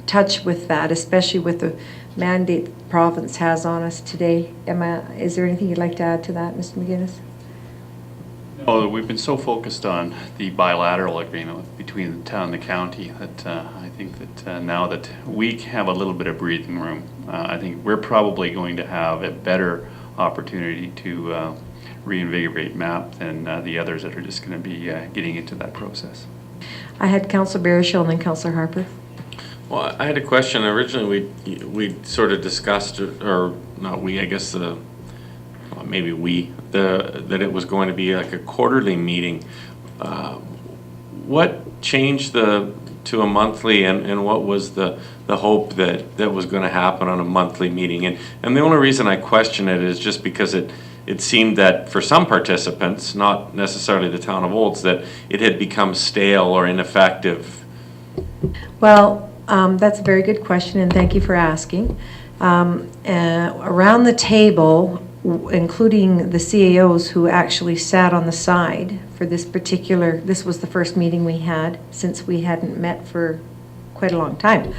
touch with that, especially with the mandate the province has on us today. Emma, is there anything you'd like to add to that, Mr. McGuinness? Oh, we've been so focused on the bilateral agreement between the town and the county that I think that now that we have a little bit of breathing room, I think we're probably going to have a better opportunity to reinvigorate MAP than the others that are just going to be getting into that process. I had Councillor Barishaw and then Councillor Harper. Well, I had a question. Originally, we sort of discussed, or not we, I guess maybe that it was going to be like a quarterly meeting. What changed to a monthly, and what was the hope that was going to happen on a monthly meeting? And the only reason I question it is just because it seemed that for some participants, not necessarily the town of Olds, that it had become stale or ineffective. Well, that's a very good question, and thank you for asking. Around the table, including the CAOs who actually sat on the side for this particular, this was the first meeting we had since we hadn't met for quite a long time.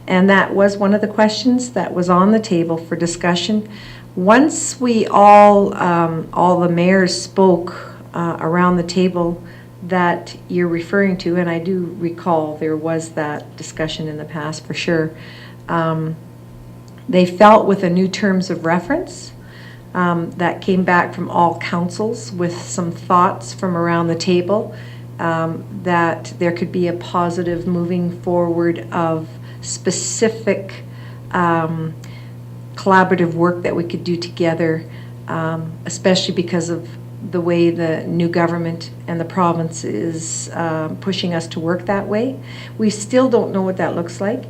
And that was one of the questions that was on the table for discussion. Once we all the mayors spoke around the table that you're referring to, and I do recall there was that discussion in the past for sure, they felt with the new terms of reference that came back from all councils with some thoughts from around the table that there could be a positive moving forward of specific collaborative work that we could do together, especially because of the way the new government and the province is pushing us to work that way. We still don't know what that looks like,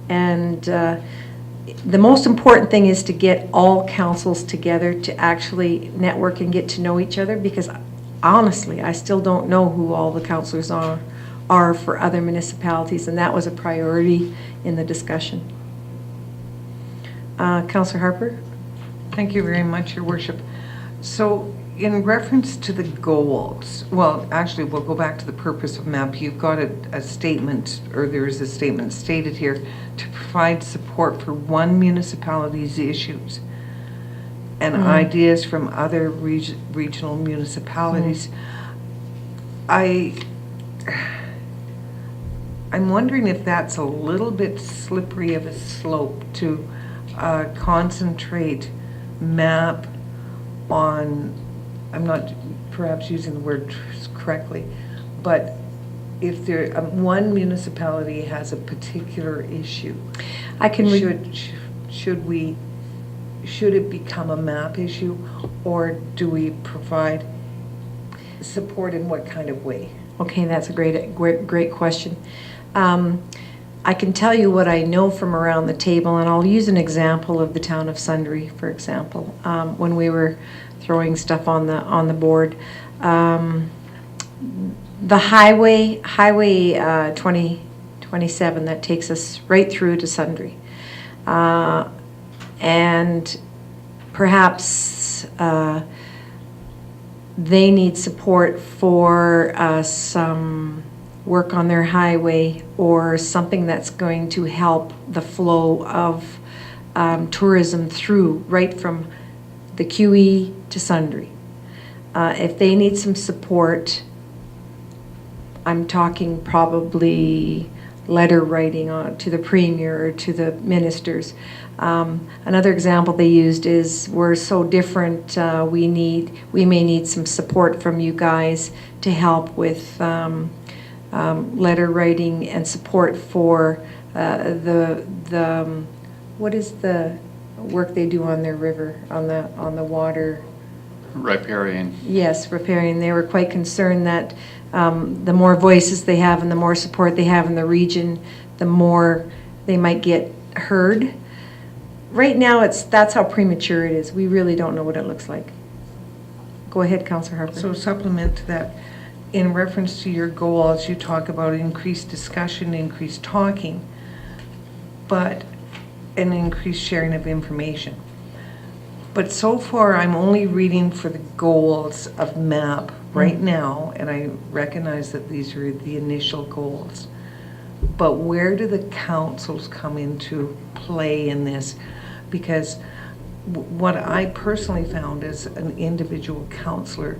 and the most important thing is to get all councils together to actually network and get to know each other, because honestly, I still don't know who all the councillors are for other municipalities, and that was a priority in the discussion. Councillor Harper? Thank you very much, Your Worship. So in reference to the goals, well, actually, we'll go back to the purpose of MAP. You've got a statement, or there is a statement stated here, to provide support for one municipality's issues and ideas from other regional municipalities. I'm wondering if that's a little bit slippery of a slope to concentrate MAP on, I'm not perhaps using the word correctly, but if there one municipality has a particular issue, should it become a MAP issue, or do we provide support in what kind of way? Okay, that's a great question. I can tell you what I know from around the table, and I'll use an example of the town of Sundre, for example. When we were throwing stuff on the board, the highway 2027 that takes us right through to Sundre, and perhaps they need support for some work on their highway, or something that's going to help the flow of tourism through, right from the QE to Sundre. If they need some support, I'm talking probably letter writing to the Premier or to the ministers. Another example they used is, we're so different, we may need some support from you guys to help with letter writing and support for what is the work they do on their river, on the water? Riparian. Yes, riparian. They were quite concerned that the more voices they have and the more support they have in the region, the more they might get heard. Right now, that's how premature it is. We really don't know what it looks like. Go ahead, Councillor Harper. So supplement to that, in reference to your goals, you talk about increased discussion, increased talking, but an increased sharing of information. But so far, I'm only reading for the goals of MAP right now, and I recognize that these are the initial goals. But where do the councils come into play in this? Because what I personally found as an individual councillor,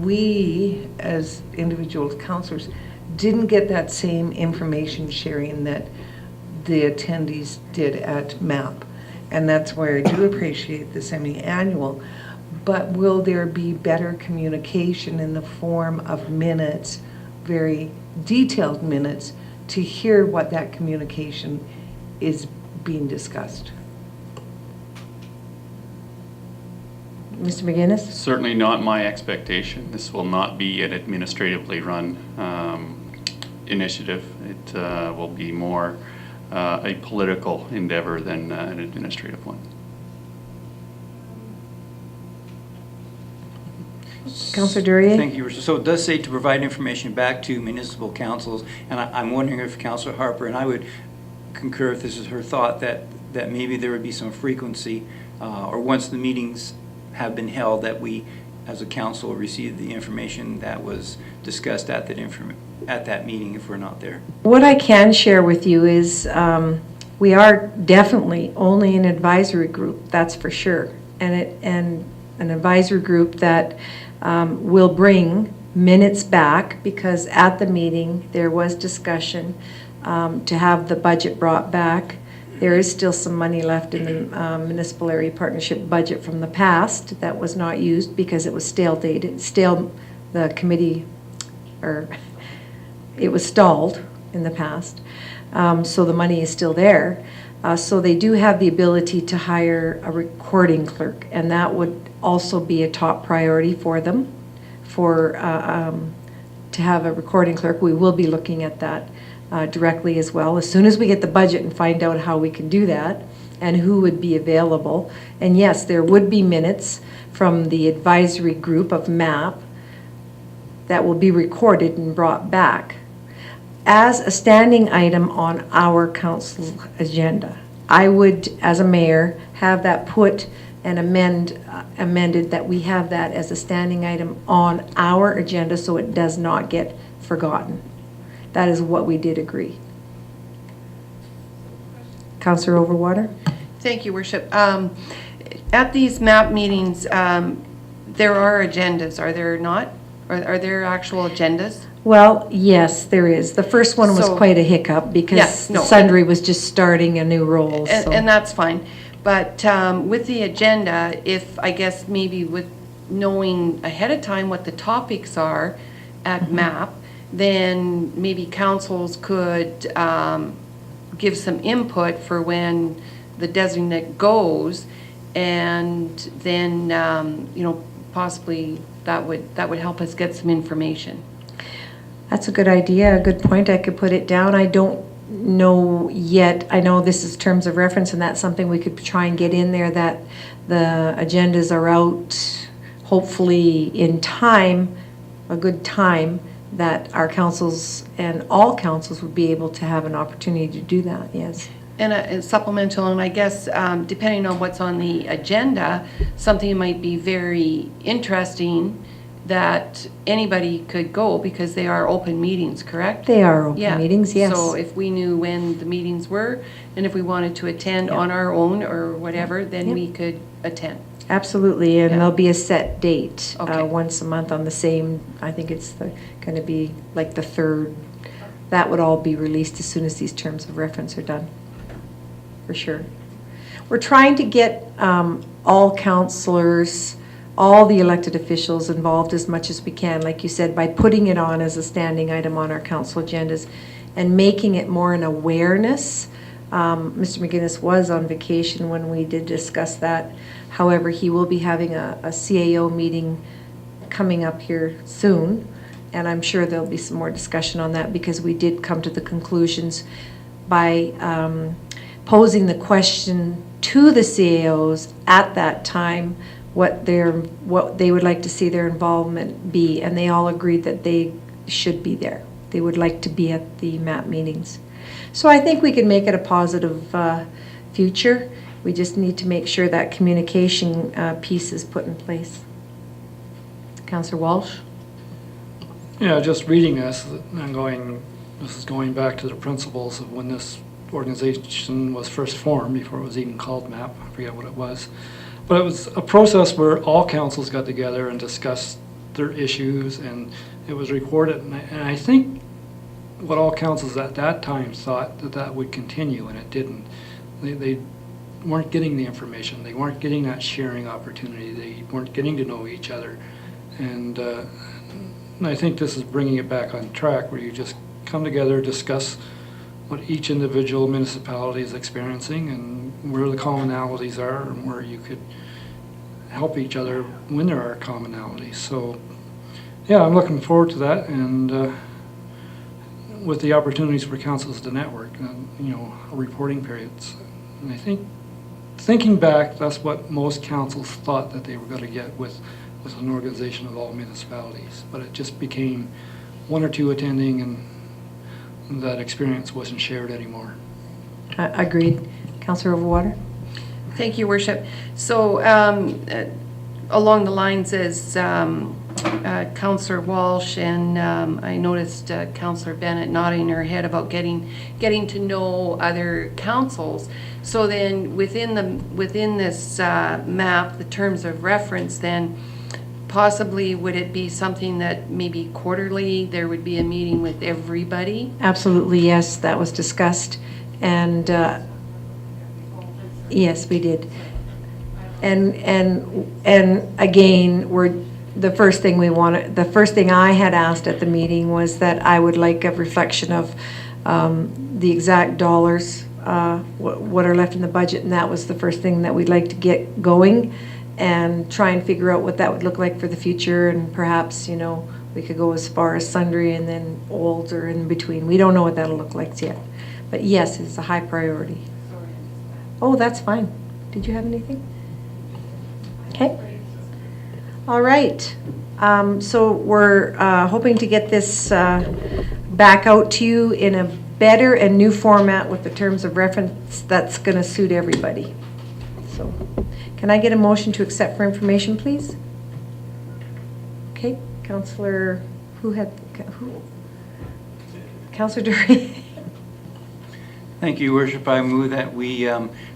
we as individual councillors didn't get that same information sharing that the attendees did at MAP. And that's where I do appreciate the semi-annual. But will there be better communication in the form of minutes, very detailed minutes, to hear what that communication is being discussed? Mr. McGinnis? Certainly not my expectation. This will not be an administratively run initiative. It will be more a political endeavor than an administrative one. Councillor Duryea? Thank you. So it does say to provide information back to municipal councils, and I'm wondering if Councillor Harper, and I would concur if this is her thought, that that maybe there would be some frequency, or once the meetings have been held, that we, as a council, receive the information that was discussed at that meeting if we're not there. What I can share with you is we are definitely only an advisory group, that's for sure. And an advisory group that will bring minutes back, because at the meeting there was discussion to have the budget brought back. There is still some money left in the municipal area partnership budget from the past that was not used because it was the committee, or it was stalled in the past. So the money is still there. So they do have the ability to hire a recording clerk, and that would also be a top priority for them, to have a recording clerk. We will be looking at that directly as well, as soon as we get the budget and find out how we can do that and who would be available. And yes, there would be minutes from the advisory group of MAP that will be recorded and brought back as a standing item on our council agenda. I would, as a mayor, have that put and amended that we have that as a standing item on our agenda so it does not get forgotten. That is what we did agree. Councillor Overwater? Thank you, Worship. At these MAP meetings, there are agendas, are there not? Are there actual agendas? Well, yes, there is. The first one was So- quite a hiccup because Yes, no, Sundry was just starting a new role. So. And that's fine. But with the agenda, if, I guess, maybe with knowing ahead of time what the topics are at MAP, then maybe councils could give some input for when the designate goes, and then, possibly that would help us get some information. That's a good idea, a good point. I could put it down. I don't know yet. I know this is terms of reference, and that's something we could try and get in there, that the agendas are out hopefully in time, a good time, that our councils and all councils would be able to have an opportunity to do that, yes. And a supplemental, and I guess depending on what's on the agenda, something might be very interesting that anybody could go, because they are open meetings, correct? They are open Yeah. meetings, yes. So if we knew when the meetings were, and if we wanted to attend on our own or whatever, then we could attend. Absolutely, and Yeah. there'll be a set date, Okay. once a month on the same, I think it's going to be like the 3rd. That would all be released as soon as these terms of reference are done, for sure. We're trying to get all councillors, all the elected officials involved as much as we can, like you said, by putting it on as a standing item on our council agendas and making it more an awareness. Mr. McGinnis was on vacation when we did discuss that. However, he will be having a CAO meeting coming up here soon, and I'm sure there'll be some more discussion on that, because we did come to the conclusions by posing the question to the CAOs at that time what they would like to see their involvement be, and they all agreed that they should be there. They would like to be at the MAP meetings. So I think we can make it a positive future. We just need to make sure that communication piece is put in place. Councillor Walsh? Yeah, just reading this and going, this is going back to the principles of when this organization was first formed, before it was even called MAP, I forget what it was. But it was a process where all councils got together and discussed their issues, and it was recorded. And I think what all councils at that time thought that would continue, and it didn't. They weren't getting the information. They weren't getting that sharing opportunity. They weren't getting to know each other. And I think this is bringing it back on track, where you just come together, discuss what each individual municipality is experiencing and where the commonalities are, and where you could help each other when there are commonalities. So yeah, I'm looking forward to that, and with the opportunities for councils to network, and reporting periods. And I think, thinking back, that's what most councils thought that they were going to get with an organization of all municipalities, but it just became one or two attending, and that experience wasn't shared anymore. Agreed. Councillor Overwater? Thank you, Worship. So along the lines as Councillor Walsh and I noticed Councillor Bennett nodding her head about getting to know other councils. So then within this map, the terms of reference, then possibly would it be something that maybe quarterly there would be a meeting with everybody? Absolutely, yes, that was discussed, and yes, we did. And again, the first thing I had asked at the meeting was that I would like a reflection of the exact dollars, what are left in the budget, and that was the first thing that we'd like to get going and try and figure out what that would look like for the future, and perhaps, you know, we could go as far as sundry and then olds or in between. We don't know what that'll look like yet. But yes, it's a high priority. Oh, that's fine. Did you have anything? Okay. All right. So we're hoping to get this back out to you in a better and new format with the terms of reference that's going to suit everybody. So can I get a motion to accept for information, please? Okay, Councillor, who? Councillor Dury. Thank you, Worship. I move that we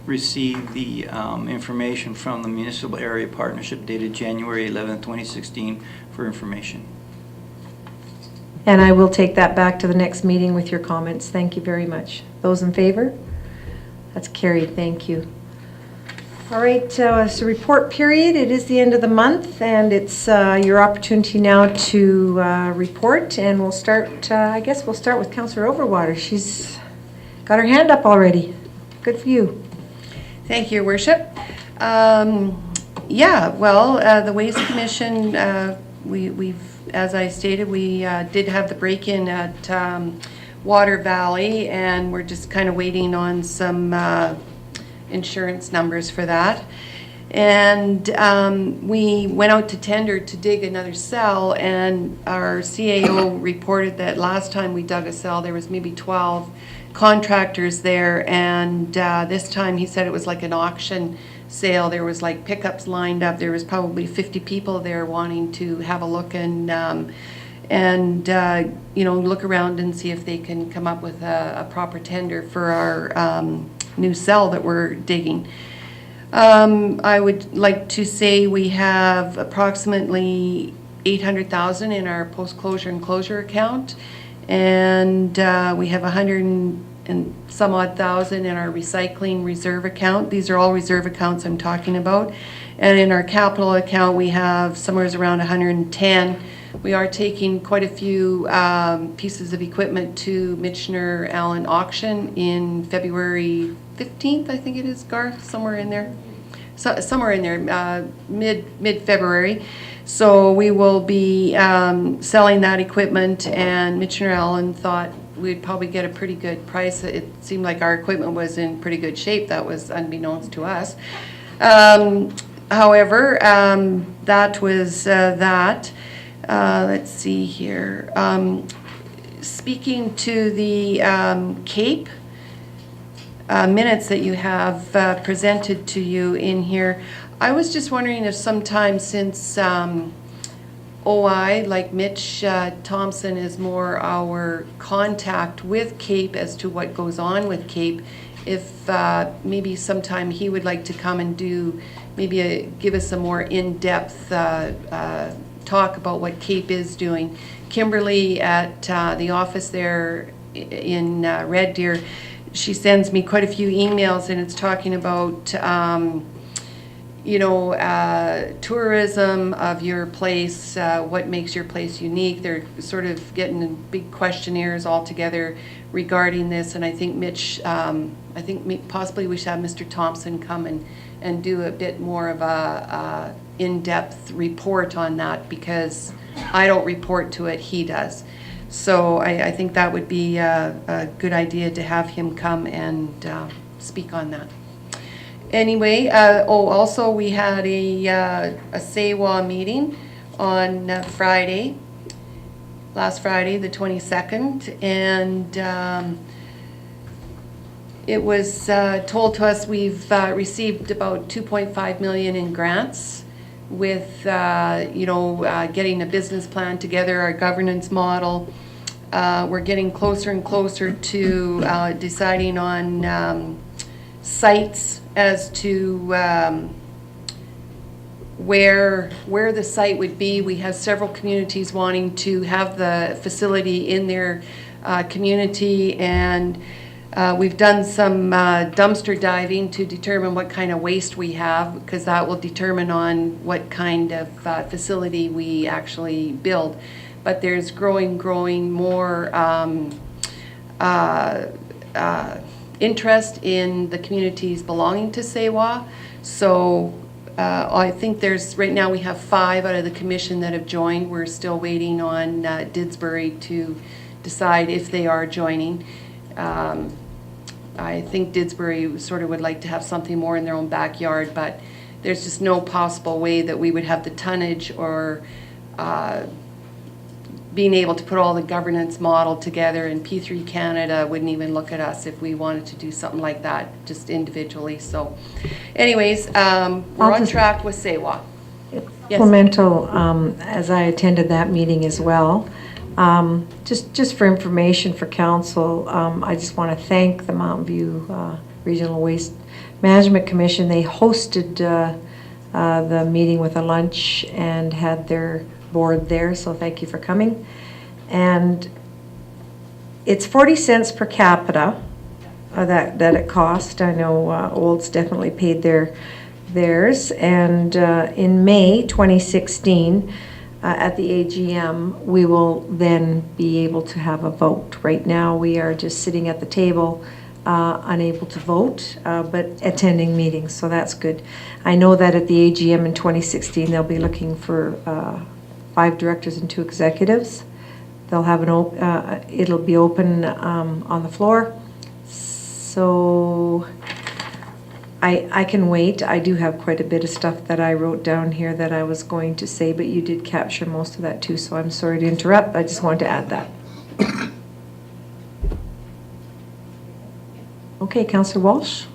receive the information from the Municipal Area Partnership dated January 11, 2016 for information. And I will take that back to the next meeting with your comments. Thank you very much. Those in favor? That's carried. Thank you. All right, so report period. It is the end of the month, and it's your opportunity now to report. And we'll start, I guess we'll start with Councillor Overwater. She's got her hand up already. Good for you. Thank you, Worship. Yeah, well, the Ways Commission, we've, as I stated, we did have the break-in at Water Valley, and we're just kind of waiting on some insurance numbers for that. And we went out to tender to dig another cell, and our CAO reported that last time we dug a cell there was maybe 12 contractors there, and this time he said it was like an auction sale. There was like pickups lined up. There was probably 50 people there wanting to have a look and you know, look around and see if they can come up with a proper tender for our new cell that we're digging. I would like to say we have approximately 800,000 in our post-closure and closure account, and we have 100 and some odd thousand in our recycling reserve account. These are all reserve accounts I'm talking about. And in our capital account, we have somewhere around 110. We are taking quite a few pieces of equipment to Michener Allen auction in February 15th, I think it is, Garth, somewhere in there. So, somewhere in there, mid-February. So we will be selling that equipment, and Michener Allen thought we'd probably get a pretty good price. It seemed like our equipment was in pretty good shape. That was unbeknownst to us. However, that was that. Let's see here. Speaking to the Cape minutes that you have presented to you in here, I was just wondering if sometime since OI, like Mitch Thompson, is more our contact with Cape as to what goes on with Cape, if maybe sometime he would like to come and do, maybe give us a more in-depth talk about what Cape is doing. Kimberly at the office there in Red Deer, she sends me quite a few emails, and it's talking about you know, tourism of your place, what makes your place unique. They're sort of getting big questionnaires all together regarding this, and I think Mitch, I think possibly we should have Mr. Thompson come and do a bit more of a in-depth report on that, because I don't report to it, he does. So I think that would be a good idea to have him come and speak on that. Anyway, also we had a SAWA meeting on Friday, last Friday, the 22nd, and it was told to us we've received about 2.5 million in grants with, getting a business plan together, our governance model. We're getting closer and closer to deciding on sites as to where the site would be. We have several communities wanting to have the facility in their community, and we've done some dumpster diving to determine what kind of waste we have, because that will determine on what kind of facility we actually build. But there's growing more interest in the communities belonging to Sewa. So I think right now we have 5 out of the commission that have joined. We're still waiting on Didsbury to decide if they are joining. I think Didsbury sort of would like to have something more in their own backyard, but there's just no possible way that we would have the tonnage or being able to put all the governance model together, and P3 Canada wouldn't even look at us if we wanted to do something like that, just individually. So anyways, we're on track with Sewa. Yes. Supplemental, as I attended that meeting as well, just for information for council, I just want to thank the Mountain View Regional Waste Management Commission. They hosted the meeting with a lunch and had their board there, so thank you for coming. And it's 40 cents per capita that it cost. I know Olds definitely paid theirs, and in May 2016 at the AGM we will then be able to have a vote. Right now we are just sitting at the table, unable to vote, but attending meetings, so that's good. I know that at the AGM in 2016 they'll be looking for 5 directors and 2 executives. They'll have it'll be open on the floor. So I can wait. I do have quite a bit of stuff that I wrote down here that I was going to say, but you did capture most of that too, so I'm sorry to interrupt. I just wanted to add that. Okay, Councillor Walsh.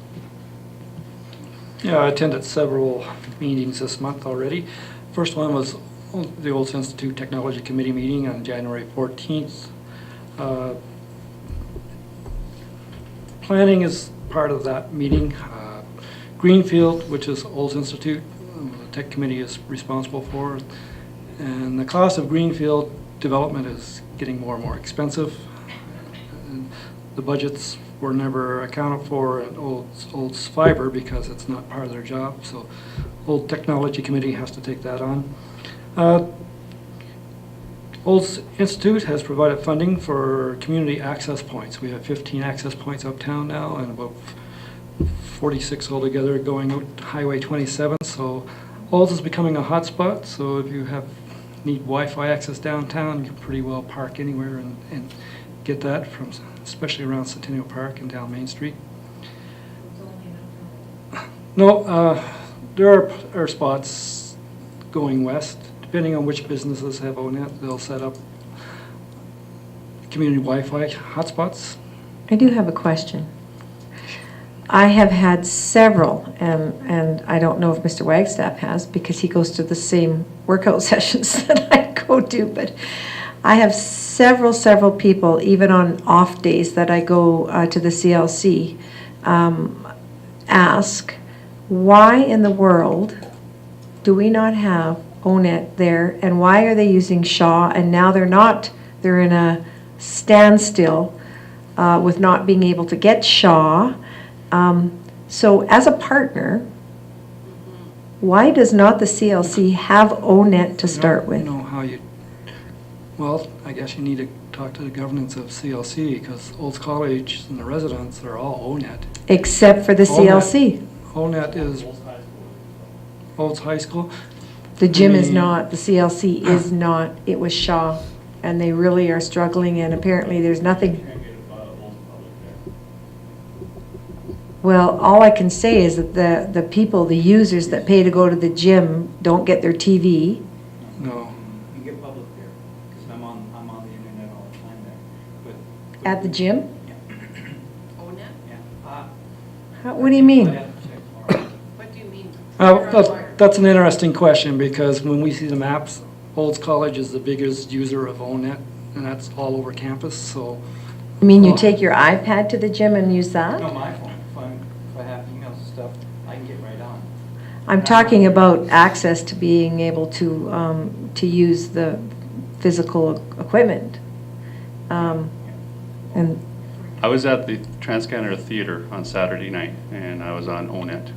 Yeah, I attended several meetings this month already. First one was the Olds Institute Technology Committee meeting on January 14th. Planning is part of that meeting. Greenfield, which is Olds Institute, the Tech Committee is responsible for. And the cost of Greenfield development is getting more and more expensive. And the budgets were never accounted for at Olds Fiber because it's not part of their job. So Old Technology Committee has to take that on. Olds Institute has provided funding for community access points. We have 15 access points uptown now and about 46 altogether going out Highway 27. So Olds is becoming a hotspot. So if you need Wi-Fi access downtown, you can pretty well park anywhere and get that from, especially around Centennial Park and down Main Street. No, there are spots going west. Depending on which businesses have ONET, they'll set up community Wi-Fi hotspots. I do have a question. I have had several, and I don't know if Mr. Wagstaff has, because he goes to the same workout sessions that I go to, but I have several people, even on off days that I go to the CLC, ask, why in the world do we not have ONET there, and why are they using Shaw, and now they're in a standstill with not being able to get Shaw. So as a partner, why does not the CLC have ONET to start with? Well, I guess you need to talk to the governance of CLC, because Olds College and the residents are all ONET. Except for the CLC. ONET is Olds High School. The gym is not, the CLC is not, it was Shaw, and they really are struggling, and apparently there's nothing. Well, all I can say is that the people, the users that pay to go to the gym don't get their TV. No. You get public there, because I'm on the internet all the time there. At the gym? Yeah. ONET? Yeah. What do you mean? What do you mean? That's an interesting question, because when we see the maps, Olds College is the biggest user of ONET, and that's all over campus, so. You mean you take your iPad to the gym and use that? No, my phone. If I have emails and stuff, I can get right on. I'm talking about access to being able to use the physical equipment. And I was at the Trans-Canada Theatre on Saturday night, and I was on ONET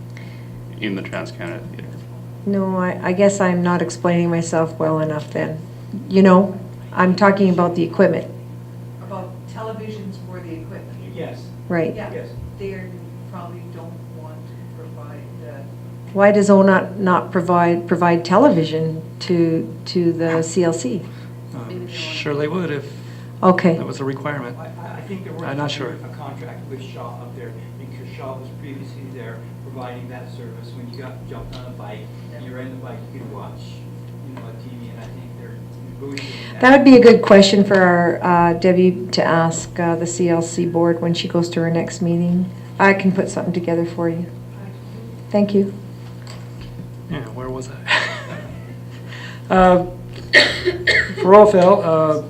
in the Trans-Canada Theatre. no, I guess I'm not explaining myself well enough then. You know, I'm talking about the equipment, About televisions for the equipment. Yes. right? Yeah, Yes. they probably don't want to provide, Why does ONET not provide television to the CLC? Sure they would if Okay, that was a requirement. I think there was I'm not sure. a contract with Shaw up there, because Shaw was previously there providing that service. When you jumped on a bike, you were in the bike, you could watch, a TV, and I think they're negotiating that would be a good question for our Debbie to ask the CLC board when she goes to her next meeting. I can put something together for you. Thank you. Yeah, where was I? For OFL,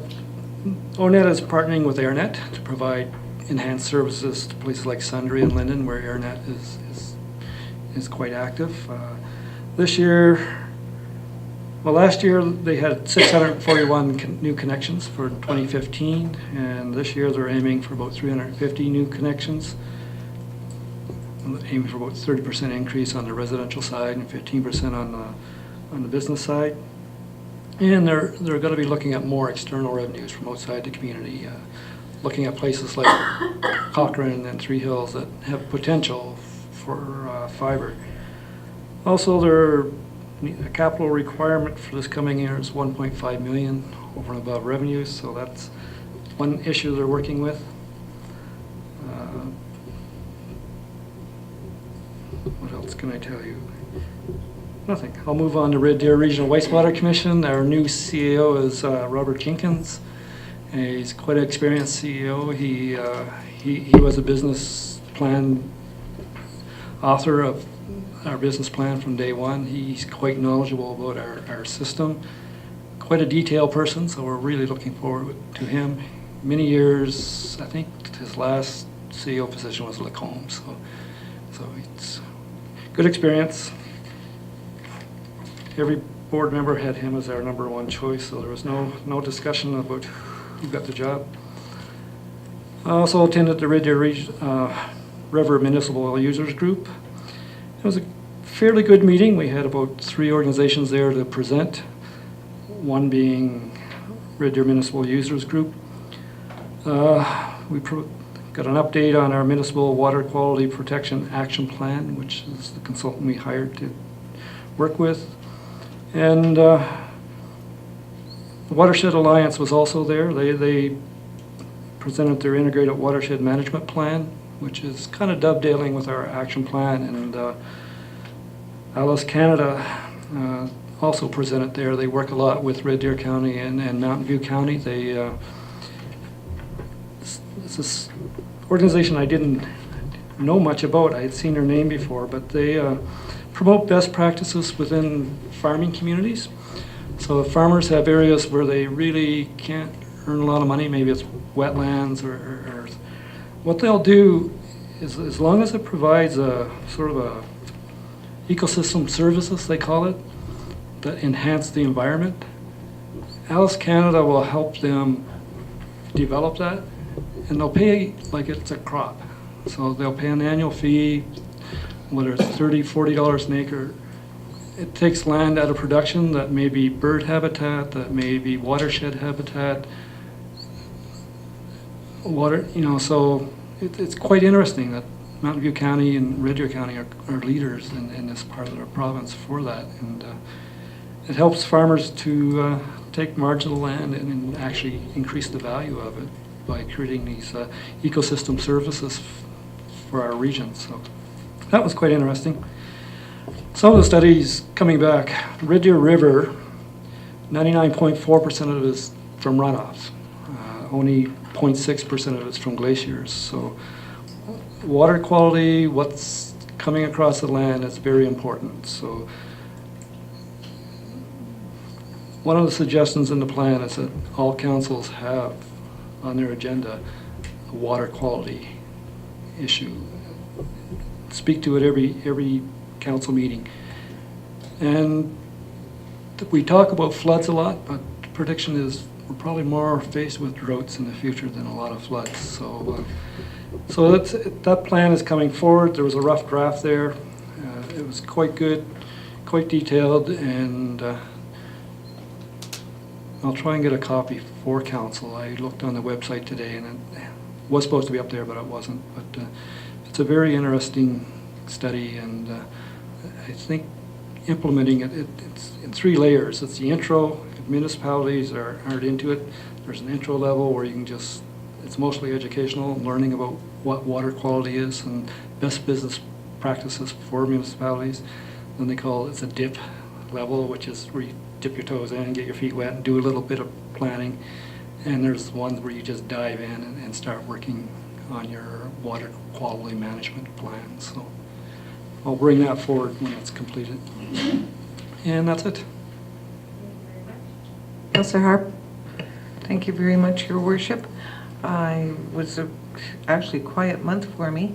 ONET is partnering with AirNet to provide enhanced services to places like Sundre and Linden, where AirNet is quite active. Last year they had 641 new connections for 2015, and this year they're aiming for about 350 new connections. Aiming for about 30% increase on the residential side and 15% on the business side. And they're going to be looking at more external revenues from outside the community, looking at places like Cochrane and Three Hills that have potential for fiber. Also, their capital requirement for this coming year is 1.5 million over and above revenues, so that's one issue they're working with. What else can I tell you? Nothing. I'll move on to Red Deer Regional Wastewater Commission. Our new CEO is Robert Jenkins. And he's quite an experienced CEO. He was a business plan author of our business plan from day one. He's quite knowledgeable about our system. Quite a detailed person, so we're really looking forward to him. Many years, I think his last CEO position was Lacombe, so it's good experience. Every board member had him as our number one choice, so there was no discussion about who got the job. I also attended the Red Deer River Municipal Users Group. It was a fairly good meeting. We had about 3 organizations there to present, one being Red Deer Municipal Users Group. We got an update on our Municipal Water Quality Protection Action Plan, which is the consultant we hired to work with. And the Watershed Alliance was also there. They presented their integrated watershed management plan, which is kind of dovetailing with our action plan. And Alice Canada also presented there. They work a lot with Red Deer County and Mountain View County. It's this organization I didn't know much about. I had seen their name before, but they promote best practices within farming communities. So if farmers have areas where they really can't earn a lot of money, maybe it's wetlands or what they'll do is, as long as it provides a sort of a ecosystem services, they call it, that enhance the environment, Alice Canada will help them develop that, and they'll pay like it's a crop. So they'll pay an annual fee, whether it's $30, $40 an acre. It takes land out of production that may be bird habitat, that may be watershed habitat, so it's quite interesting that Mountain View County and Red Deer County are leaders in this part of the province for that. And it helps farmers to take marginal land and actually increase the value of it by creating these ecosystem services for our region. So that was quite interesting. Some of the studies coming back, Red Deer River, 99.4% of it is from runoff. Only 0.6% of it's from glaciers. So water quality, what's coming across the land is very important. So one of the suggestions in the plan is that all councils have on their agenda a water quality issue. Speak to it every council meeting. And we talk about floods a lot, but the prediction is we're probably more faced with droughts in the future than a lot of floods. So that plan is coming forward. There was a rough draft there. It was quite good, quite detailed, and I'll try and get a copy for council. I looked on the website today, and it was supposed to be up there, but it wasn't. But it's a very interesting study, and I think implementing it's in 3 layers. It's the intro. If municipalities aren't into it, there's an intro level where you can just, it's mostly educational, learning about what water quality is and best business practices for municipalities. Then they call it a dip level, which is where you dip your toes in and get your feet wet and do a little bit of planning. And there's ones where you just dive in and start working on your water quality management plan. So I'll bring that forward when it's completed. And that's it. Councillor Harp? Thank you very much, Your Worship. I was actually a quiet month for me.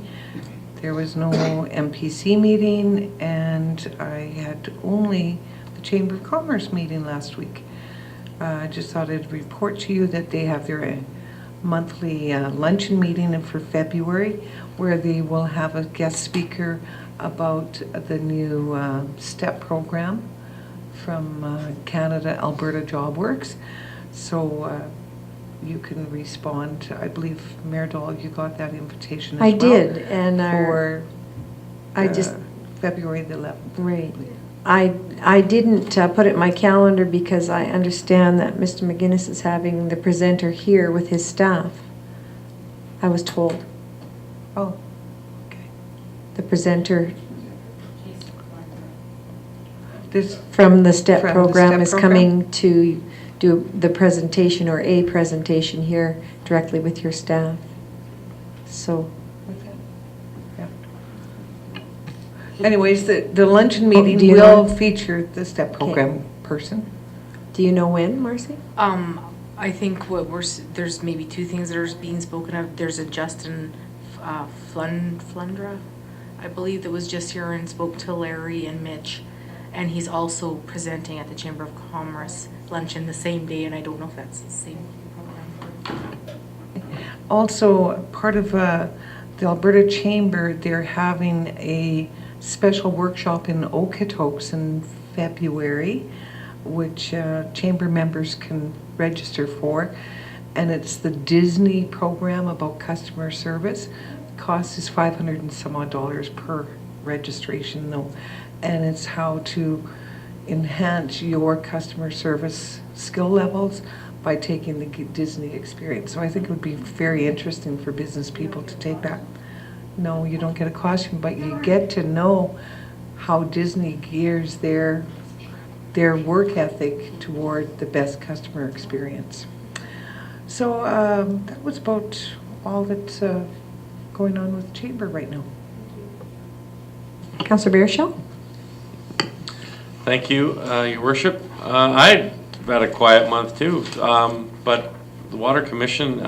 There was no MPC meeting, and I had only the Chamber of Commerce meeting last week. I just thought I'd report to you that they have their monthly luncheon meeting for February, where they will have a guest speaker about the new STEP program from Canada, Alberta JobWorks. So you can respond. I believe, Mayor Dahl, you got that invitation as well. I did, and for I just February the 11th. Right. I didn't put it in my calendar because I understand that Mr. McGuinness is having the presenter here with his staff. I was told. Oh, okay. The presenter This from the STEP from the program STEP is program? coming to do the presentation or a presentation here directly with your staff. So. Yeah. Anyways, the luncheon do meeting you will know? feature the STEP program person. Do you know when, Marcy? I think there's maybe 2 things that are being spoken of. There's a Justin Flundra, I believe, that was just here and spoke to Larry and Mitch. And he's also presenting at the Chamber of Commerce luncheon the same day, and I don't know if that's the same program. Also, part of the Alberta Chamber, they're having a special workshop in Okotoks in February, which Chamber members can register for. And it's the Disney program about customer service. The cost is $500 and some odd per registration, though. And it's how to enhance your customer service skill levels by taking the Disney experience. So I think it would be very interesting for business people to take that. No, you don't get a costume, but you get to know how Disney gears their work ethic toward the best customer experience. So that was about all that's going on with the Chamber right now. Councillor Baerschel? Thank you, Your Worship. I've had a quiet month too, but the Water Commission,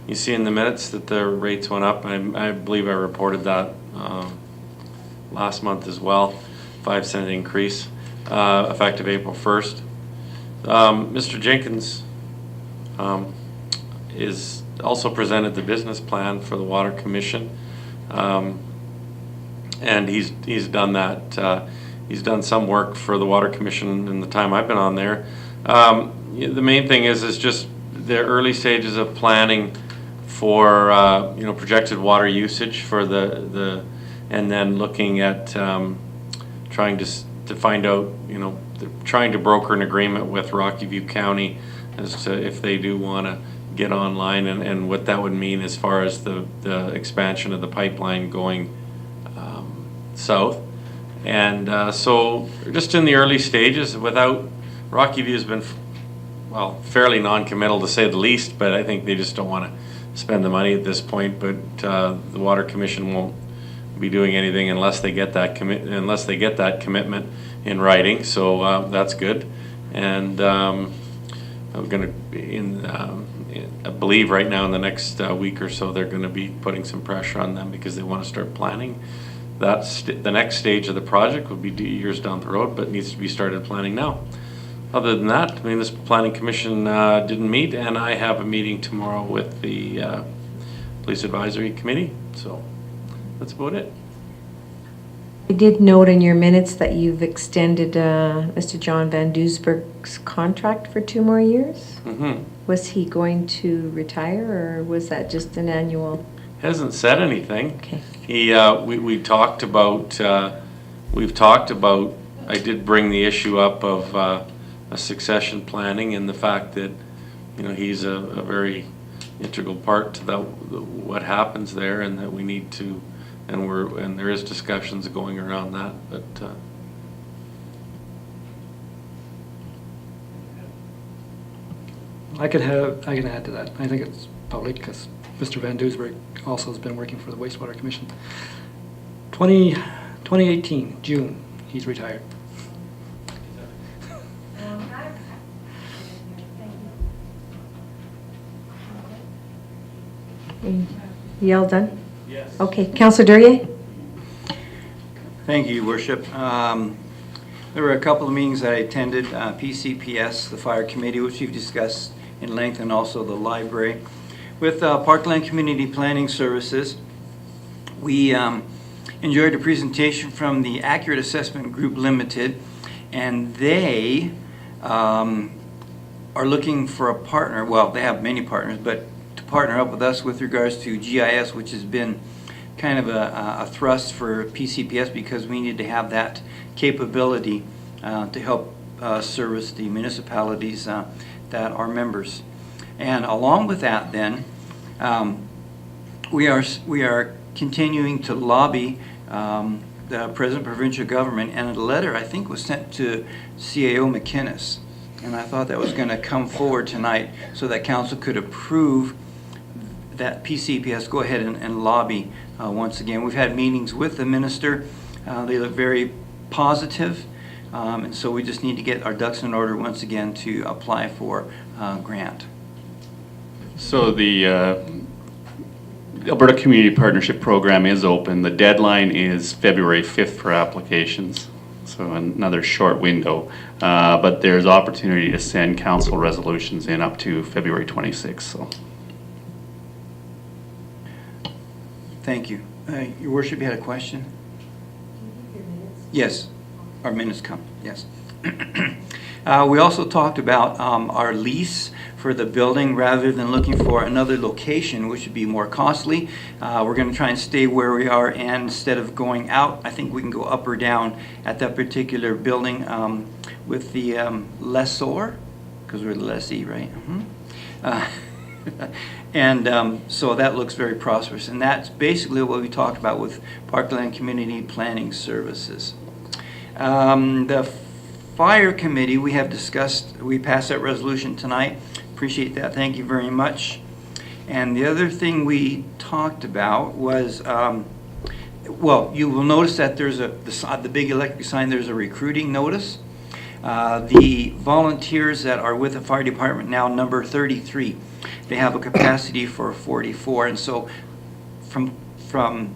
you see in the minutes that the rates went up. I believe I reported that last month as well, 5-cent increase, effective April 1st. Mr. Jenkins is also presented the business plan for the Water Commission, and he's done that. He's done some work for the Water Commission in the time I've been on there. The main thing is just the early stages of planning for projected water usage for and then looking at trying to find out, trying to broker an agreement with Rocky View County as to if they do want to get online and what that would mean as far as the expansion of the pipeline going south. And so just in the early stages, Rocky View has been, fairly non-committal to say the least, but I think they just don't want to spend the money at this point, but the Water Commission won't be doing anything unless they get that commitment in writing. So that's good. And I'm going to, I believe right now in the next week or so, they're going to be putting some pressure on them because they want to start planning. That's the next stage of the project will be years down the road, but needs to be started planning now. Other than that, the Municipal Planning Commission didn't meet, and I have a meeting tomorrow with the Police Advisory Committee. So that's about it. I did note in your minutes that you've extended Mr. John Van Doesburg's contract for 2 more years. Mm-hmm. Was he going to retire, or was that just an annual? Hasn't said anything. Okay. He we talked about we've talked about. I did bring the issue up of a succession planning and the fact that he's a very integral part to what happens there, and that we need to. And there is discussions going around that, but I can add to that. I think it's public because Mr. Van Doesburg also has been working for the Wastewater Commission. 2018, June, he's retired. You all done? Yes. Okay, Councillor Duryea? Thank you, Your Worship. There were a couple of meetings that I attended, PCPS, the Fire Committee, which we've discussed in length, and also the library. With Parkland Community Planning Services, we enjoyed a presentation from the Accurate Assessment Group Limited, and they are looking for a partner. Well, they have many partners, but to partner up with us with regards to GIS, which has been kind of a thrust for PCPS because we need to have that capability to help service the municipalities that are members. And along with that, then, we are continuing to lobby the present provincial government, and a letter I think was sent to CAO McInnes, and I thought that was going to come forward tonight so that council could approve that PCPS go ahead and lobby once again. We've had meetings with the minister. They look very positive, and so we just need to get our ducks in order once again to apply for a grant. So the Alberta Community Partnership Program is open. The deadline is February 5th for applications, so another short window. But there's opportunity to send council resolutions in up to February 26th. So. Thank you. Your Worship, you had a question? Yes, our minutes come, yes. We also talked about our lease for the building rather than looking for another location, which would be more costly. We're going to try and stay where we are, and instead of going out, I think we can go up or down at that particular building with the lessor, because we're the lessee, right? And so that looks very prosperous. And that's basically what we talked about with Parkland Community Planning Services. The Fire Committee, we have discussed, we passed that resolution tonight. Appreciate that. Thank you very much. And the other thing we talked about was, well, you will notice that there's the big electric sign, there's a recruiting notice. The volunteers that are with the fire department now number 33. They have a capacity for 44, and so from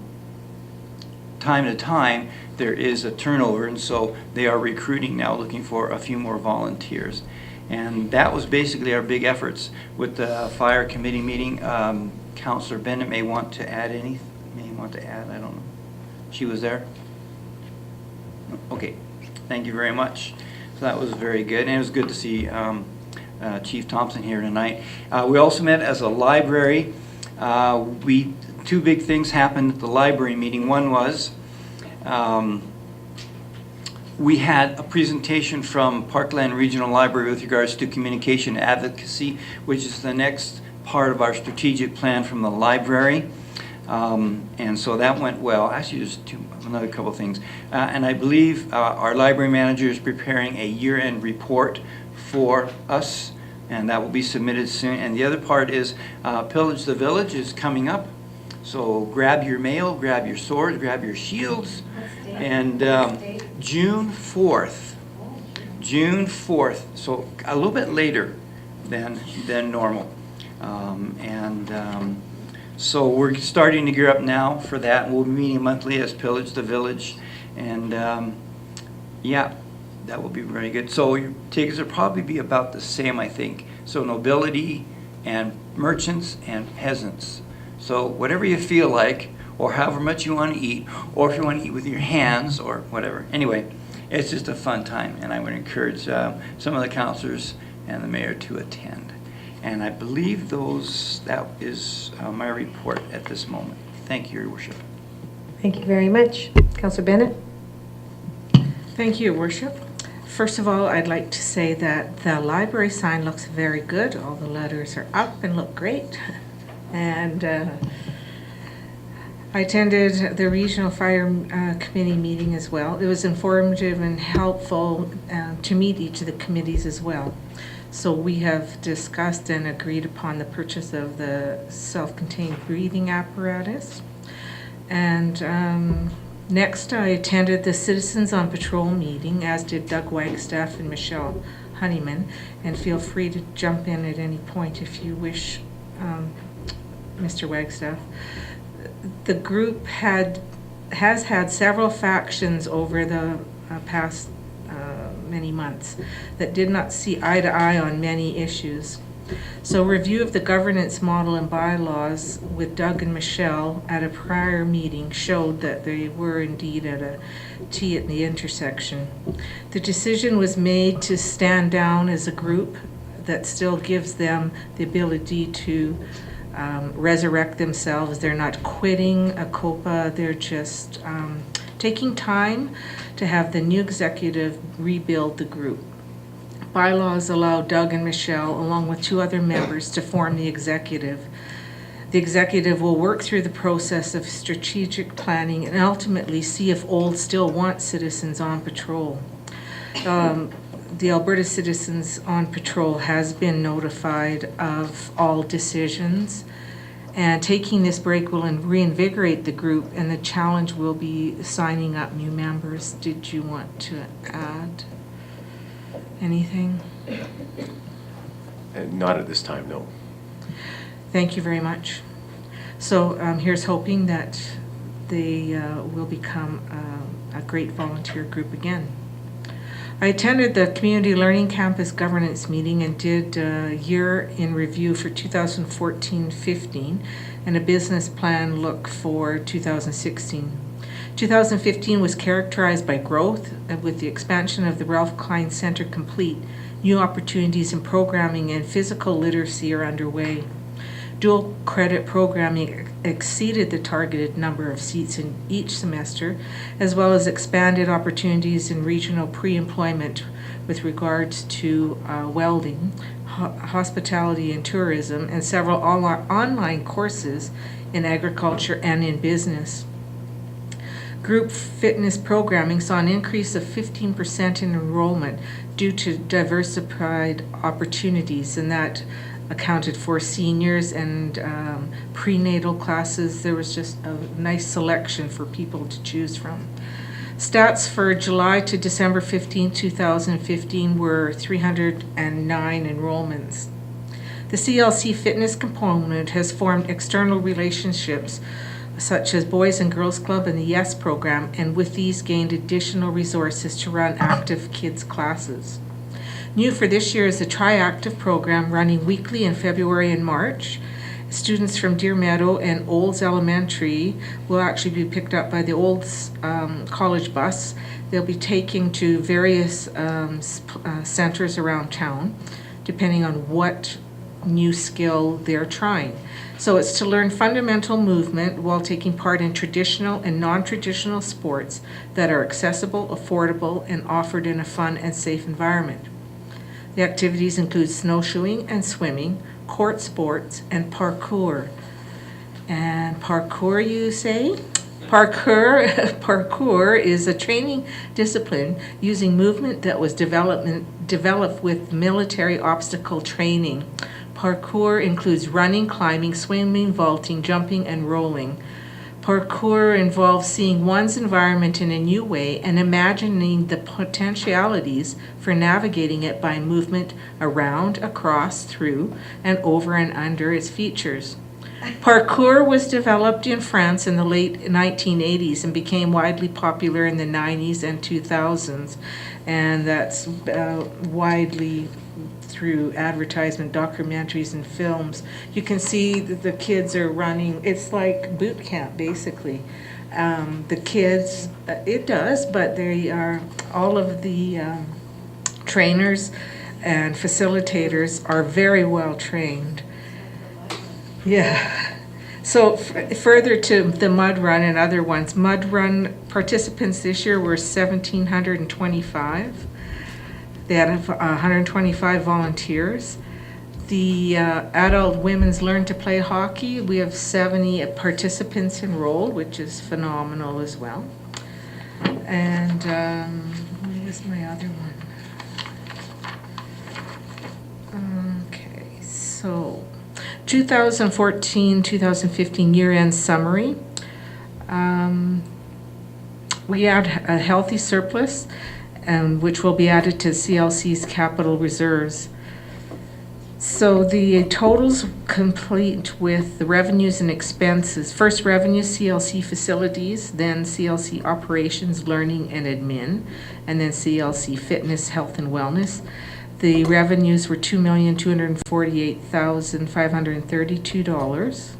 time to time there is a turnover, and so they are recruiting now, looking for a few more volunteers. And that was basically our big efforts with the fire committee meeting. Councillor Bennett may want to add I don't know. She was there? Okay, thank you very much. So that was very good, and it was good to see Chief Thompson here tonight. We also met as a library. Two big things happened at the library meeting. One was we had a presentation from Parkland Regional Library with regards to communication advocacy, which is the next part of our strategic plan from the library. And so that went well. Actually, there's another couple things. And I believe our library manager is preparing a year-end report for us and that will be submitted soon. And the other part is Pillage the Village is coming up. So grab your mail, grab your swords, grab your shields. And June 4th. June 4th, so a little bit later than normal. So we're starting to gear up now for that. We'll be meeting monthly as Pillage the Village. And yeah, that will be very good. So your tickets will probably be about the same, I think. So nobility and merchants and peasants. So whatever you feel like, or however much you want to eat, or if you want to eat with your hands or whatever. Anyway, it's just a fun time, and I would encourage some of the councilors and the mayor to attend. And I believe that is my report at this moment. Thank you, Your Worship. Thank you very much. Councillor Bennett? Thank you, Your Worship. First of all, I'd like to say that the library sign looks very good. All the letters are up and look great. And I attended the Regional Fire Committee meeting as well. It was informative and helpful to meet each of the committees as well. So we have discussed and agreed upon the purchase of the self-contained breathing apparatus. And next, I attended the Citizens on Patrol meeting, as did Doug Wagstaff and Michelle Honeyman. And feel free to jump in at any point if you wish, Mr. Wagstaff. The group has had several factions over the past many months that did not see eye to eye on many issues. So review of the governance model and bylaws with Doug and Michelle at a prior meeting showed that they were indeed at a T at the intersection. The decision was made to stand down as a group that still gives them the ability to resurrect themselves. They're not quitting a COPA, they're just taking time to have the new executive rebuild the group. Bylaws allow Doug and Michelle, along with 2 other members, to form the executive. The executive will work through the process of strategic planning and ultimately see if OLD still wants Citizens on Patrol. The Alberta Citizens on Patrol has been notified of all decisions, and taking this break will reinvigorate the group, and the challenge will be signing up new members. Did you want to add anything? Not at this time, no. Thank you very much. So here's hoping that they will become a great volunteer group again. I attended the Community Learning Campus Governance meeting and did a year in review for 2014-15 and a business plan look for 2016. 2015 was characterized by growth with the expansion of the Ralph Klein Center complete. New opportunities in programming and physical literacy are underway. Dual credit programming exceeded the targeted number of seats in each semester, as well as expanded opportunities in regional pre-employment with regards to welding, hospitality and tourism, and several online courses in agriculture and in business. Group fitness programming saw an increase of 15% in enrollment due to diversified opportunities, and that accounted for seniors and prenatal classes. There was just a nice selection for people to choose from. Stats for July to December 15, 2015 were 309 enrollments. The CLC fitness component has formed external relationships such as Boys and Girls Club and the YES program, and with these gained additional resources to run active kids classes. New for this year is the Tri-Active program running weekly in February and March. Students from Deer Meadow and Olds Elementary will actually be picked up by the Olds college bus. They'll be taking to various centers around town, depending on what new skill they're trying. So it's to learn fundamental movement while taking part in traditional and non-traditional sports that are accessible, affordable, and offered in a fun and safe environment. The activities include snowshoeing and swimming, court sports, and parkour. And parkour, you say? Parkour is a training discipline using movement that was developed with military obstacle training. Parkour includes running, climbing, swimming, vaulting, jumping, and rolling. Parkour involves seeing one's environment in a new way and imagining the potentialities for navigating it by movement around, across, through, and over and under its features. Parkour was developed in France in the late 1980s and became widely popular in the 90s and 2000s, and that's widely through advertisement, documentaries, and films. You can see that the kids are running. It's like boot camp, basically. The kids, it does, but they are, all of the trainers and facilitators are very well trained. Yeah. So further to the mud run and other ones, mud run participants this year were 1,725. They had 125 volunteers. The adult women's Learn to Play Hockey, we have 70 participants enrolled, which is phenomenal as well. And what was my other one? Okay, so 2014-2015 year-end summary. We had a healthy surplus, which will be added to CLC's capital reserves. So the totals complete with the revenues and expenses. First revenue, CLC facilities, then CLC operations, learning and admin, and then CLC fitness, health and wellness. The revenues were $2,248,532.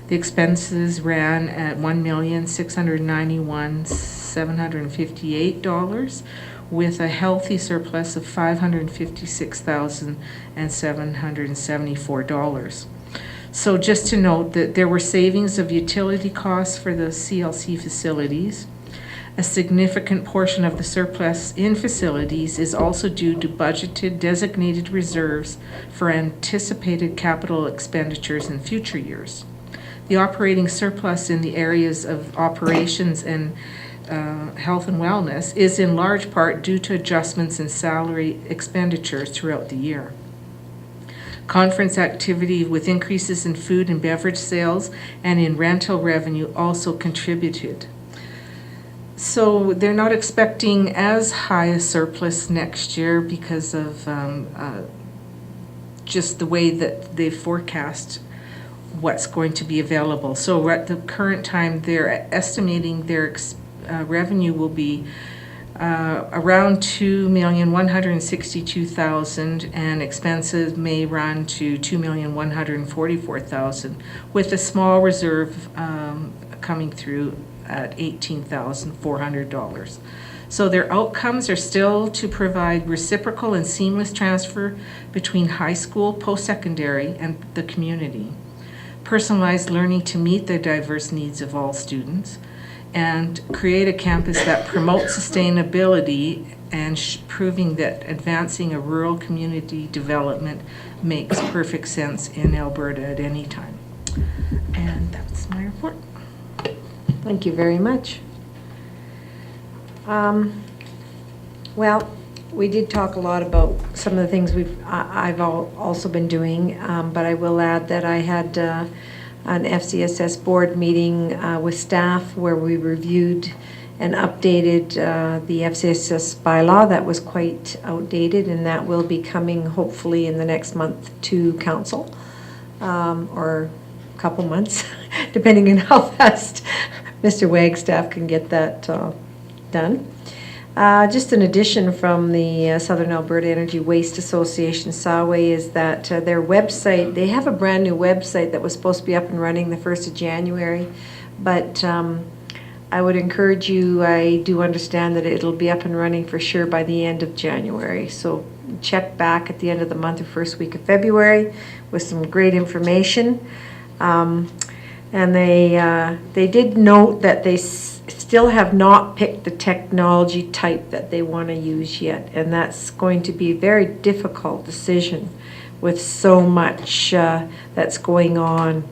The expenses ran at $1,691,758 with a healthy surplus of $556,774. So just to note that there were savings of utility costs for the CLC facilities. A significant portion of the surplus in facilities is also due to budgeted designated reserves for anticipated capital expenditures in future years. The operating surplus in the areas of operations and health and wellness is in large part due to adjustments in salary expenditures throughout the year. Conference activity with increases in food and beverage sales and in rental revenue also contributed. So they're not expecting as high a surplus next year because of just the way that they forecast what's going to be available. So at the current time, they're estimating their revenue will be around $2,162,000 and expenses may run to $2,144,000 with a small reserve coming through at $18,400. So their outcomes are still to provide reciprocal and seamless transfer between high school, post-secondary, and the community. Personalized learning to meet the diverse needs of all students, and create a campus that promotes sustainability and proving that advancing a rural community development makes perfect sense in Alberta at any time. And that's my report. Thank you very much. Well, we did talk a lot about some of the things I've also been doing, but I will add that I had an FCSS board meeting with staff where we reviewed and updated the FCSS bylaw that was quite outdated, and that will be coming hopefully in the next month to council, or a couple months, depending on how fast Mr. Wagstaff can get that done. Just an addition from the Southern Alberta Energy Waste Association, SAWA, is that their website, they have a brand new website that was supposed to be up and running the 1st of January, but I would encourage you, I do understand that it'll be up and running for sure by the end of January. So check back at the end of the month or first week of February with some great information. And they did note that they still have not picked the technology type that they want to use yet, and that's going to be a very difficult decision with so much that's going on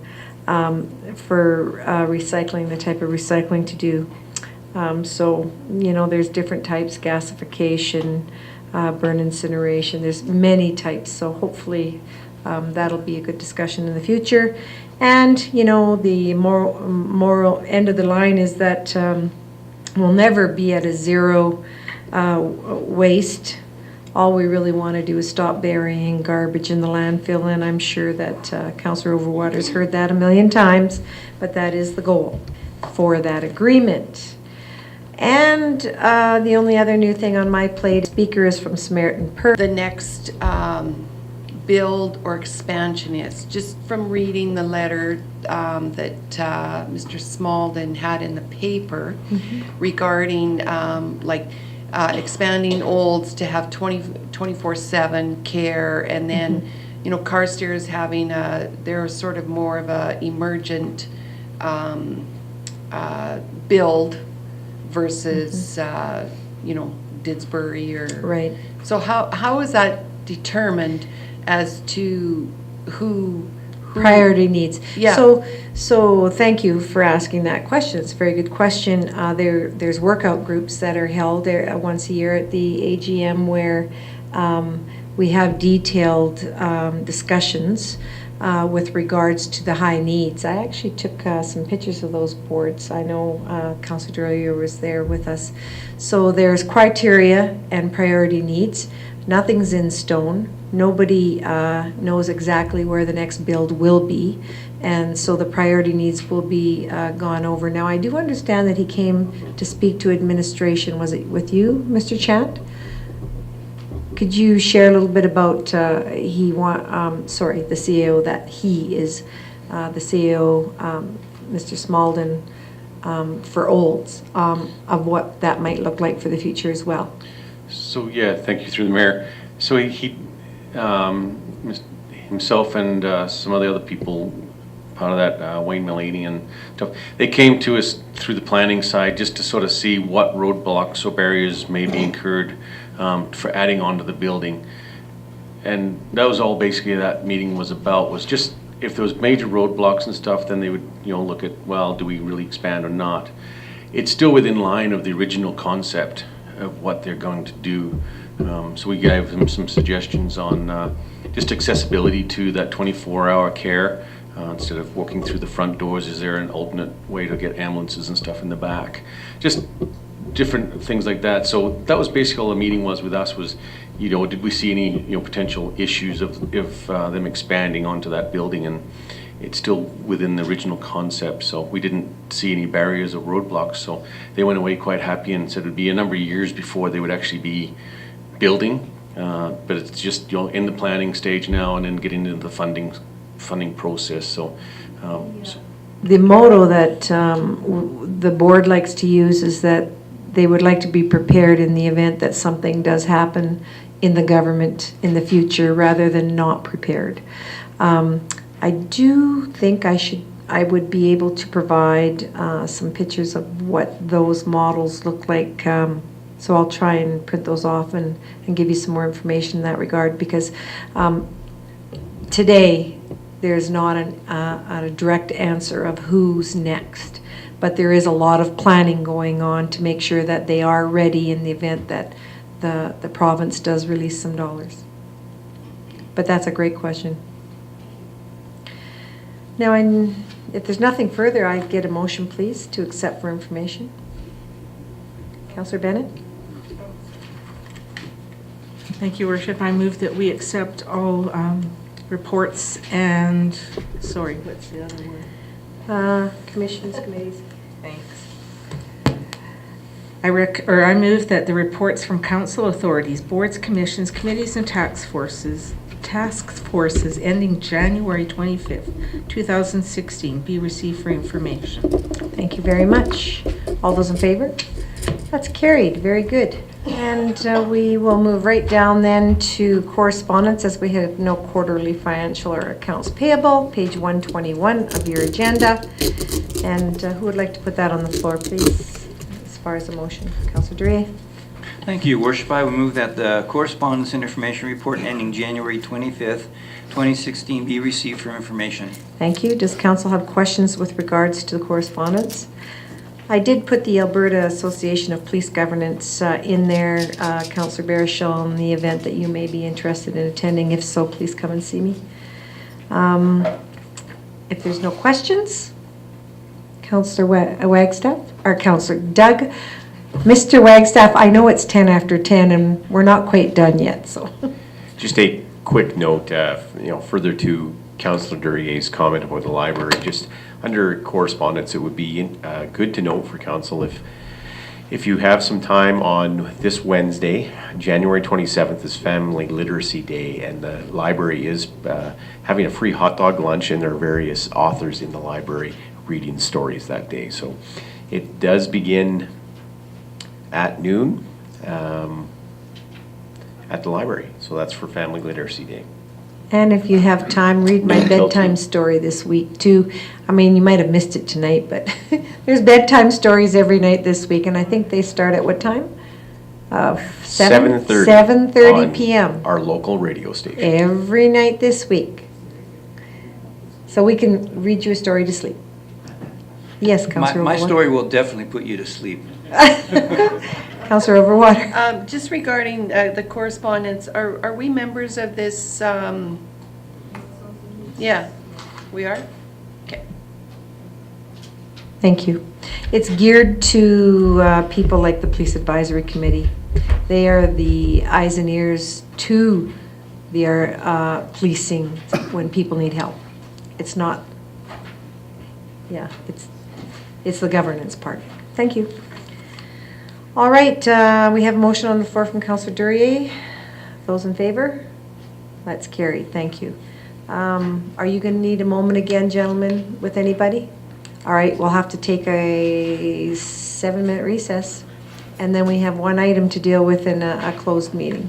for recycling, the type of recycling to do. So, you know, there's different types, gasification, burn incineration, there's many types, so hopefully that'll be a good discussion in the future. And, you know, the moral end of the line is that we'll never be at a zero waste. All we really want to do is stop burying garbage in the landfill, and I'm sure that Councillor Overwater's heard that a million times, but that is the goal for that agreement. And the only other new thing on my plate, speaker is from Samaritan Perth. The next build or expansion is, just from reading the letter that Mr. Smalden had in the paper regarding expanding Olds to have 24/7 care, and then you know, Carstairs having they're sort of more of a emergent build versus you know, Didsbury or right. So how is that determined as to who priority needs? Yeah. So thank you for asking that question. It's a very good question. There's workout groups that are held there once a year at the AGM where we have detailed discussions with regards to the high needs. I actually took some pictures of those boards. I know Councillor Duryea was there with us. So there's criteria and priority needs. Nothing's in stone. Nobody knows exactly where the next build will be, and so the priority needs will be gone over. Now, I do understand that he came to speak to administration. Was it with you, Mr. Chant? Could you share a little bit about the CEO, that he is the CEO, Mr. Smalden, for Olds, of what that might look like for the future as well? So, yeah, thank you through the mayor. So he himself and some of the other people, part of that, Wayne Mullaney and stuff, they came to us through the planning side just to sort of see what roadblocks or barriers may be incurred for adding on to the building. And that was all basically that meeting was about, was just if there was major roadblocks and stuff, then they would, you know, look at, well, do we really expand or not? It's still within line of the original concept of what they're going to do. So we gave them some suggestions on just accessibility to that 24-hour care. Instead of walking through the front doors, is there an alternate way to get ambulances and stuff in the back? Just different things like that. So that was basically all the meeting was with us, was, you know, did we see any, you know, potential issues of them expanding onto that building? And it's still within the original concept, so we didn't see any barriers or roadblocks. So they went away quite happy and said it would be a number of years before they would actually be building, but it's just, you know, in the planning stage now and then getting into the funding process. So, the motto that the board likes to use is that they would like to be prepared in the event that something does happen in the government in the future, rather than not prepared. I do think I would be able to provide some pictures of what those models look like. So I'll try and print those off and give you some more information in that regard, because today there's not a direct answer of who's next, but there is a lot of planning going on to make sure that they are ready in the event that the province does release some dollars. But that's a great question. Now, if there's nothing further, I'd get a motion, please, to accept for information. Councillor Bennett? Thank you, Worship. I move that we accept all reports and, sorry, what's the other word? Commissions, committees. Thanks. I move that the reports from council authorities, boards, commissions, committees, and task forces ending January 25th, 2016 be received for information. Thank you very much. All those in favor? That's carried. Very good. And we will move right down then to correspondence, as we have no quarterly financial or accounts payable, page 121 of your agenda. And who would like to put that on the floor, please, as far as a motion? Councillor Duryea. Thank you, Worship. I would move that the correspondence and information report ending January 25th, 2016 be received for information. Thank you. Does council have questions with regards to the correspondence? I did put the Alberta Association of Police Governance in there, Councillor Baruchel, in the event that you may be interested in attending. If so, please come and see me. If there's no questions, Councillor Wagstaff, or Councillor Doug, Mr. Wagstaff, I know it's 10 after 10 and we're not quite done yet, so. Just a quick note, further to Councillor Duryea's comment about the library, just under correspondence, it would be good to note for council if you have some time on this Wednesday, January 27th is Family Literacy Day, and the library is having a free hot dog lunch, and there are various authors in the library reading stories that day. So it does begin at noon at the library. So that's for Family Literacy Day. And if you have time, read my bedtime story this week too. I mean, you might have missed it tonight, but there's bedtime stories every night this week, and I think they start at what time? 7:30 p.m. Our local radio station. Every night this week. So we can read you a story to sleep. Yes, Councillor My Overwater. story will definitely put you to sleep. Councillor Overwater. Just regarding the correspondence, are we members of this? Yeah, we are? Okay. Thank you. It's geared to people like the Police Advisory Committee. They are the eyes and ears to the policing when people need help. It's not, yeah, it's the governance part. Thank you. All right, we have a motion on the floor from Councillor Duryea. Those in favor? That's carried. Thank you. Are you going to need a moment again, gentlemen, with anybody? All right, we'll have to take a 7-minute recess, and then we have one item to deal with in a closed meeting.